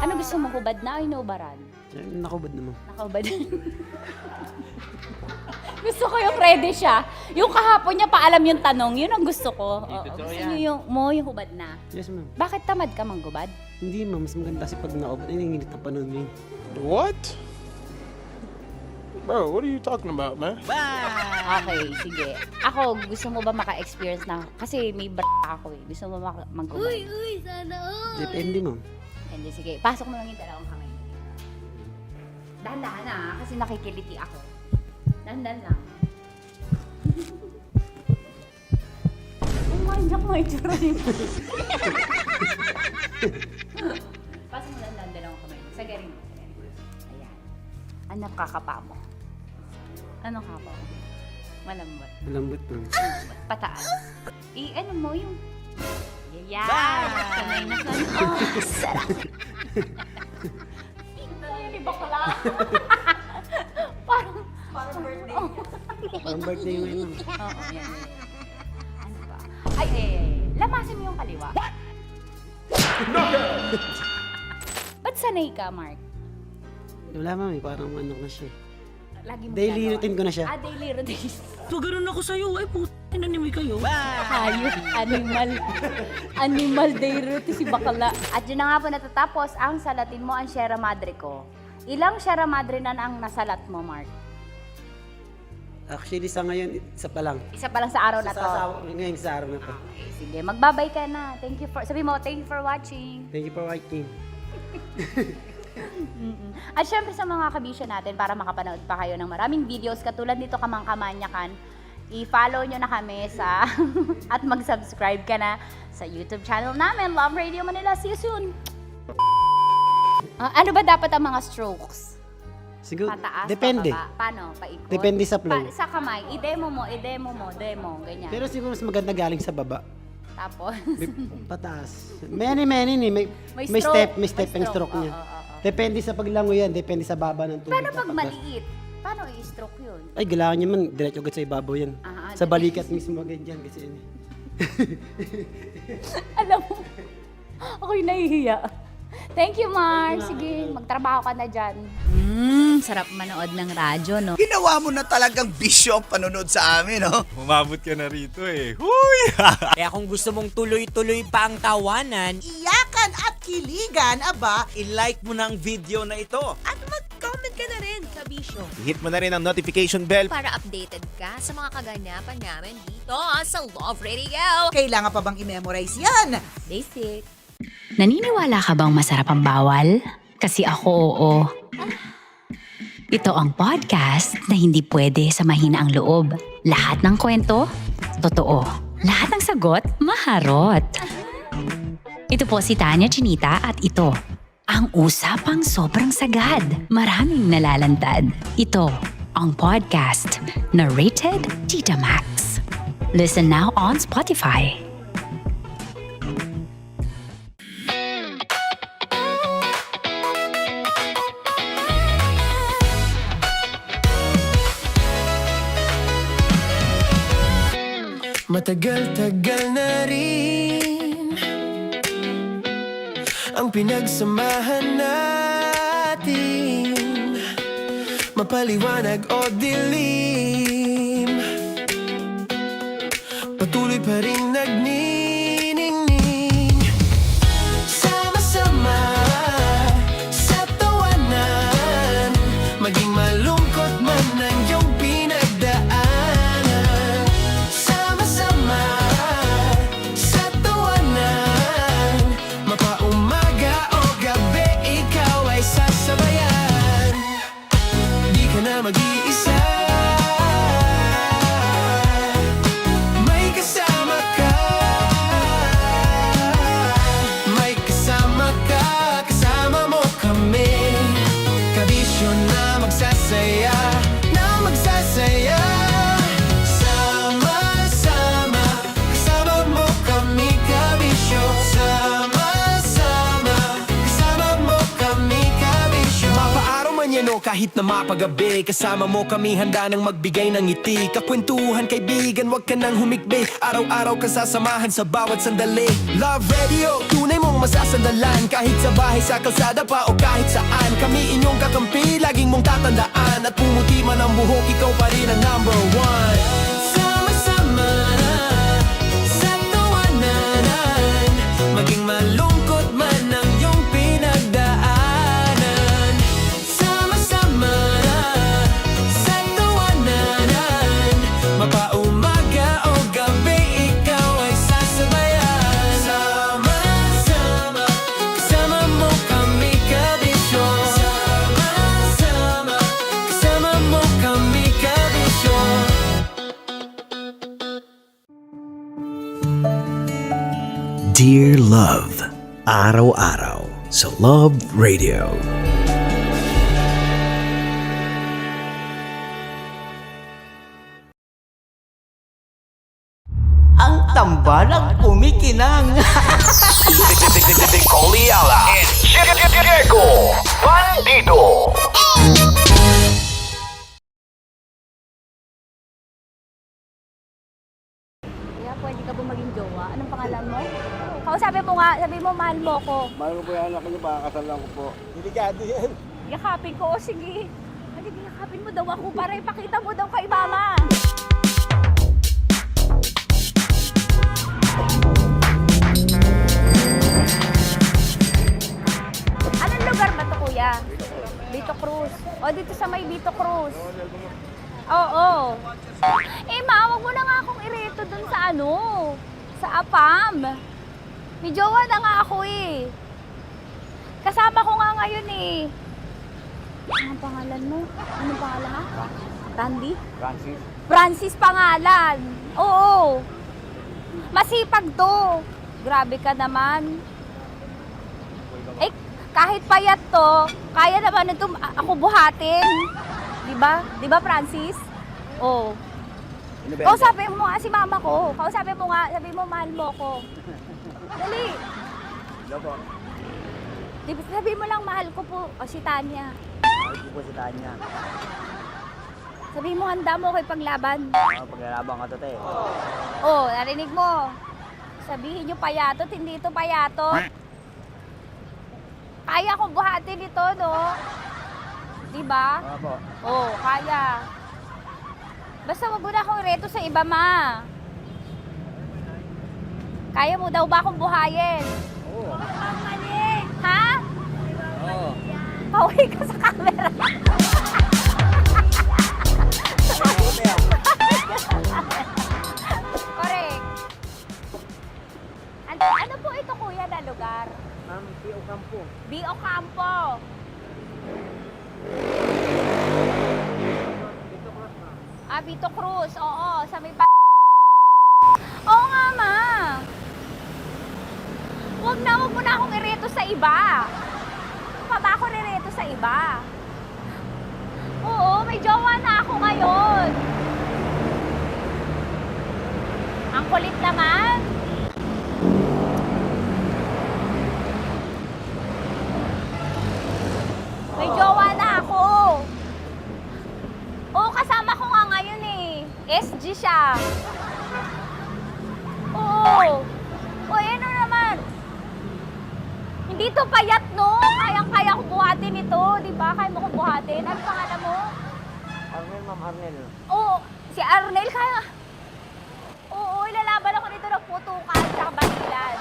Ano gusto mo, hubad na o hinubaran? Nakubad naman. Nakahubad. Gusto ko yung ready siya. Yung kahapon niya paalam yung tanong, yun ang gusto ko. Gusto niyo yung hubad na. Yes, ma'am. Bakit tamad ka manggubad? Hindi, ma'am. Mas maganda kasi pag naubad. Ay, nanginit na panahon ngayon. What? Bro, what are you talking about, man? Okay, sige. Ako, gusto mo ba maka-experience na? Kasi may ako eh. Gusto mo manggubad? Uy, sana all. Depende, ma'am. Hindi, sige. Pasok mo lang yung dalawang kamay. Dahan-dahan na, kasi nakikiliti ako. Dahan-dahan lang. Umanyak mo itsura niyo. Pasok mo lang dalawang kamay. Sagarin mo. Ayan. Ano kakapa mo? Ano kapa mo? Malambot. Malambot, ma'am. Pataas. Ano mo yung... Yeah! Kamay na ka. Oh, sarap! Hindi bakla. Parang birthday. Parang birthday yun, ma'am. Oo, yan. Ano ba? Ay, lamasin mo yung kaliwa. What? Ba't sanay ka, Mark? Wala, ma'am. Parang ano na siya. Lagi mo Daily ginagawa. routine ko na siya. Daily routine. Pagano'n ako sa'yo, ay puto, inanimoy kayo. Hayop, animal day routine si bakla. At yun na nga po natatapos ang salatin mo ang Sierra Madre ko. Ilang Sierra Madre na ang nasalat mo, Mark? Actually, sa ngayon, isa pa lang. Isa pa lang sa araw na to. Ngayon sa araw na to. Okay, sige, magbabay ka na. Sabi mo, thank you for watching. Thank you for watching. At syempre sa mga kabisyo natin, para makapanood pa kayo ng maraming videos katulad nito Kamangkamanyakan, i-follow nyo na kami sa at mag-subscribe ka na sa YouTube channel namin, Love Radio Manila. See you soon! Ano ba dapat ang mga strokes? Siguro, Pataas, depende. pababa? Paano? Paikot? Depende sa flow. Sa kamay, i-demo mo, ganyan. Pero siguro mas maganda galing sa baba. Tapos? Pataas. Many ni. May stroke. step ang stroke niya. Depende sa paglango yan, depende sa baba ng tubig. Paano pag maliit? Paano i-stroke yun? Ay, kailangan niya man, diretso agad sa ibabaw yan. Sa balikat mismo agad yan kasi yun. Alam mo, ako'y nahihiya. Thank you, Mark. Sige, magtrabaho ka na dyan. Sarap manood ng radyo, no? Ginawa mo na talagang bisyo ang panonood sa amin, no? Umabot ka na rito eh. Huy! Kaya kung gusto mong tuloy-tuloy pa ang tawanan, Iyakan at kiligan, aba, I-like mo na ang video na ito. At mag-comment ka na rin sa Bisyo. I-hit mo na rin ang notification bell. Para updated ka sa mga kaganapan namin dito sa Love Radio. Kailangan pa bang i-memorize yan? Basic. Naniniwala ka bang masarap ang bawal? Kasi ako, oo. Ito ang podcast na hindi pwede sa mahina ang loob. Lahat ng kwento, totoo. Lahat ng sagot, maharot. Ito po si Tanya Chinita at ito, ang usapang sobrang sagad. Maraming nalalantad. Ito, ang podcast na rated Tita Max. Listen now on Spotify. Matagal-tagal na rin ang pinagsamahan natin, mapaliwanag o dilim, patuloy pa rin nagniningning. Sama-sama sa tawanan, maging malungkot man ang iyong pinagdaanan. Sama-sama sa tawanan, mapaumaga o gabi, ikaw ay sasabayan. Di ka na mag-iisa, may kasama ka. kahit na mapagabi. Kasama mo kami handa nang magbigay ng ngiti. Kakwentuhan kaibigan, wag ka nang humikbi. Araw-araw kasasamahan sa bawat sandali. Love Radio, tunay mong masasandalan. Kahit sa bahay, sa kalsada pa o kahit saan. Kami inyong kakampi, laging mong tatandaan. At pumuti man ang buhok, ikaw pa rin ang number one. Sama-sama sa tawanan, maging malungkot man ang iyong pinagdaanan. Sama-sama sa tawanan, mapaumaga o gabi, ikaw ay sasabayan. Sama-sama, kasama mo kami kabisyo. Sama-sama, kasama mo kami kabisyo. Dear Love, araw-araw sa Love Radio. Ang tambalang kumikinang. Coliala and Diego Bandido. Kaya pwede ka ba maging jowa? Anong pangalan mo? Kausapin mo nga, sabi mo mahal mo ko. Mahal ko po yung anak niyo, baka kasal lang ko po. Delikado yan. Yakapin ko, o sige. Hindi, yakapin mo daw ako para ipakita mo daw kay mama. Anong lugar ba to, kuya? Vito Cruz. O, dito sa may Vito Cruz. Oo. Eh, ma, wag mo na nga akong ireto dun sa ano, sa APAM. May jowa na nga ako eh. Kasama ko nga ngayon eh. Anong pangalan mo? Anong pangalan ha? Randy? Francis. Francis pangalan. Oo. Masipag to. Grabe ka naman. Eh, kahit payat to, kaya naman ito ako buhatin. Diba? Diba, Francis? Oo. Kausapin mo nga si mama ko. Kausapin mo nga, sabi mo mahal mo ko. Dali. Sabi mo lang mahal ko po. O si Tanya. Mahal ko po si Tanya. Sabi mo handa mo kay paglaban. Paglalaban ka to, te. Oh, narinig mo. Sabihin nyo payatot, hindi ito payatot. Kaya kong buhatin ito, no? Diba? Opo. Oh, kaya. Basta wag mo na akong reto sa iba, ma. Kaya mo daw ba akong buhayin? Oo. Ha? Oo. Pauwi ka sa camera. Correct. Ano po ito, kuya, na lugar? Ma'am, P.O. Campo. B.O. Campo. Vito Cruz. Oo, sa may Oo nga, ma. Wag mo na akong ireto sa iba. Pa ba ako ireto sa iba? Oo, may jowa na ako ngayon. Ang kulit naman. May jowa na ako. Oo, kasama ko nga ngayon eh. SG siya. Oo. O, ano naman? Hindi to payat, no? Kayang-kaya ko buhatin ito. Di ba? Kaya mo kong buhatin. Ano pangalan mo? Arnel, ma'am, Arnel. Oo, si Arnel kaya. Oo, ilalaban ako dito ng putukan tsaka basilan.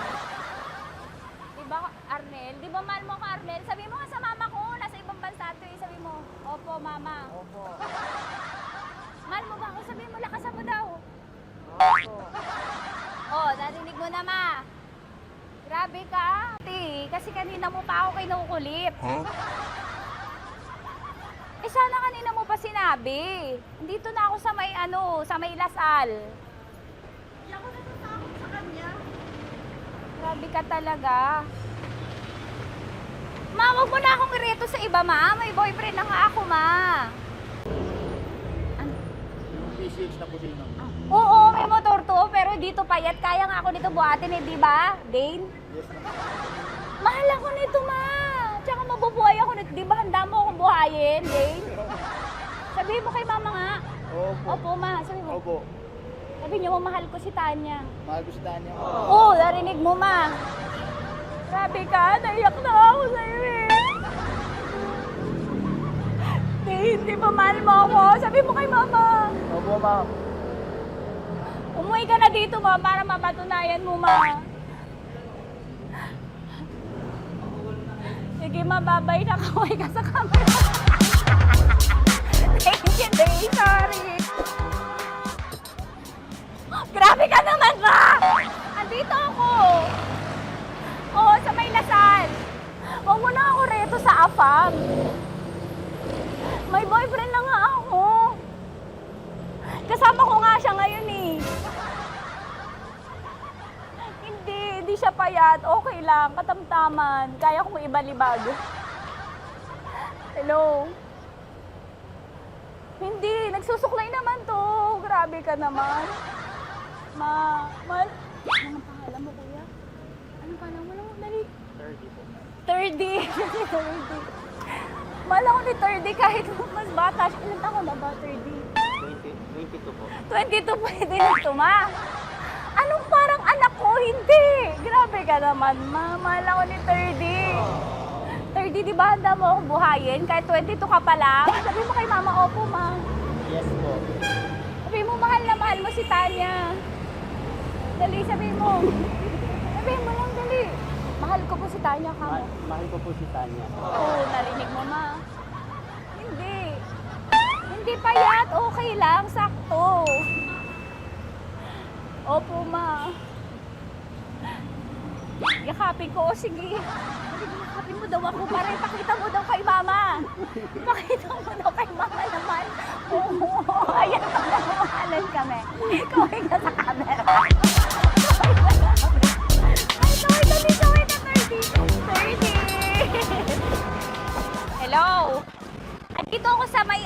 Di ba, Arnel? Di ba mahal mo ko, Arnel? Sabi mo nga sa mama ko, nasa ibang bansa ito eh. Sabi mo, opo, mama. Opo. Mahal mo ba ako? Sabi mo, lakasan mo daw. Opo. Oh, narinig mo na, ma. Grabe ka, ate. Kasi kanina mo pa ako kinukulit. Huh? Eh, sana kanina mo pa sinabi. Dito na ako sa may, sa may Lasal. Hindi ako natatakot sa kanya. Grabe ka talaga. Ma, wag mo na akong ireto sa iba, ma. May boyfriend na nga ako, ma. Yung PCH na puti, ma'am. Oo, may motor to, pero dito payat. Kaya nga ako nito buhatin eh, di ba, Dane? Yes, ma'am. Mahal ako nito, ma. Tsaka mabubuhay ako Di ba handa mo akong buhayin, Dane? Sabihin mo kay mama nga. Opo, ma. Sabihin mo. Opo. Sabihin niyo mo, mahal ko si Tanya. Mahal ko si Tanya. Oo, narinig mo, ma. Grabe ka, naiyak na ako sa'yo eh. Hindi ba mahal mo ako? Sabihin mo kay mama. Opo, ma'am. Umuwi ka na dito, ma, para mapatunayan mo, ma. Sige, ma, babay na. Kaway ka sa camera. Thank you, Day. Sorry. Grabe ka naman, ma! Andito ako. Oo, sa may Lasal. Huwag mo na ako reto sa AFAM. May boyfriend na nga ako. Kasama ko nga siya ngayon eh. Hindi siya payat. Okay lang, katamtaman. Kaya kong ibalibag. Hello? Hindi, nagsusuklay naman to. Grabe ka naman. Anong pangalan mo, kuya? Anong pangalan mo? Dali. 30 po. 30? 30. Mahal ako ni 30 kahit mas bata siya. Ilan taon na ba, 30? 22 po. 22 pwede na ito, ma. Anong parang anak ko? Hindi. Grabe ka naman, ma. Mahal ako ni 30. 30, di ba handa mo akong buhayin? Kahit 22 ka pa lang. Sabi mo kay mama, opo, ma. Yes po. Sabi mo, mahal na mahal mo si Tanya. Dali, sabi mo. Sabi mo lang, dali. Mahal ko po si Tanya, ka mo. Mahal ko po si Tanya. Oo, narinig mo, ma. Hindi. Hindi payat. Okay lang, sakto. Opo, ma. Yakapin ko. O, sige. Yakapin mo daw ako para ipakita mo daw kay mama. Ipakita mo daw kay mama naman. Oo, ayan na namahalan kami. Kaway ka sa camera. Kaway ka, 30. Hello? Andito ako sa may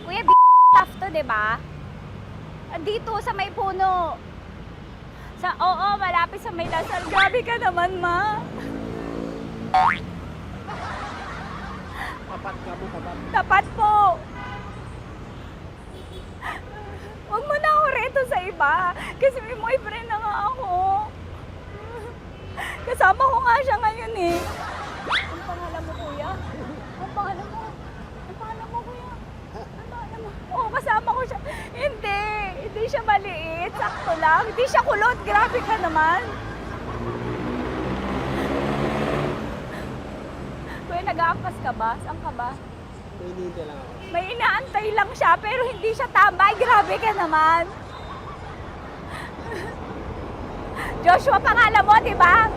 Kuya, tough to, diba? Andito sa may puno. Oo, malapit sa may Lasal. Grabe ka naman, ma. Tapat ka po, tapat. Tapat po. Huwag mo na ako reto sa iba. Kasi may boyfriend na nga ako. Kasama ko nga siya ngayon eh. Ang pangalan mo, kuya? Ang pangalan mo? Ang pangalan mo, kuya? Ang pangalan mo? Oo, kasama ko siya. Hindi siya maliit. Sakto lang. Hindi siya kulot. Grabe ka naman. Kuya, nag-aangkas ka ba? Saan ka ba? Hinihintay lang ako. May inaantay lang siya, pero hindi siya tambay. Grabe ka naman. Joshua, pangalan mo, di ba?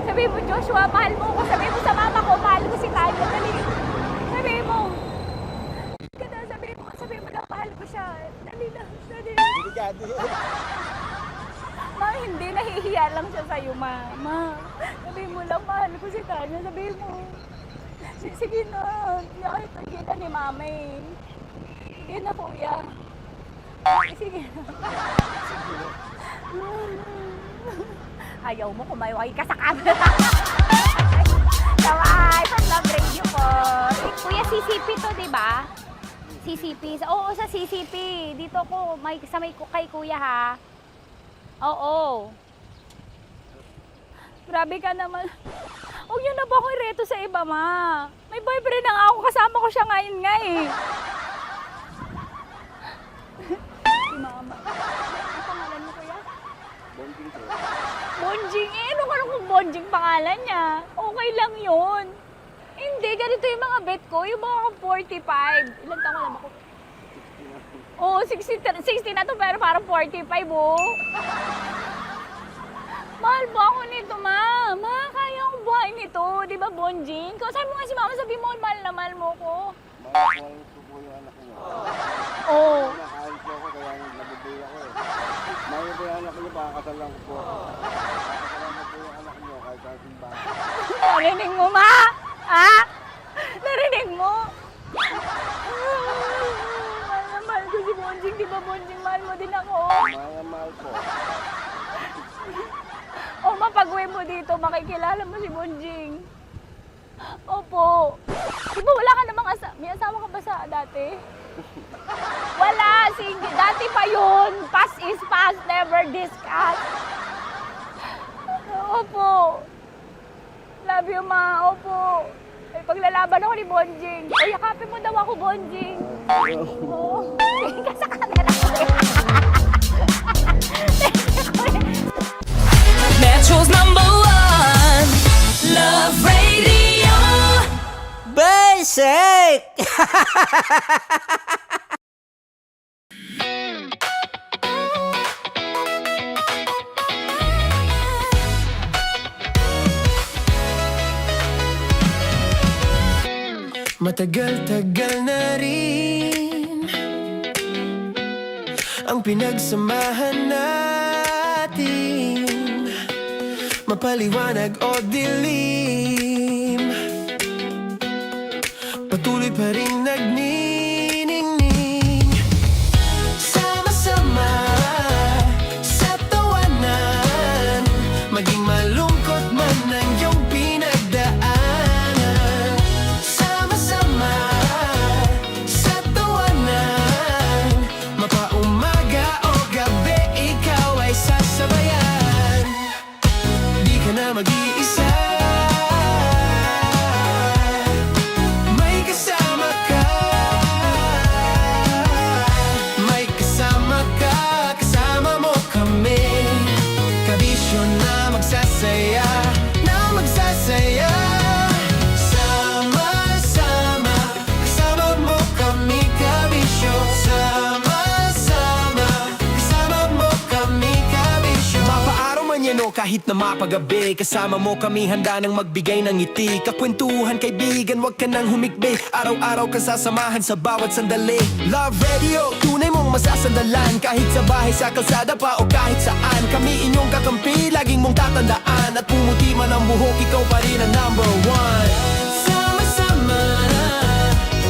Sabi mo, Joshua, mahal mo ko. Sabi mo sa mama ko, mahal ko si Tanya. Dali. Sabi mo. Sabi mo na, mahal ko siya. Dali na. Dali. Ma, hindi. Nahihiya lang siya sa'yo, ma. Sabi mo lang, mahal ko si Tanya. Sabi mo. Sige na. Kahit nakikita ni mama eh. Sige na, kuya. Sige na. Ayaw mo, kumayway ka sa camera. Kaway, from Love Radio po. Kuya, CCP to, di ba? CCP. Oo, sa CCP. Dito ko, kay kuya ha. Oo. Grabe ka naman. Huwag niyo na ba akong reto sa iba, ma? May boyfriend na nga ako. Kasama ko siya ngayon nga eh. Si mama. Ang pangalan mo, kuya? Bonjing po. Bonjing eh. Ano ka kung Bonjing pangalan niya? Okay lang yun. Hindi, ganito yung mga bet ko. Yung mga 45. Ilan taon na ba ako? Oo, 60 na to pero parang 45 oh. Mahal ba ako nito, ma? Ma, kaya akong buhay nito. Di ba, Bonjing? Sabi mo nga si mama, sabi mo, mahal na mahal mo ko. Mahal ko po yung anak niyo. Oo. Nakahal po ako kaya nabubuhay ako eh. Mahal ko yung anak niyo, pakakasalan ko po. Pakakasalan ko po yung anak niyo kahit sa simbahan. Narinig mo, ma? Ha? Narinig mo? Mahal na mahal ko si Bonjing. Di ba, Bonjing, mahal mo din ako? Mahal po. O, pag-uwi mo dito, makikilala mo si Bonjing. Opo. Di ba wala ka namang may asawa ka ba sa dati? Wala, single. Dati pa yun. Past is past, never discuss. Opo. Love you, ma. Opo. Ay, paglalaban ako ni Bonjing. O, yakapin mo daw ako, Bonjing. Oo. Tingin ka sa camera. Metro's #1 Love Radio Basic. Matagal-tagal na rin ang pinagsamahan natin, mapaliwanag o dilim, patuloy pa rin nagniningning. Sama-sama sa tawanan, maging malungkot man ang iyong pinagdaanan. Sama-sama sa tawanan, mapaumaga o gabi, ikaw ay sasabayan. Di ka na mag-iisa, may kasama ka. May kasama ka, kasama mo kami. Kabisyo na magsasaya, na magsasaya. Sama-sama, kasama mo kami, kabisyo. Sama-sama, kasama mo kami, kabisyo. Mapaaraw man yan o kahit na mapagabi, kasama mo kami, handa nang magbigay ng ngiti. Kakwentuhan, kaibigan, wag ka nang humikbi. Araw-araw ka sasamahan sa bawat sandali. Love Radio, tunay mong masasandalan. Kahit sa bahay, sa kalsada pa o kahit saan, kami inyong kakampi, laging mong tatandaan. At pumuti man ang buhok, ikaw pa rin ang #1. Sama-sama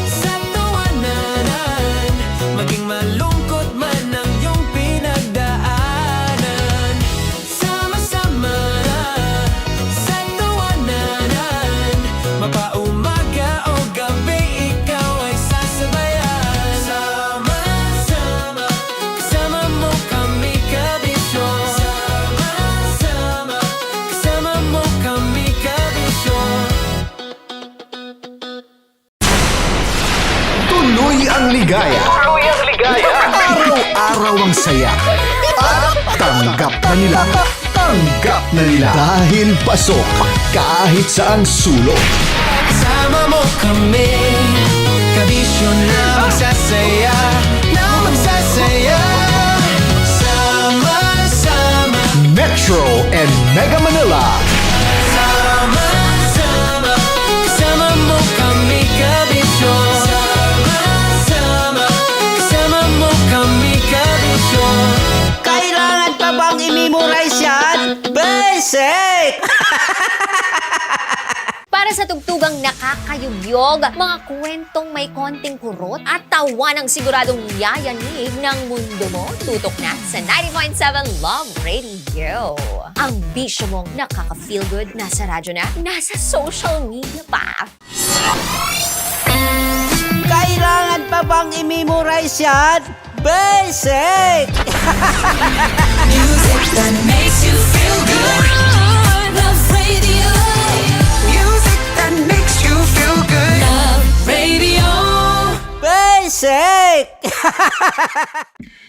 sa tawanan, maging malungkot man ang iyong pinagdaanan. Sama-sama sa tawanan, mapaumaga o gabi, ikaw ay sasabayan. Sama-sama, kasama mo kami, kabisyo. Sama-sama, kasama mo kami, kabisyo. Tuloy ang ligaya. Tuloy ang ligaya. Araw-araw ang saya. At tanggap na nila. Tanggap na nila. Dahil pasok kahit saang sulok. Kasama mo kami, kabisyo na magsasaya, na magsasaya. Sama-sama, Metro and Mega Manila. sama-sama, kasama mo kami, kabisyo. Sama-sama, kasama mo kami, kabisyo. Kailangan pa bang i-memorize yan? Basic! Para sa tugtugang nakakayugyog, mga kwentong may konting kurot at tawa ng siguradong yayanig ng mundo mo, tutok na sa 90.7 Love Radio. Ang bisyo mong nakaka-feel good, nasa radyo na, nasa social media pa. Kailangan pa bang i-memorize yan? Basic! Music that makes you feel good. Love Radio. Music that makes you feel good. Love Radio. Basic!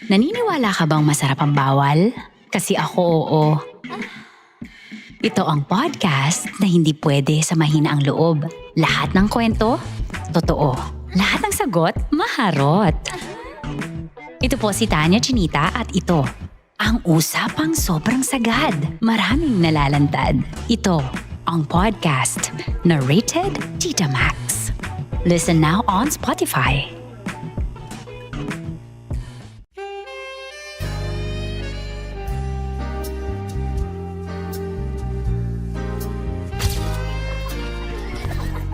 Naniniwala ka bang masarap ang bawal? Kasi ako oo. Ito ang podcast na hindi pwede sa mahina ang loob. Lahat ng kwento, totoo. Lahat ng sagot, maharot. Ito po si Tanya Chinita at ito, ang usapang sobrang sagad. Maraming nalalantad. Ito, ang podcast na Rated Tita Max. Listen now on Spotify.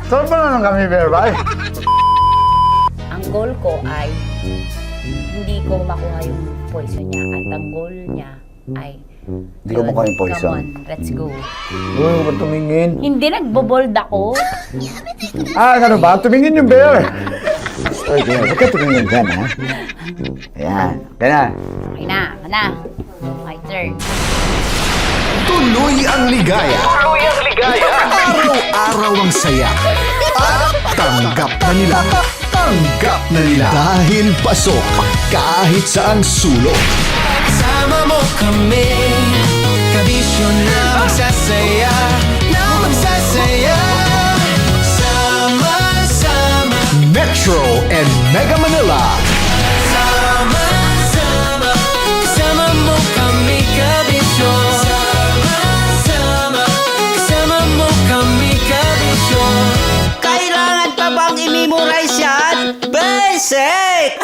Saan pa naman kami, Berbay? Ang goal ko ay hindi ko makuha yung poison niya at ang goal niya ay Hindi ko mukha yung poison. Come on, let's go. Uy, huwag tumingin. Hindi, nagbobold ako. Ano ba? Tumingin yung bear. Oy, bear, huwag ka tumingin dyan, ha? Ayan, kaya na. Okay na. My turn. Tuloy ang ligaya. Araw-araw ang saya. At tanggap na nila. Tanggap na nila. Dahil pasok kahit saang sulok. Sama mo kami, kabisyo na magsasaya, sama-sama. Metro and Mega Manila. Sama-sama, kasama mo kami, kabisyo. Sama-sama, kasama mo kami, kabisyo. Kailangan pa bang i-memorize yan? Basic!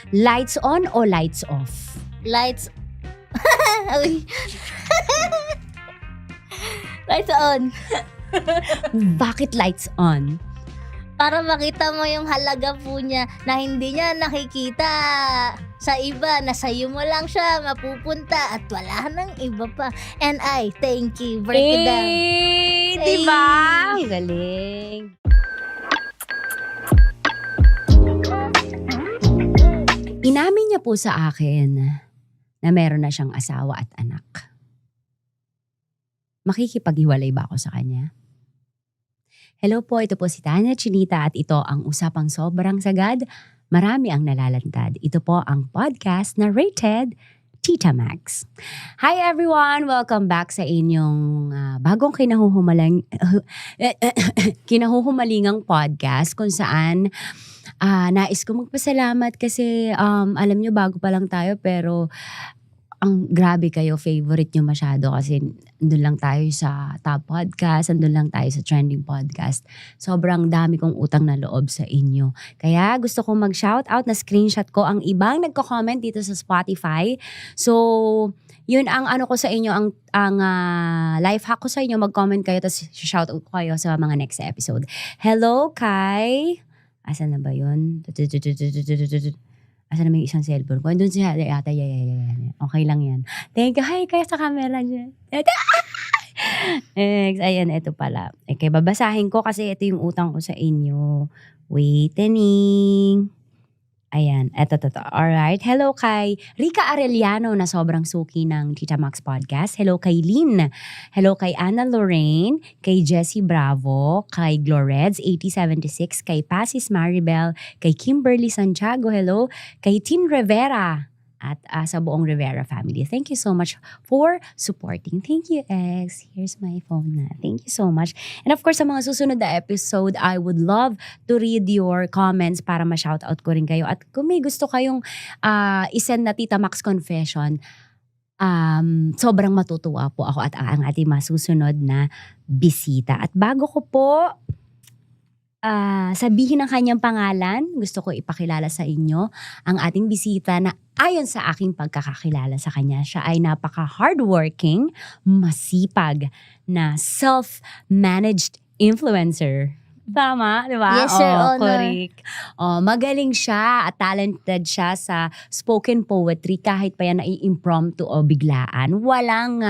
Lights on o lights off? Lights... Uy. Lights on. Bakit lights on? Para makita mo yung halaga po niya na hindi niya nakikita sa iba, na sa'yo mo lang siya mapupunta at wala nang iba pa. And I thank you. Break it down. Diba? Galing. Inamin niya po sa akin na meron na siyang asawa at anak. Makikipaghiwalay ba ako sa kanya? Hello po, ito po si Tanya Chinita at ito ang Usapang Sobrang Sagad. Marami ang nalalantad. Ito po ang podcast na rated Tita Max. Hi everyone! Welcome back sa inyong bagong kinahuhumalingang podcast kung saan nais ko magpasalamat kasi alam nyo bago pa lang tayo pero ang grabe kayo, favorite nyo masyado kasi andun lang tayo sa top podcast, andun lang tayo sa trending podcast. Sobrang dami kong utang na loob sa inyo. Kaya gusto kong mag-shoutout na screenshot ko ang ibang nagko-comment dito sa Spotify. So, yun ang ano ko sa inyo, ang life hack ko sa inyo, mag-comment kayo tapos shoutout ko kayo sa mga next episode. Hello kay... Asan na ba yun? Asan na may isang cellphone ko? Doon siya yata. Okay lang yan. Thank you. Hi, kaya sa camera dyan. Ayan, ito pala. Okay, babasahin ko kasi ito yung utang ko sa inyo. Waiting. Ayan, eto. Alright. Hello kay Rica Arellano na sobrang suki ng Tita Max Podcast. Hello kay Lynn. Hello kay Anna Lorraine. Kay Jessie Bravo. Kay Gloreds 8076. Kay Pasis Maribel. Kay Kimberly Santiago. Hello. Kay Tin Rivera. At sa buong Rivera family. Thank you so much for supporting. Thank you, X. Here's my phone na. Thank you so much. And of course, sa mga susunod na episode, I would love to read your comments para ma-shoutout ko rin kayo. At kung may gusto kayong isend na Tita Max Confession, sobrang matutuwa po ako at ang ating masusunod na bisita. At bago ko po sabihin ang kanyang pangalan, gusto ko ipakilala sa inyo ang ating bisita na ayon sa aking pagkakakilala sa kanya, siya ay napaka-hardworking, masipag na self-managed influencer. Tama, di ba? Yes, Sir Honor. Correct. Magaling siya at talented siya sa spoken poetry kahit pa yan nai-impromptu o biglaan. Walang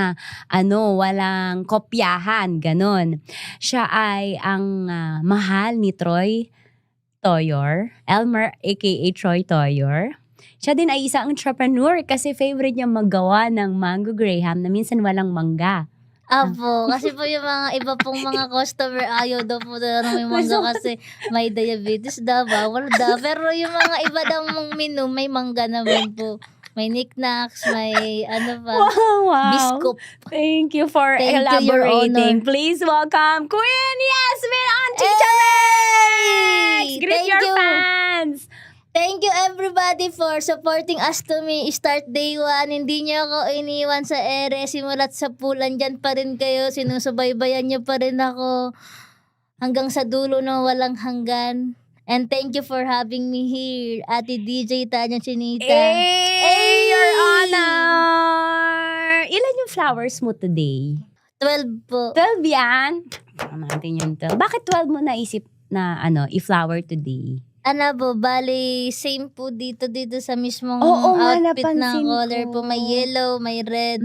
kopyahan, ganon. Siya ay ang mahal ni Troy Toyor, Elmer aka Troy Toyor. Siya din ay isang entrepreneur kasi favorite niya maggawa ng mango graham na minsan walang mangga. Apo, kasi po yung mga iba pong mga customer ayaw daw po na may mangga kasi may diabetes daw, bawal daw. Pero yung mga iba daw mong menu, may mangga naman po. May knickknacks, may Wow. biscuit. Thank you for Thank you, Your elaborating. Honor. Please welcome Queen Yasmin on Tita Max! Greet Thank your you. fans! Thank you everybody for supporting us to me. Start day 1. Hindi niyo ako iniwan sa ere. Simulat sa pulan dyan pa rin kayo. Sinusubaybayan niyo pa rin ako. Hanggang sa dulo na walang hanggan. And thank you for having me here. Ate DJ Tanya Chinita. Hey, Your Honor! ilan yung flowers mo today? 12 po. 12 yan? Baka natin yung 12. Bakit 12 mo naisip na i-flower today? Ano po, bali, same po dito sa mismong Oo nga, outfit ng napansin color ko. po. May yellow, may red,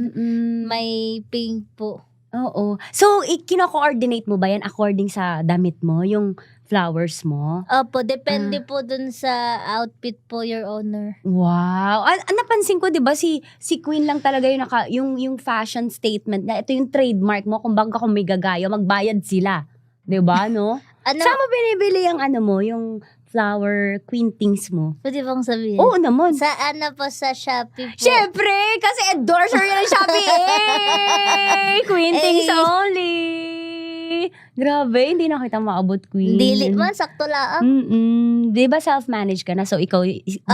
may pink po. Oo. So, kino-coordinate mo ba yan according sa damit mo, yung flowers mo? Opo, depende po dun sa outfit po, Your Honor. Wow. Napansin ko, 'di ba, si Queen lang talaga yung fashion statement na ito yung trademark mo, kumbaga kung may gagaya, magbayad sila. 'Di ba, no? Saan mo binibili yung yung flower queen things mo? Pwede bang sabihin? Oo naman. Sa sa Shopee po. Siyempre, kasi endorser yan ng Shopee. Queen things only. Grabe, hindi na kita maabot, Queen. Dili man, sakto lang. Di ba self-manage ka na? So, ikaw,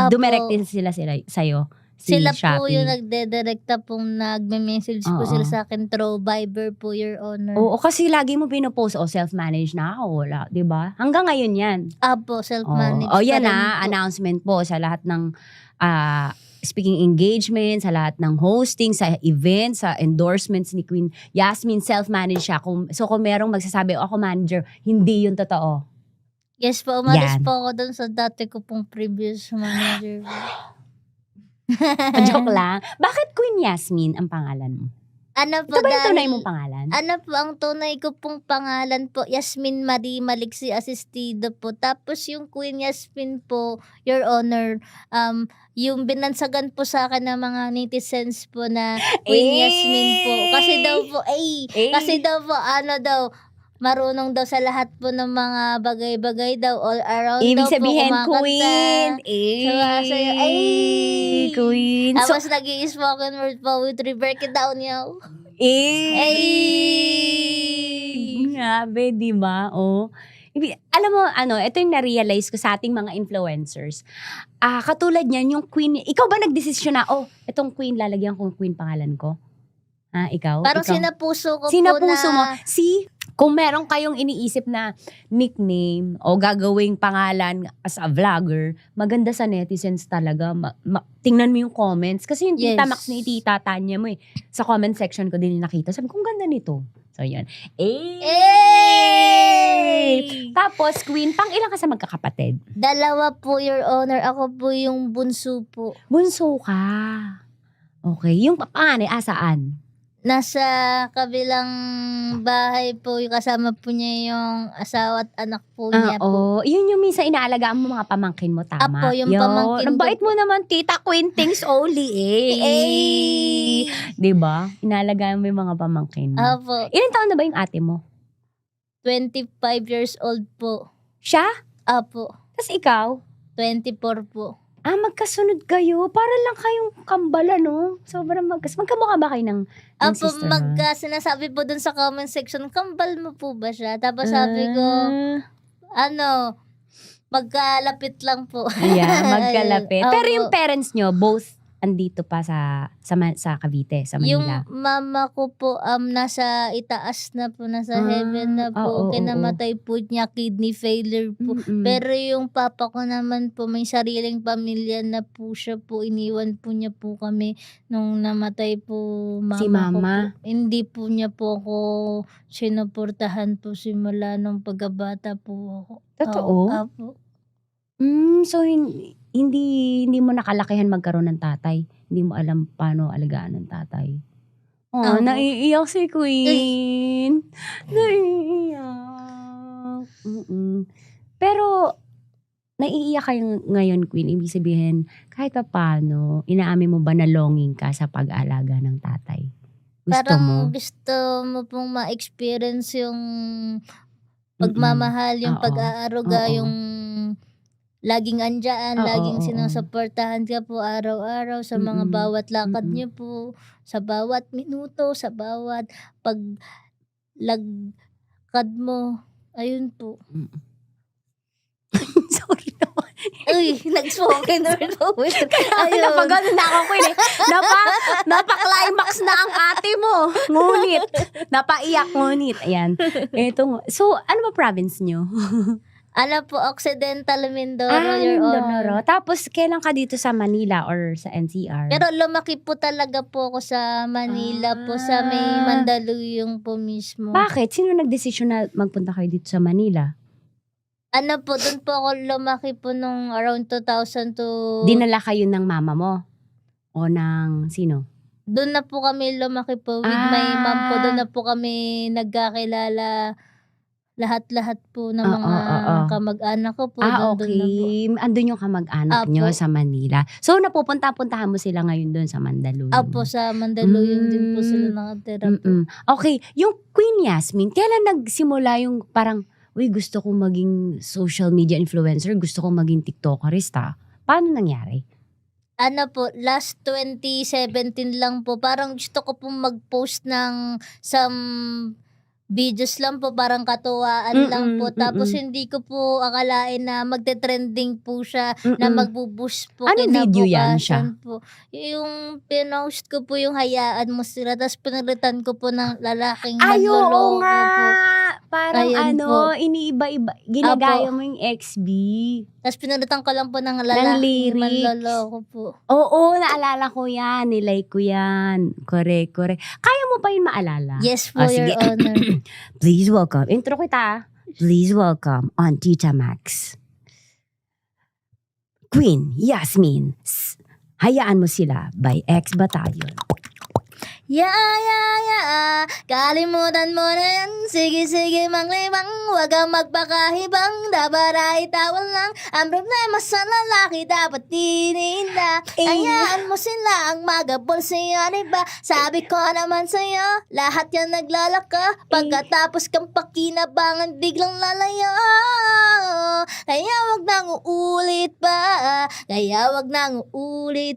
dumirect din sila sa'yo. Si Sila Shopee. po yung nagdedirekta pong nagme-message po sila sa akin through Viber po, Your Honor. Oo, kasi lagi mo pinopost, self-manage na ako, wala, di ba? Hanggang ngayon yan. Apo, self-manage. Yan announcement po sa lahat ng speaking engagement, sa lahat ng hosting, sa events, sa endorsements ni Queen Yasmin, self-manage siya. So kung merong magsasabi, ako manager, hindi yun totoo. Yes po, umalis po ako dun sa dati ko pong previous manager. Joke lang. Bakit Queen Yasmin ang pangalan mo? Ano po, Ito ba yung tunay mong pangalan? Ano po, ang tunay ko pong pangalan po, Yasmin Marie Maliksi Asistido po. Tapos yung Queen Yasmin po, Your Honor, yung binansagan po sa akin ng mga netizens po na Queen Yasmin po. Kasi daw po, marunong daw sa lahat po ng mga bagay-bagay daw, all around Ibig daw sabihin, po kumakanta. Queen. Queen. Tapos nag-i-spoken word po with Rebecca daw niya. Grabe, di ba? Alam mo, ito yung na-realize ko sa ating mga influencers. Katulad niyan, yung Queen, ikaw ba nagdesisyon na, itong Queen, lalagyan ko Queen pangalan ko? Ikaw? Parang Ikaw? sinapuso ko Sinapuso po na... mo. Kung meron kayong iniisip na nickname o gagawing pangalan as a vlogger, maganda sa netizens talaga. Tingnan mo yung comments. Kasi yung Tita Max ni Tita Tanya mo sa comment section ko din nakita. Sabi ko, ganda nito. So, yan. Tapos, Queen, pang ilang ka sa magkakapatid? 2 po, Your Honor. Ako po yung bunso po. Bunso ka. Okay. Yung panganay, saan? Nasa kabilang bahay po, yung kasama po niya yung asawa at anak po niya po. Yun yung minsan inaalagaan mo mga pamangkin mo, tama? Apo, yung pamangkin Ang bait mo naman, Tita Queen things only Diba? Inaalagaan mo yung mga pamangkin mo. Apo. Ilan taon na ba yung ate mo? 25 years old po. Siya? Apo. Tapos ikaw? 24 po. Magkasunod kayo. Para lang kayong kambala, no? Sobrang magkamukha ba kayo ng Apo, sister mo? sinasabi po dun sa comment section, kambal mo po ba siya? Tapos sabi ko, magkalapit lang po. Yeah, magkalapit. Pero Apo. yung parents nyo, both andito pa sa Cavite, sa Yung Manila. mama ko po nasa itaas na po, nasa heaven na po. Kinamatay po niya, kidney failure po. Pero yung papa ko naman po, may sariling pamilya na po siya po. Iniwan po niya po kami nung namatay po mama Si ko mama? po. Hindi po niya po ako sinuportahan po simula nung pagkabata po ako. Totoo? Apo. So hindi mo nakalakihan magkaroon ng tatay. Hindi mo alam paano alagaan ng tatay. Naiiyak si Queen. Naiiyak. Pero naiiyak kayo ngayon, Queen. Ibig sabihin, kahit pa paano, inaamin mo ba na longing ka sa pag-aalaga ng tatay? Gusto mo pong ma-experience yung pagmamahal, yung pag-aaruga, yung laging andyan, laging sinusuportahan ka po araw-araw sa mga bawat lakad niyo po, sa bawat minuto, sa bawat paglagkad mo. Ayun po. Sorry naman. Uy, nag-spoken word po. Ayun. Napagano na ako, Queen. Napa-climax na ang ate mo. Ngunit, napaiyak ngunit. Ayan. So, ano ba province nyo? Ano po, Occidental Mindoro, Your Mindoro. Honor. Tapos, kailan ka dito sa Manila or sa NCR? Pero lumaki po talaga po ako sa Manila po, sa may Mandaluyong po mismo. Bakit? Sino nagdesisyon na magpunta kayo dito sa Manila? Ano po, doon po ako lumaki po nung around 2000 to... Dinala kayo ng mama mo? O ng sino? Doon na po kami lumaki po with my mom po. Doon na po kami nagkakilala lahat-lahat po ng mga kamag-anak ko po. Doon na po. Andun yung kamag-anak Apo. nyo sa Manila. So, napupunta-puntahan mo sila ngayon doon sa Mandaluyong? Apo, sa Mandaluyong din po sila nakatira po. Okay, yung Queen Yasmin, kailan nagsimula yung parang, uy, gusto kong maging social media influencer, gusto kong maging TikTokerista? Paano nangyari? Ano po, last 2017 lang po, parang gusto ko pong mag-post ng some videos lang po, parang katuwaan lang po. Tapos hindi ko po akalain na magte-trending po siya, na magbo-boost po. Anong video yan siya? Po. Yung pinost ko po yung hayaan mo sila, tapos pinalitan ko po ng lalaking Ay, oo manloloko nga! po. Parang Ayun po. iniiba-iba, ginagaya Apo. mo yung XB. Tapos pinalitan ko lang po ng Ng lalaking lyrics. manloloko po. Oo, naalala ko yan. Nilike ko yan. Correct. Kaya mo pa yun maalala? Yes po, Your Honor. Please welcome. Intro kita. Please welcome on Tita Max. Queen Yasmin. Hayaan mo sila by X Battalion. Kalimutan mo na yan. Sige, manglibang. Huwag kang magpakahibang. Dapat ay tawal lang. Ang problema sa lalaki dapat tinihinda. Hayaan mo sila ang magabol sa'yo, diba? Sabi ko naman sa'yo, lahat yan naglalaka. Pagkatapos kang pakinabangan, biglang lalayo. Kaya wag nang uulit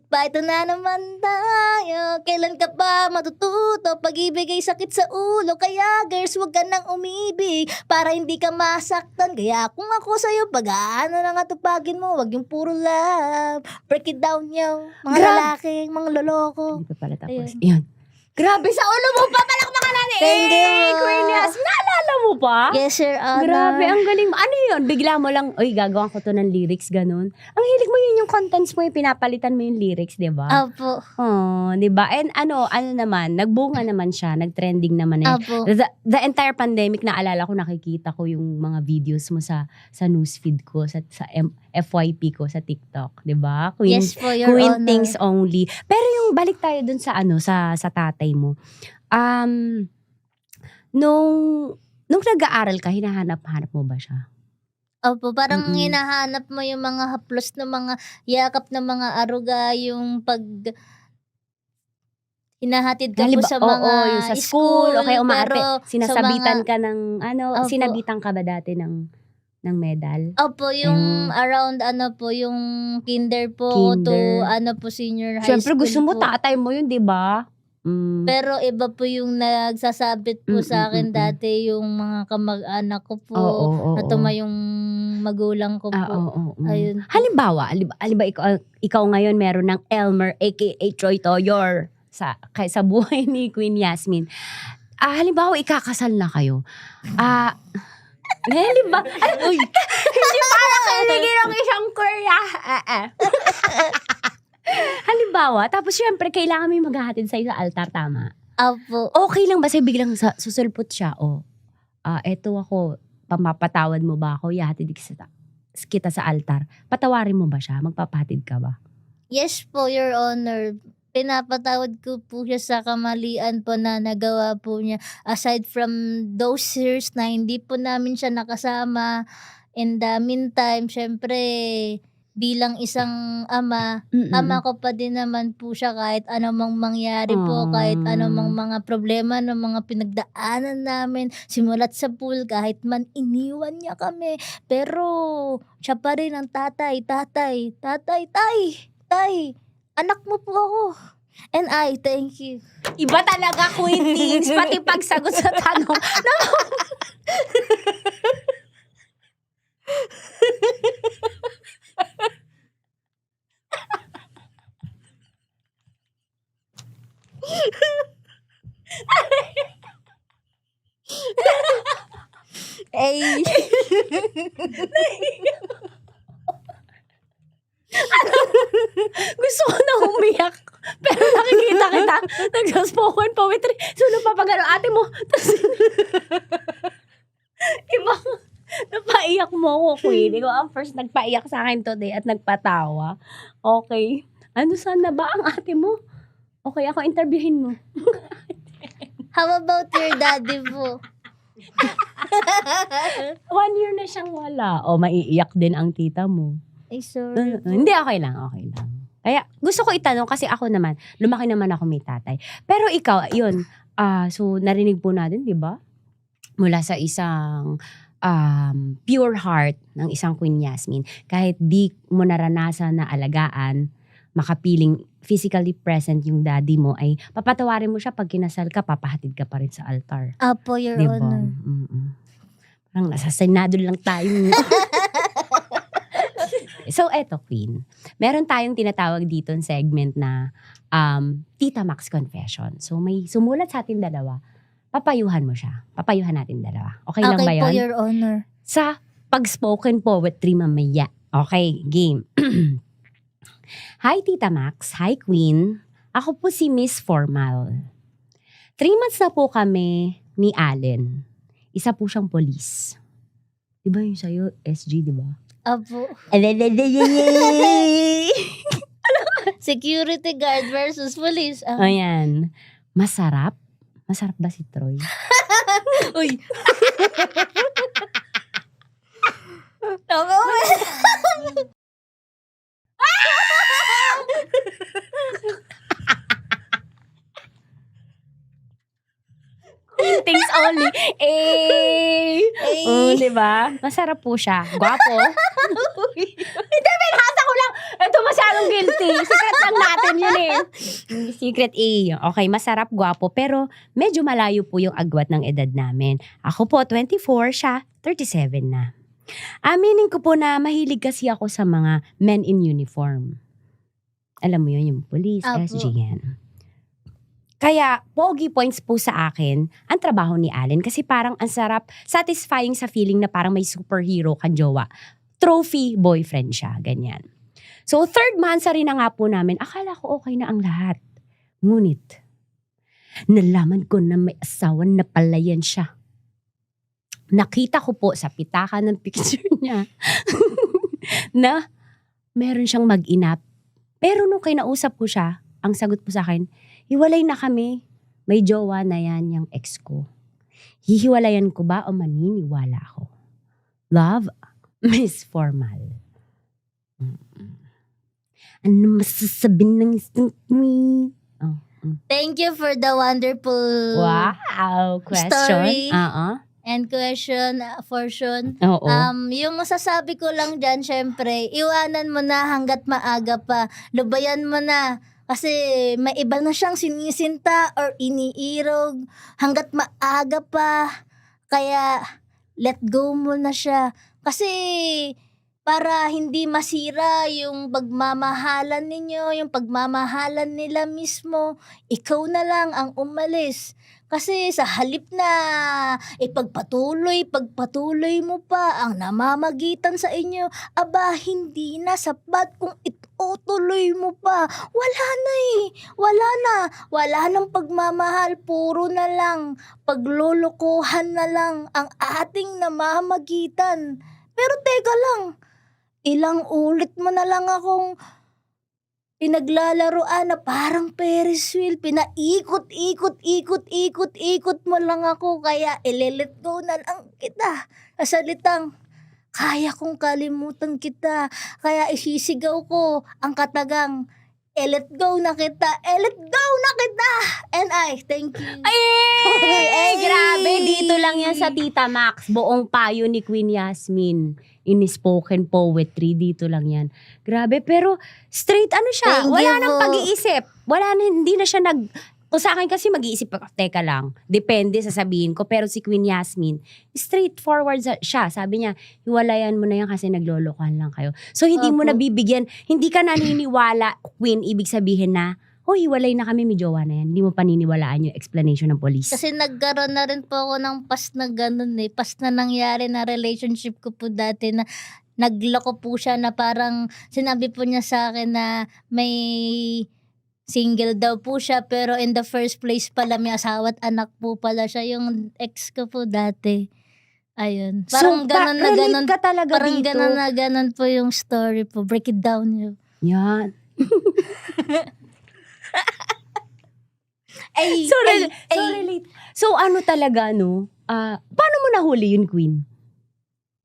pa. Ito na naman tayo. Kailan ka ba matututo? Pag-ibig ay sakit sa ulo. Kaya girls, wag ka nang umibig para hindi ka masaktan. Kaya kung ako sa'yo, pag-aano na nga tupagin mo, wag yung puro love. Break it down yo. Mga lalaking, mga loloko. Hindi pa pala tapos. Yan. Grabe, sa ulo mo pa! Palakpakan natin! Thank you. Queen Yasmin, naalala mo pa? Yes, Your Honor. Grabe, ang galing mo. Ano yun? Bigla mo lang, uy, gagawa ko to ng lyrics, ganun. Ang hilig mo yun yung contents mo, yung pinapalitan mo yung lyrics, di ba? Opo. Oh, di ba? And ano naman, nagbunga naman siya, nag-trending naman eh. Opo. The entire pandemic, naalala ko, nakikita ko yung mga videos mo sa newsfeed ko, sa FYP ko, sa TikTok, di ba? Yes po, Your Queen Honor. things only. Pero yung balik tayo dun sa sa tatay mo. Nung nag-aaral ka, hinahanap-hanap mo ba siya? Opo, parang hinahanap mo yung mga haplos ng mga yakap ng mga aruga, yung pag hinahatid ka po sa mga yung sa school, o kaya umaarte, pero sinasabitan sa mga, ka ng, Opo. sinabitan ka ba dati ng medal? Opo, yung around yung kinder po to Kinder. Senior high Siyempre, school gusto mo, po. tatay mo yun, di ba? Pero iba po yung nagsasabit po sa akin dati, yung mga kamag-anak ko po, natuma yung magulang ko po. Ayun. Halimbawa, ikaw ngayon meron ng Elmer aka Troy Toyor sa buhay ni Queen Yasmin. Halimbawa, ikakasal na kayo. Halimbawa, hindi parang kaligin ng isang Korea. Halimbawa, tapos syempre, kailangan may maghahatid sa'yo sa altar, tama? Opo. Okay lang ba sa'yo biglang susulpot siya? Eto ako, pamapatawad mo ba ako? Ihahatid kita sa altar. Patawarin mo ba siya? Magpapahatid ka ba? Yes po, Your Honor. Pinapatawad ko po siya sa kamalian po na nagawa po niya. Aside from those years na hindi po namin siya nakasama, in the meantime, syempre, bilang isang ama ko pa din naman po siya kahit anumang mangyari po, kahit anumang mga problema ng mga pinagdaanan namin, simulat sa pool, kahit man iniwan niya kami. Pero, siya pa rin ang tatay, anak mo po ako. And I thank you. Iba talaga, Queen Things, pati pagsagot sa tanong. Gusto ko na umiyak. Pero nakikita kita, nagsa-spoken poetry. So, napapagano ate mo. Tapos, iba, napaiyak mo ako, Queen. Ikaw ang first nagpaiyak sa akin today at nagpatawa. Okay. Ano sana ba ang ate mo? Okay, ako interviewin mo. How about your daddy po? 1 year na siyang wala. O, maiiyak din ang tita mo. Ay, sorry. Hindi, okay lang. Kaya, gusto ko itanong kasi ako naman, lumaki naman ako may tatay. Pero ikaw, yun, so narinig po natin, di ba? Mula sa isang pure heart ng isang Queen Yasmin, kahit di mo naranasan na alagaan, makapiling physically present yung daddy mo, ay papatawarin mo siya pag kinasal ka, papahatid ka pa rin sa altar. Apo, Your Diba? Honor. Parang nasa Senado lang tayo. So, eto, Queen. Meron tayong tinatawag dito ng segment na Tita Max Confession. So, may sumulat sa atin dalawa. Papayuhan mo siya. Papayuhan natin dalawa. Okay lang ba yun? Okay po, Your Honor. Sa pag-spoken poetry mamaya. Okay, game. Hi, Tita Max. Hi, Queen. Ako po si Miss Formal. 3 months na po kami ni Allen. Isa po siyang polis. Diba yung sa'yo, SG, diba? Apo. Security guard versus police. Ayan. Masarap? Masarap ba si Troy? Uy. Tama mo. Things only. Diba? Masarap po siya. Gwapo. Hindi, binasa ko lang. Ito masyadong guilty. Secret lang natin yun eh. Secret A. Okay, masarap, gwapo. Pero medyo malayo po yung agwat ng edad namin. Ako po, 24. Siya, 37 na. Aminin ko po na mahilig kasi ako sa mga men in uniform. Alam mo yun, yung police, Apo. SG yan. Kaya, pogi points po sa akin ang trabaho ni Allen kasi parang ang sarap, satisfying sa feeling na parang may superhero kang jowa. Trophy boyfriend siya, ganyan. So, 3rd month rin na nga po namin, akala ko okay na ang lahat. Ngunit, nalaman ko na may asawan na palayan siya. Nakita ko po sa pitaka ng picture niya na meron siyang mag-inap. Pero nung kinausap ko siya, ang sagot po sa akin, hiwalay na kami. May jowa na yan yung ex ko. Hihiwalayan ko ba o maniniwala ako? Love, Miss Formal. Ano masasabi ng isang queen? Thank you for the wonderful Question. story. And question, portion. Oo. Yung masasabi ko lang dyan, syempre, iwanan mo na hanggat maaga pa. Lubayan mo na. Kasi may iba na siyang sinisinta or iniirog hanggat maaga pa. Kaya, let go mo na siya. Kasi, para hindi masira yung pagmamahalan ninyo, yung pagmamahalan nila mismo, ikaw na lang ang umalis. Kasi sa halip na pagpatuloy mo pa ang namamagitan sa inyo, aba hindi na sapat kung itutuloy mo pa. Wala na Wala nang pagmamahal, puro na lang. Paglulukuhan na lang ang ating namamagitan. Pero teka lang, ilang ulit mo na lang akong pinaglalaroan na parang Ferris wheel, pinaikot mo lang ako, kaya let go na lang kita. Sa salitang, kaya kong kalimutan kita, kaya isisigaw ko ang katagang, let go na kita, and I thank you. Grabe, dito lang yan sa Tita Max, buong payo ni Queen Yasmin. In spoken poetry, dito lang yan. Grabe, pero straight siya. Thank Wala you nang po. pag-iisip. Hindi na siya kung sa akin kasi mag-iisip ako, teka lang, depende sasabihin ko. Pero si Queen Yasmin, straightforward siya. Sabi niya, hiwalayan mo na yan kasi naglolokohan lang kayo. So hindi mo Opo. nabibigyan, hindi ka naniniwala, Queen, ibig sabihin na hoy, hiwalay na kami, may jowa na yan. Hindi mo paniniwalaan yung explanation ng police. Kasi nagkaroon na rin po ako ng past na ganun eh. Past na nangyari na relationship ko po dati na nagloko po siya na parang sinabi po niya sa akin na may single daw po siya pero in the first place pala may asawa at anak po pala siya yung ex ko po dati. Ayun. Parang ganun na relate ganun. ka talaga Parang dito. ganun na ganun po yung story po. Break it down yun. Yan. Ay, So, ay, ay. relate. So, ano talaga, no? Paano mo nahuli yun, Queen?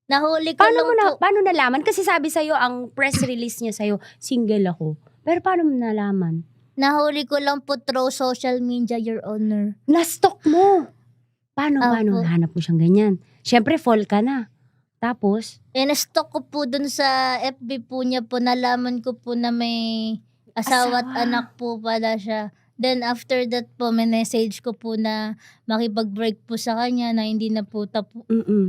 Nahuli ko lang po. Paano nalaman? Kasi sabi sa'yo, ang press release niya sa'yo, single ako. Pero paano mo nalaman? Nahuli ko lang po through social media, Your Honor. Na-stalk mo. Paano Opo. nahanap mo siyang ganyan? Siyempre, fall ka na. Tapos? Na-stalk ko po dun sa FB po niya po. Nalaman ko po na may asawa at anak po pala siya. Then after that po, may message ko po na makipag-break po sa kanya na hindi na po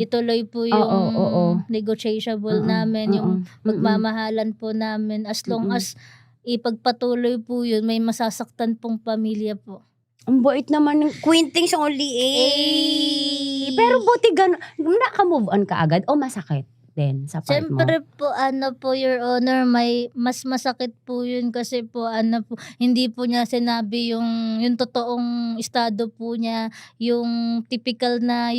ituloy po yung negotiable namin, yung magmamahalan po namin. As long as ipagpatuloy po yun, may masasaktan pong pamilya po. Ang bait naman ng Quintings only Pero buti gano'n. Naka-move on ka agad o masakit din sa part mo? Siyempre po, Your Honor, mas masakit po yun kasi po, hindi po niya sinabi yung totoong estado po niya, yung typical na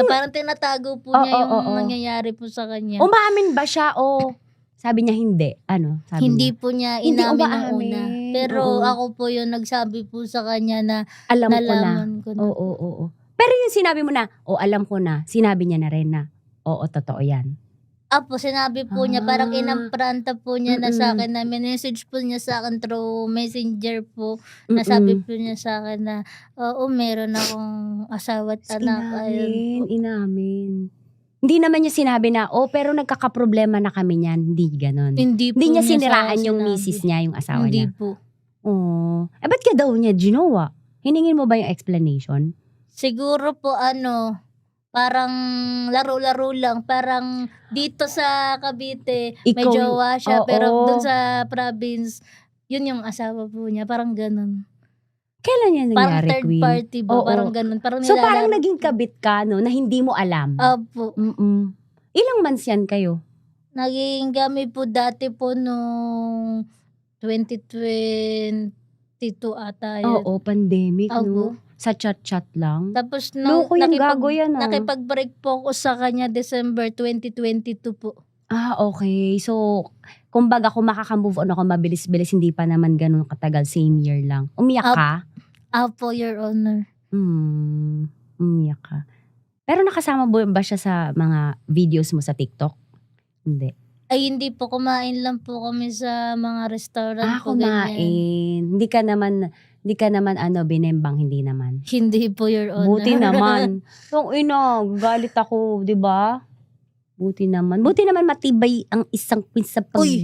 parang tinatago po niya yung nangyayari po sa kanya. Umamin ba siya o sabi niya hindi? Ano? Sabi Hindi niya? po niya Hindi inamin ng umaamin. una. Pero Oo. ako po yung nagsabi po sa kanya na Alam ko na. nalaman ko na. Oo. Pero yung sinabi mo na, alam ko na, sinabi niya na rin na, oo, totoo yan. Apo, sinabi po niya, parang inampranta po niya na sa akin na message po niya sa akin through messenger po. Nasabi po niya sa akin na, oo, meron akong asawa at anak. Ayun po. Inamin. Hindi naman niya sinabi na, pero nagkakaproblema na kami niyan. Hindi ganon. Hindi po niya niya siniraan sa yung sinabi. misis niya, yung asawa Hindi niya. po. Oh. Ba't ka daw niya ginawa? Hiningin mo ba yung explanation? Siguro po parang laro-laro lang. Parang dito sa Cavite, may Ikaw- jowa siya. oo. Pero dun sa province, yun yung asawa po niya. Parang ganun. Kailan yan Parang nangyari, third Queen? party ba? Oo. Parang ganun. Parang So parang nilalaro. naging kabit ka, no, na hindi mo alam. Opo. Ilang months yan kayo? Naging kami po dati po nung 2022 ata yun. Oo, pandemic, Opo. no? Sa chat-chat lang. Tapos nung Loko yung gago yan, nakipag-break po ako sa kanya December 2022 po. Okay. So, kumbaga kung makaka-move on ako mabilis-bilis, hindi pa naman ganun katagal, same year lang. Umiyak ka? Apo, Your Honor. Umiyak ka. Pero nakasama ba siya sa mga videos mo sa TikTok? Hindi. Ay, hindi po. Kumain lang po kami sa mga restaurant po. ganyan. Kumain. Hindi ka naman binembang, hindi naman. Hindi po, Your Honor. Buti naman. Yung galit ako, di ba? Buti naman matibay ang isang queen sa pag... Uy,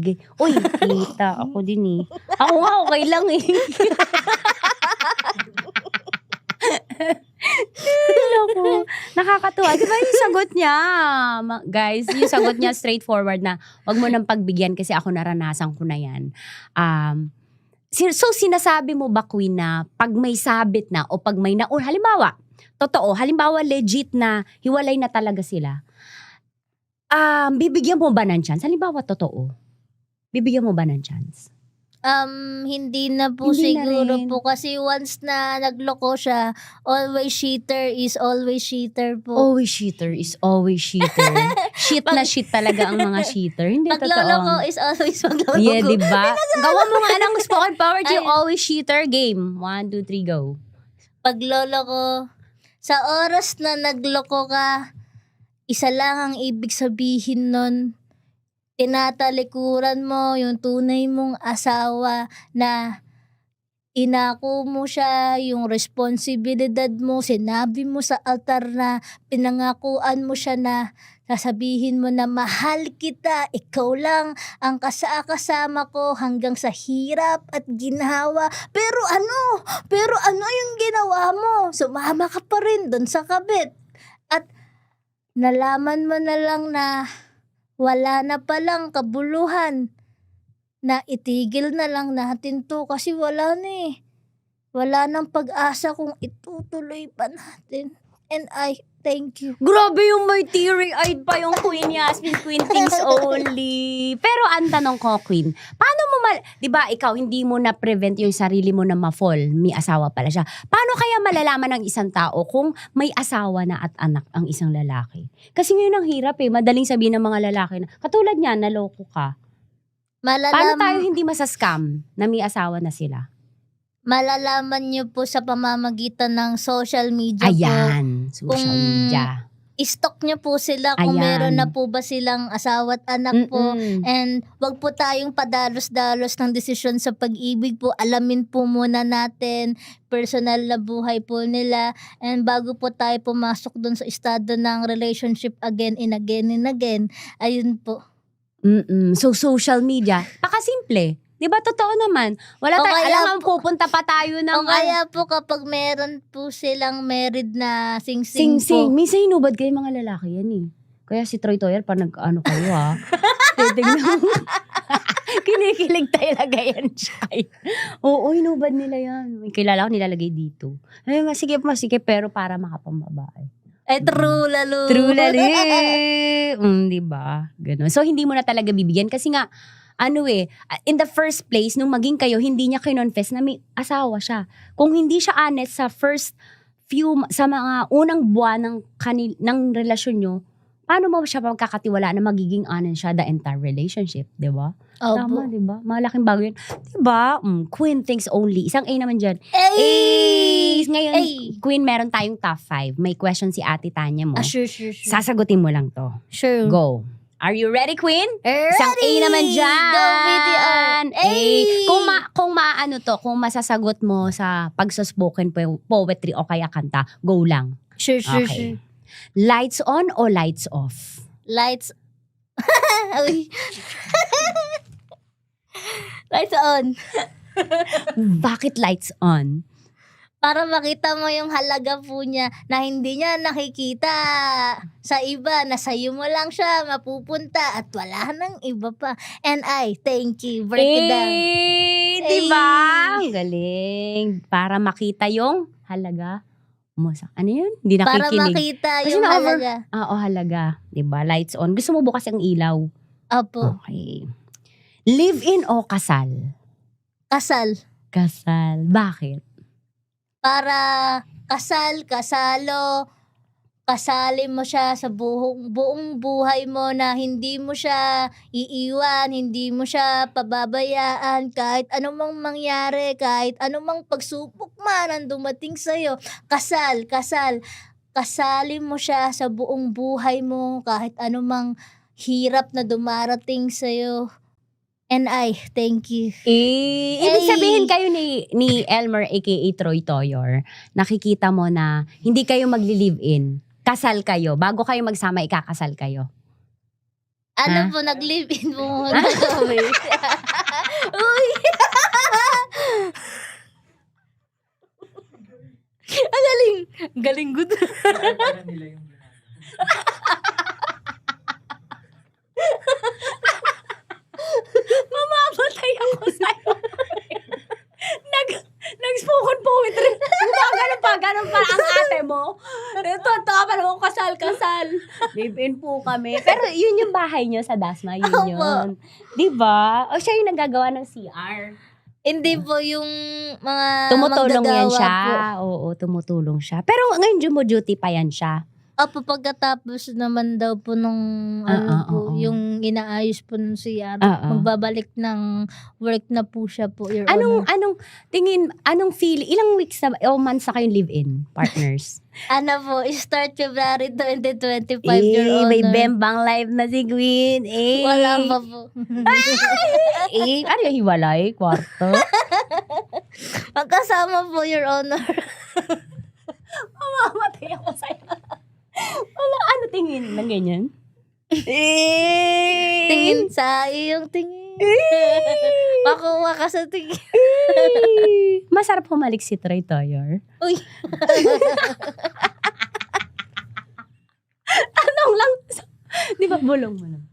kita ako din eh. Ako nga, okay lang eh. Ako, nakakatuwa. Diba yung sagot niya? Guys, yung sagot niya straightforward na wag mo nang pagbigyan kasi ako naranasan ko na yan. So, sinasabi mo ba, Queen, na pag may sabit na o pag may halimbawa, legit na hiwalay na talaga sila, bibigyan mo ba ng chance? Halimbawa, totoo. Bibigyan mo ba ng chance? Hindi na po Hindi na siguro rin. po kasi once na nagloko siya, always cheater is always cheater po. Always cheater is always cheater. Shit na shit talaga ang mga cheater. Hindi Pagloloko totoo. is always magloloko. Yeah, diba? Gawa mo nga ng spoken power to yung Ay. always cheater game. 1, 2, 3, go. Pagloloko, sa oras na nagloko ka, isa lang ang ibig sabihin nun. Tinatalikuran mo yung tunay mong asawa na inako mo siya, yung responsibilidad mo, sinabi mo sa altar na pinangakuan mo siya na sasabihin mo na mahal kita, ikaw lang ang kasama ko hanggang sa hirap at ginhawa. Pero ano yung ginawa mo? Sumama ka pa rin doon sa kabit. At nalaman mo na lang na wala na palang kabuluhan. na itigil na lang natin 'to kasi wala na eh. Wala ng pag-asa kung itutuloy pa natin. And I thank you. Grabe yung may teary-eyed pa yung Queen Yasmin, Queen Things Only. Pero ang tanong ko, Queen, paano mo di ba ikaw hindi mo na-prevent yung sarili mo na ma-fall, may asawa pala siya. Paano kaya malalaman ng isang tao kung may asawa na at anak ang isang lalaki? Kasi ngayon ang hirap eh, madaling sabihin ng mga lalaki na, katulad niya, naloko ka. Paano tayo hindi masascam na may asawa na sila? Malalaman niyo po sa pamamagitan ng social media Ayan, po. social media. I-stalk niyo po sila kung Ayan. meron na po ba silang asawa at anak po. Mm-mm. And wag po tayong padalos-dalos ng desisyon sa pag-ibig po. Alamin po muna natin personal na buhay po nila. And bago po tayo pumasok dun sa estado ng relationship again and again and again. Ayun po. So social media, pakasimple. Di ba totoo naman? Wala O tayo, kaya alam mo, pupunta pa tayo ng O kaya po kapag meron po silang married na sing-sing sing-sing. po. Minsan hinubad kayo mga lalaki yan eh. Kaya si Troy Toyer, pa nag-ano kayo ha. Titignan mo. Kinikilig talaga yan siya. Oo, hinubad nila yan. May kilala ko nilalagay dito. Ay, sige, pero para makapambabae. True lalo. True lalo. Di ba? Ganun. So, hindi mo na talaga bibigyan kasi nga, in the first place, nung maging kayo, hindi niya kinonfess na may asawa siya. Kung hindi siya honest sa sa mga unang buwan ng relasyon nyo, paano mo siya pagkakatiwala na magiging honest siya the entire relationship, di ba? Tama, di ba? Malaking bago yun. Di ba? Queen Things Only. Isang A naman dyan. Ay! Ngayon, Ay! Queen, meron tayong top 5. May question si Ate Tanya mo. Sure. Sasagutin mo lang to. Sure. Go. Are you ready, Queen? Ready! Isang A naman dyan. Go, VTR! A. Kung masasagot mo sa pagsuspoken poetry o kaya kanta, go lang. Sure. Lights on o lights off? Lights. Uy. Lights on. Bakit lights on? Para makita mo yung halaga po niya na hindi niya nakikita sa iba, na sa'yo mo lang siya mapupunta at wala nang iba pa. And I thank you. Break it down. Diba? Ang galing. Para makita yung halaga mo sa, ano yun? Hindi nakikinig. Para makita Kasi yung halaga. Halaga. Diba? Lights on. Gusto mo bukas ang ilaw? Opo. Okay. Live-in o kasal? Kasal. Bakit? Para kasalin mo siya sa buong buhay mo na hindi mo siya iiwan, hindi mo siya pababayaan kahit anumang mangyari, kahit anumang pagsubok man ang dumating sa'yo. Kasalin mo siya sa buong buhay mo kahit anumang hirap na dumarating sa'yo. And I thank you. Ibig sabihin kayo ni Elmer aka Troy Toyor, nakikita mo na hindi kayo magli-live-in. Kasal kayo. Bago kayo magsama, ikakasal kayo. Ano po, nag-live-in po muna kami. Uy! Ang galing. Galing good. Mamamatay ako sa'yo. Nag-spoken poetry. Ganun pa ang ate mo. Ito, pa naman kasal. Live-in po kami. Pero yun yung bahay nyo sa Dasma. Yun yun. Diba? O siya yung naggagawa ng CR. Hindi po yung mga Tumutulong yan manggagawa siya. po. Oo, tumutulong siya. Pero ngayon duty pa yan siya. Opo, pagkatapos naman daw po nung yung inaayos po nung CR, magbabalik ng work na po siya po, Your Honor. Anong feel, ilang weeks na, o months na kayong live-in, partners? Start February 2025, Your Honor. May bembang live na si Queen. Wala pa po. Ano yung hiwalay? Kwarto? Magkasama po, Your Honor. Mamamatay ako sa'yo. Wala, tingin lang ganyan? Tingin sa iyong tingin. Makuha ka sa tingin. Masarap humalik si Troy Toyor. Uy. Tanong lang. Di ba bulong mo lang?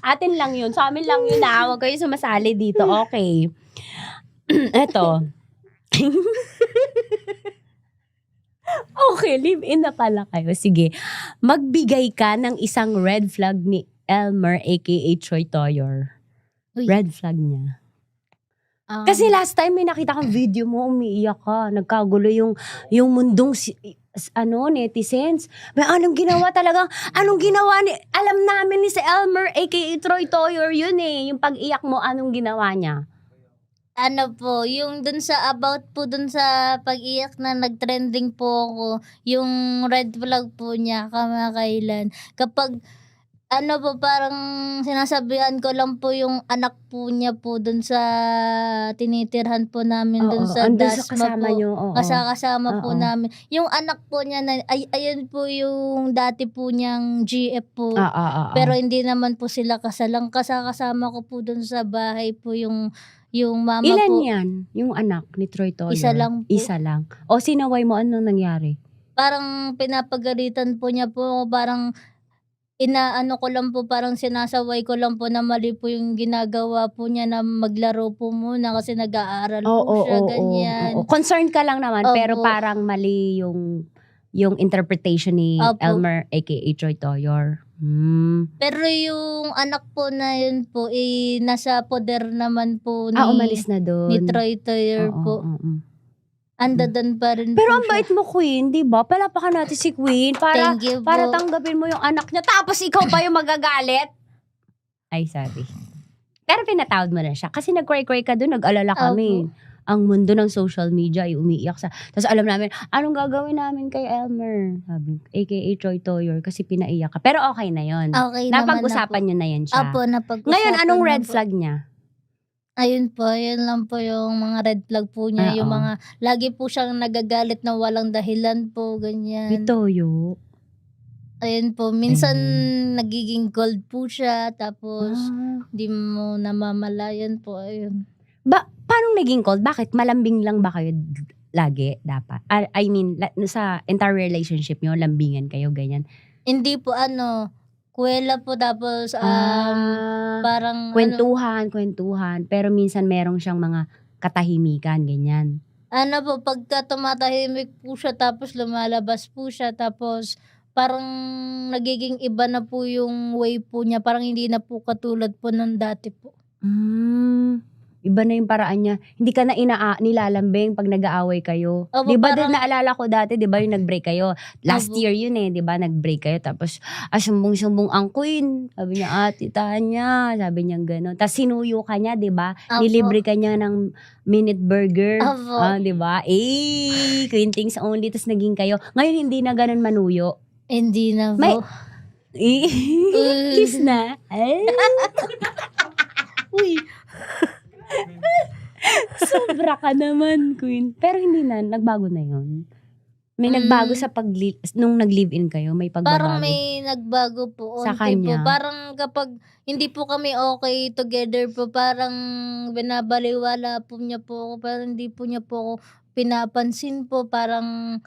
Atin lang yun. Sa amin lang yun na. Huwag kayo sumasali dito. Okay. Eto. Okay, live-in na pala kayo. Sige. Magbigay ka ng isang red flag ni Elmer aka Troy Toyor. Red flag niya. Kasi last time may nakita kang video mo, umiiyak ka. Nagkagulo yung mundong netizens. May anong ginawa talaga? Anong ginawa ni... Alam namin ni si Elmer aka Troy Toyor yun eh. Yung pag-iyak mo, anong ginawa niya? Ano po, yung dun sa dun sa pag-iyak na nag-trending po ako, yung red flag po niya kamakailan. Kapag po, parang sinasabihan ko lang po yung anak po niya po dun sa tinitirhan po namin dun sa Dasma po. Kasama po namin. Yung anak po niya, ayun po yung dati po niyang GF po. Pero hindi naman po sila kasalang. Kasama ko po dun sa bahay po yung mama Ilan po. yan? Yung anak ni Troy Toyor? Isa lang po. Isa lang. O sinaway mo, anong nangyari? Parang pinapagalitan po niya po, parang ko lang po, parang sinasaway ko lang po na mali po yung ginagawa po niya na maglaro po muna kasi nag-aaral po siya, ganyan. Concerned ka lang naman, Opo. pero parang mali yung interpretation ni Opo. Elmer aka Troy Toyor. Pero yung anak po na yun po, nasa poder naman po ni, Umalis na doon. ni Troy Toyor po. Andadan pa rin Pero po ang bait mo, Queen, di ba? Palapakan natin si Queen para, Thank you po. para tanggapin mo yung anak niya. Tapos ikaw pa yung magagalit. Ay, sorry. Pero pinatawad mo na siya. Kasi nag-cry-cry ka doon, nag-alala kami. Ang mundo ng social media ay umiiyak sa... Tapos alam namin, anong gagawin namin kay Elmer? Sabi, aka Troy Toyor, kasi pinaiyak ka. Pero okay na yon. Okay naman Napag-usapan na po. niyo na yan siya. Apo, napag-usapan Ngayon, anong na red po. flag niya? Ayun po, yun lang po yung mga red flag po niya. Yung mga, lagi po siyang nagagalit na walang dahilan po, ganyan. Bitoyo. Ayun po, minsan nagiging cold po siya, tapos di mo namamalayan po, ayun. Paano naging cold? Bakit? Malambing lang ba kayo lagi dapat? I mean, sa entire relationship niyo, lambingan kayo, ganyan? Hindi po, kuwela po, tapos parang Kwentuhan. Pero minsan merong siyang mga katahimikan, ganyan. po, pagka tumatahimik po siya, tapos lumalabas po siya, tapos parang nagiging iba na po yung way po niya. Parang hindi na po katulad po ng dati po. Iba na yung paraan niya. Hindi ka na nilalambing pag nag-aaway kayo. Opo, Di ba parang- naalala ko dati, di ba yung nag-break kayo? Last Opo. year yun di ba? Nag-break kayo. Tapos, sumbong-sumbong ang Queen. Sabi niya, Ate Tanya. Sabi niya gano'n. Tapos sinuyo ka niya, di ba? Opo. Nilibre ka niya ng minute burger. Opo. Di ba? Queen things only. Tapos naging kayo. Ngayon hindi na gano'n manuyo. Hindi na po. May- Kiss na. Ay. Uy. Sobra ka naman, Queen. Pero hindi na, nagbago na yun. May nagbago sa nung nag-live-in kayo, may pagbabago. Parang may nagbago po. Sa Onti po. kanya? Parang kapag hindi po kami okay together po, parang binabaliwala po niya po ako. Parang hindi po niya po ako pinapansin po. Parang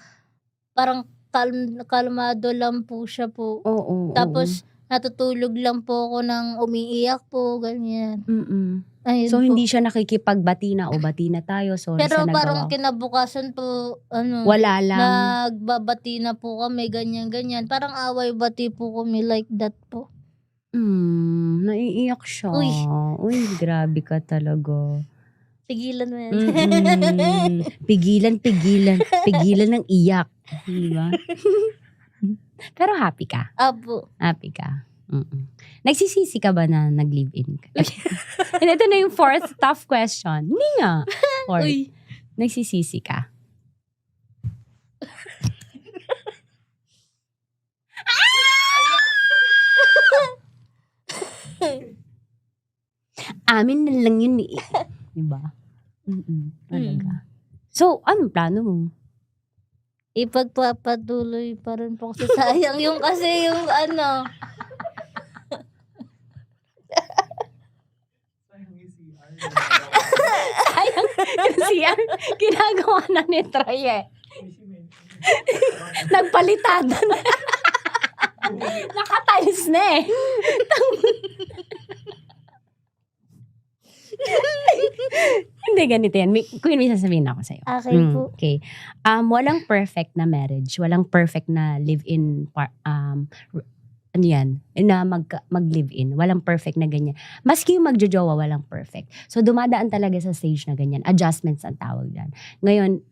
kalmado lang po siya po. Oo. Tapos natutulog lang po ako nang umiiyak po, ganyan. Ayun So, po. hindi siya nakikipagbati na, o bati na tayo, sorry Pero sa parang nagawa. kinabukasan po, Wala lang. nagbabati na po kami, ganyan-ganyan. Parang away-bati po kami like that po. Naiiyak siya. Uy. Uy, grabe ka talaga. Tigilan mo yan. Pigilan. Pigilan ng iyak. Di ba? Pero happy ka. Apo. Happy ka. Nagsisisi ka ba na nag-live-in ka? And ito na yung fourth tough question. Hindi nga. Fourth. Uy. Nagsisisi ka? Amin na lang yun eh. Diba? Talaga. So, anong plano mo? Ipagpapatuloy pa rin po kasi sayang yung kasi yung Sayang yung CR. Ginagawa na ni Troy eh. Nagpalitada na. Nakatiles na eh. Hindi, ganito yan. Queen, may sasabihin ako sa'yo. Okay po. Okay. Walang perfect na marriage. Walang perfect na live-in, ano yan, na mag-live-in. Walang perfect na ganyan. Maski yung magjojowa, walang perfect. So, dumadaan talaga sa stage na ganyan. Adjustments ang tawag dyan. Ngayon,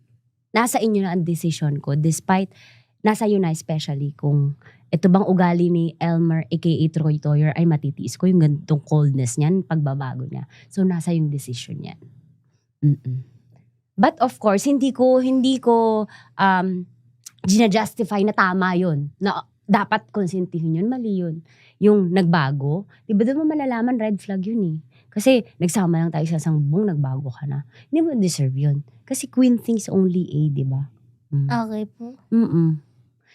nasa inyo na ang decision ko. Despite, nasa iyo na especially kung ito bang ugali ni Elmer aka Troy Toyer ay matitiis ko yung ganitong coldness niyan, pagbabago niya. So, nasa yung decision yan. But of course, hindi ko gina-justify na tama yun. Na dapat konsentihin yun, mali yun. Yung nagbago, diba doon mo malalaman red flag yun eh. Kasi nagsama lang tayo sa isang buong, nagbago ka na. Hindi mo deserve yun. Kasi queen thinks only A, diba? Okay po.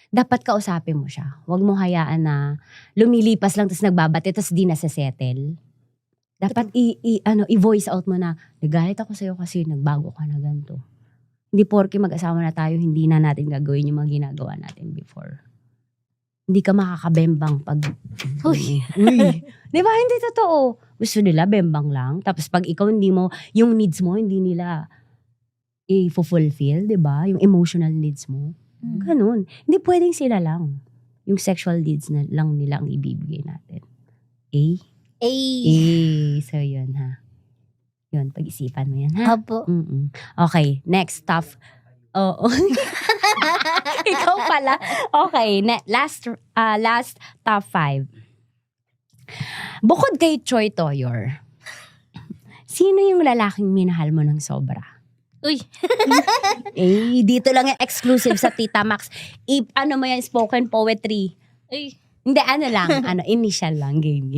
Dapat kausapin mo siya. Huwag mo hayaan na lumilipas lang tapos nagbabate tapos di nasasettle. Dapat i-voice out mo na, nagalit ako sa'yo kasi nagbago ka na ganito. Hindi porke mag-asawa na tayo, hindi na natin gagawin yung mga ginagawa natin before. Hindi ka makakabembang pag... Uy. Di ba? Hindi totoo. Gusto nila bembang lang. Tapos pag ikaw hindi mo, yung needs mo, hindi nila i-fulfill, di ba? Yung emotional needs mo. Ganun. Hindi pwedeng sila lang. Yung sexual needs na lang nila ang ibibigay natin. So, yun ha. Yun, pag-isipan mo yan ha. Apo. Okay, next tough. Oo. Ikaw pala. Okay, last top 5. Bukod kay Troy Toyor, sino yung lalaking minahal mo ng sobra? Uy. Dito lang yung exclusive sa Tita Max. Ano mo yan, spoken poetry. Uy. Hindi, ano lang. Initial lang. Game.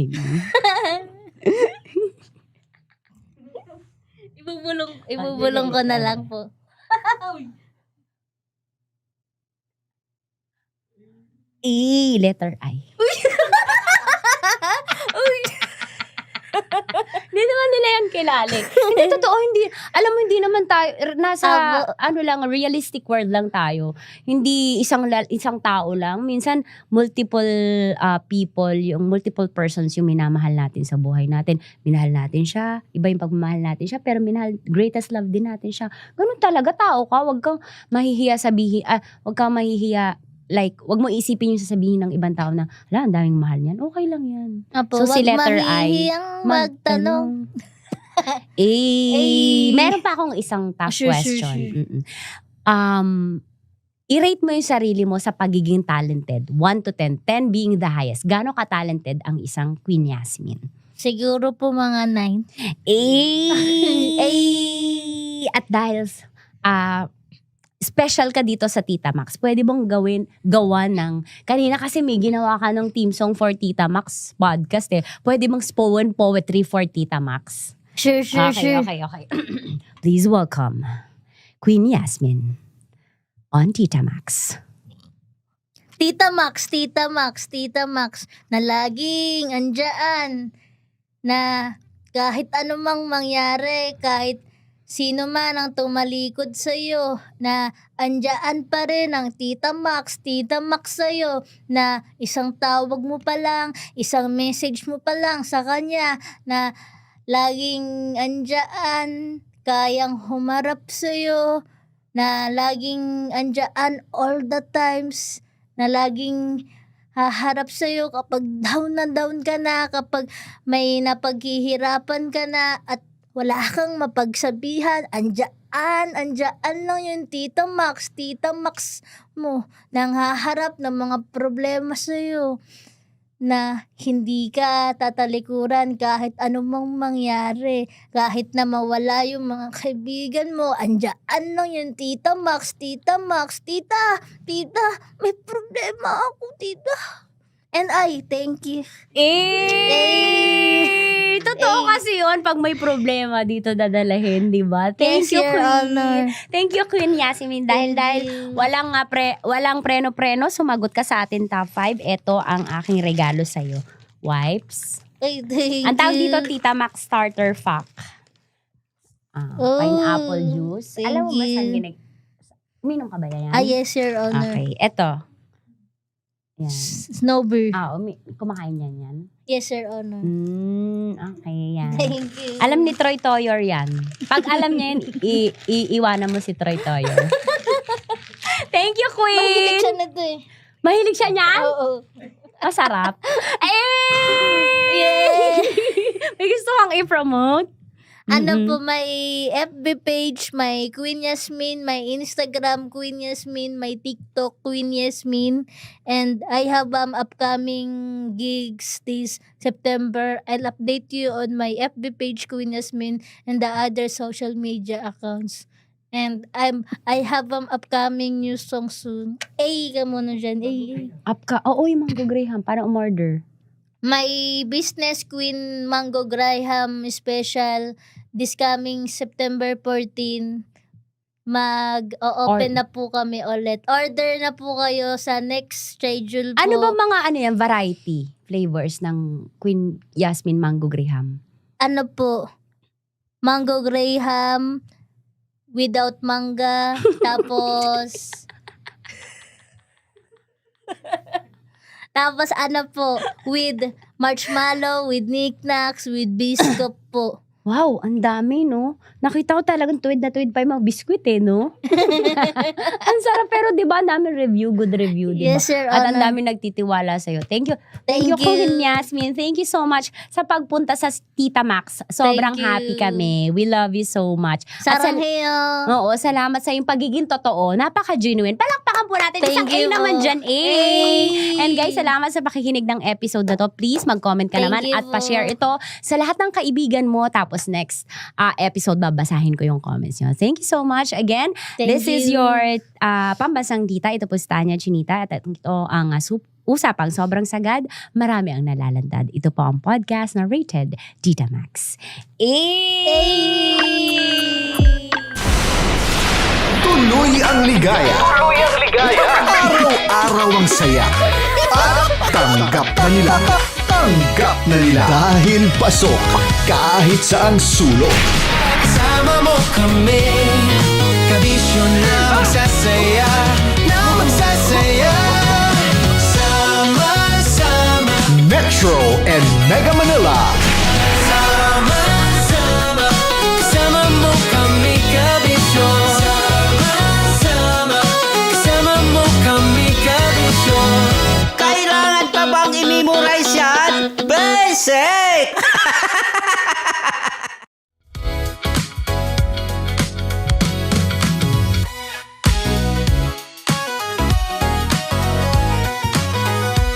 Ibubulong ko na lang po. Letter I. Hindi naman nila yan kilala. Hindi totoo, hindi. Alam mo, hindi naman tayo, nasa, realistic world lang tayo. Hindi isang tao lang. Minsan, multiple people, yung multiple persons yung minamahal natin sa buhay natin. Minahal natin siya, iba yung pagmamahal natin siya, pero greatest love din natin siya. Ganun talaga, tao ka. Huwag kang mahihiya wag mo isipin yung sasabihin ng ibang tao na, ang daming mahal niyan. Okay lang yan. Apo, so, si letter I, mahihiyang magtanong. Meron pa akong isang tough question. I-rate mo yung sarili mo sa pagiging talented. 1 to 10. 10 being the highest. Gaano ka-talented ang isang Queen Yasmin? Siguro po mga 9. At dahil special ka dito sa Tita Max, pwede bang gawa ng, kanina kasi may ginawa ka ng theme song for Tita Max podcast eh. Pwede bang spoken poetry for Tita Max? Sure. Okay. Please welcome Queen Yasmin on Tita Max. Tita Max, na laging andyan, na kahit anumang mangyari, kahit sino man ang tumalikod sa'yo, na andyan pa rin ang Tita Max sa'yo, na isang tawag mo pa lang, isang message mo pa lang sa kanya, na laging andyan, kayang humarap sa'yo, na laging andyan all the times, na laging haharap sa'yo kapag down na down ka na, kapag may napaghihirapan ka na, at wala kang mapagsabihan, andyan lang yung Tita Max mo, nang haharap ng mga problema sa'yo, na hindi ka tatalikuran kahit anumang mangyari, kahit na mawala yung mga kaibigan mo, andyan lang yung Tita Max, tita, may problema ako, tita. And I thank you. Totoo kasi yun, pag may problema dito dadalahin, di ba? Thank you, Your Queen. Honor. Thank you, Queen Yasmin. Dahil walang preno-preno, sumagot ka sa atin top 5. Ito ang aking regalo sa'yo. Wipes. Ang tawag dito, Tita Max Starter Pack. Pineapple juice. Alam mo ba saan uminom ka ba yan? Yes, Your Honor. Okay, eto. Yan. Snowbird. Kumakain yan. Yes, Your Honor. Okay, yan. Thank you. Alam ni Troy Toyor yan. Pag alam niya yan, iiwanan mo si Troy Toyor. Thank you, Queen! Mahilig siya na to eh. Mahilig siya niyan? Oo. Masarap. Yay! May gusto kang i-promote? Ano po, may FB page, may Queen Yasmin, may Instagram Queen Yasmin, may TikTok Queen Yasmin, and I have upcoming gigs this September. I'll update you on my FB page Queen Yasmin and the other social media accounts. And I have upcoming new song soon. Ka muna dyan. Oo, yung Mango Graham, para umorder. My business Queen Mango Graham special this coming September 14. Mag-open na po kami ulit. Order na po kayo sa next schedule po. Ano ba mga variety flavors ng Queen Yasmin Mango Graham? Ano po? Mango Graham without manga. Tapos ano po, with marshmallow, with knickknacks, with biscuit po. Wow, ang dami, no? Nakita ko talagang tuwid na tuwid pa yung mga biskwit, no? Ang sarap, pero di ba, ang dami review, good review, di ba? Yes, Sir At ang Honor. dami nagtitiwala sa'yo. Thank you. Thank you. Queen Yasmin. Thank you so much sa pagpunta sa Tita Max. Sobrang Thank you. happy kami. We love you so much. At Saranghayo. Oo, salamat sa yung pagiging totoo. Napaka-genuine. Palakpakan po natin. Thank Isang A you. naman dyan, A. Ay. And guys, salamat sa pakikinig ng episode na to. Please, mag-comment ka Thank naman you at po. pa-share ito sa lahat ng kaibigan mo. Tapos next episode, babasahin ko yung comments nyo. Thank you so much. Again, Thank this is you. your pambansang tita. Ito po si Tanya Chinita. At ito ang usapang sobrang sagad. Marami ang nalalantad. Ito po ang podcast na rated Tita Max. Tuloy ang ligaya. Araw-araw ang saya. At tanggap na nila. Tanggap na nila. Dahil pasok kahit saang sulok. Sama mo kami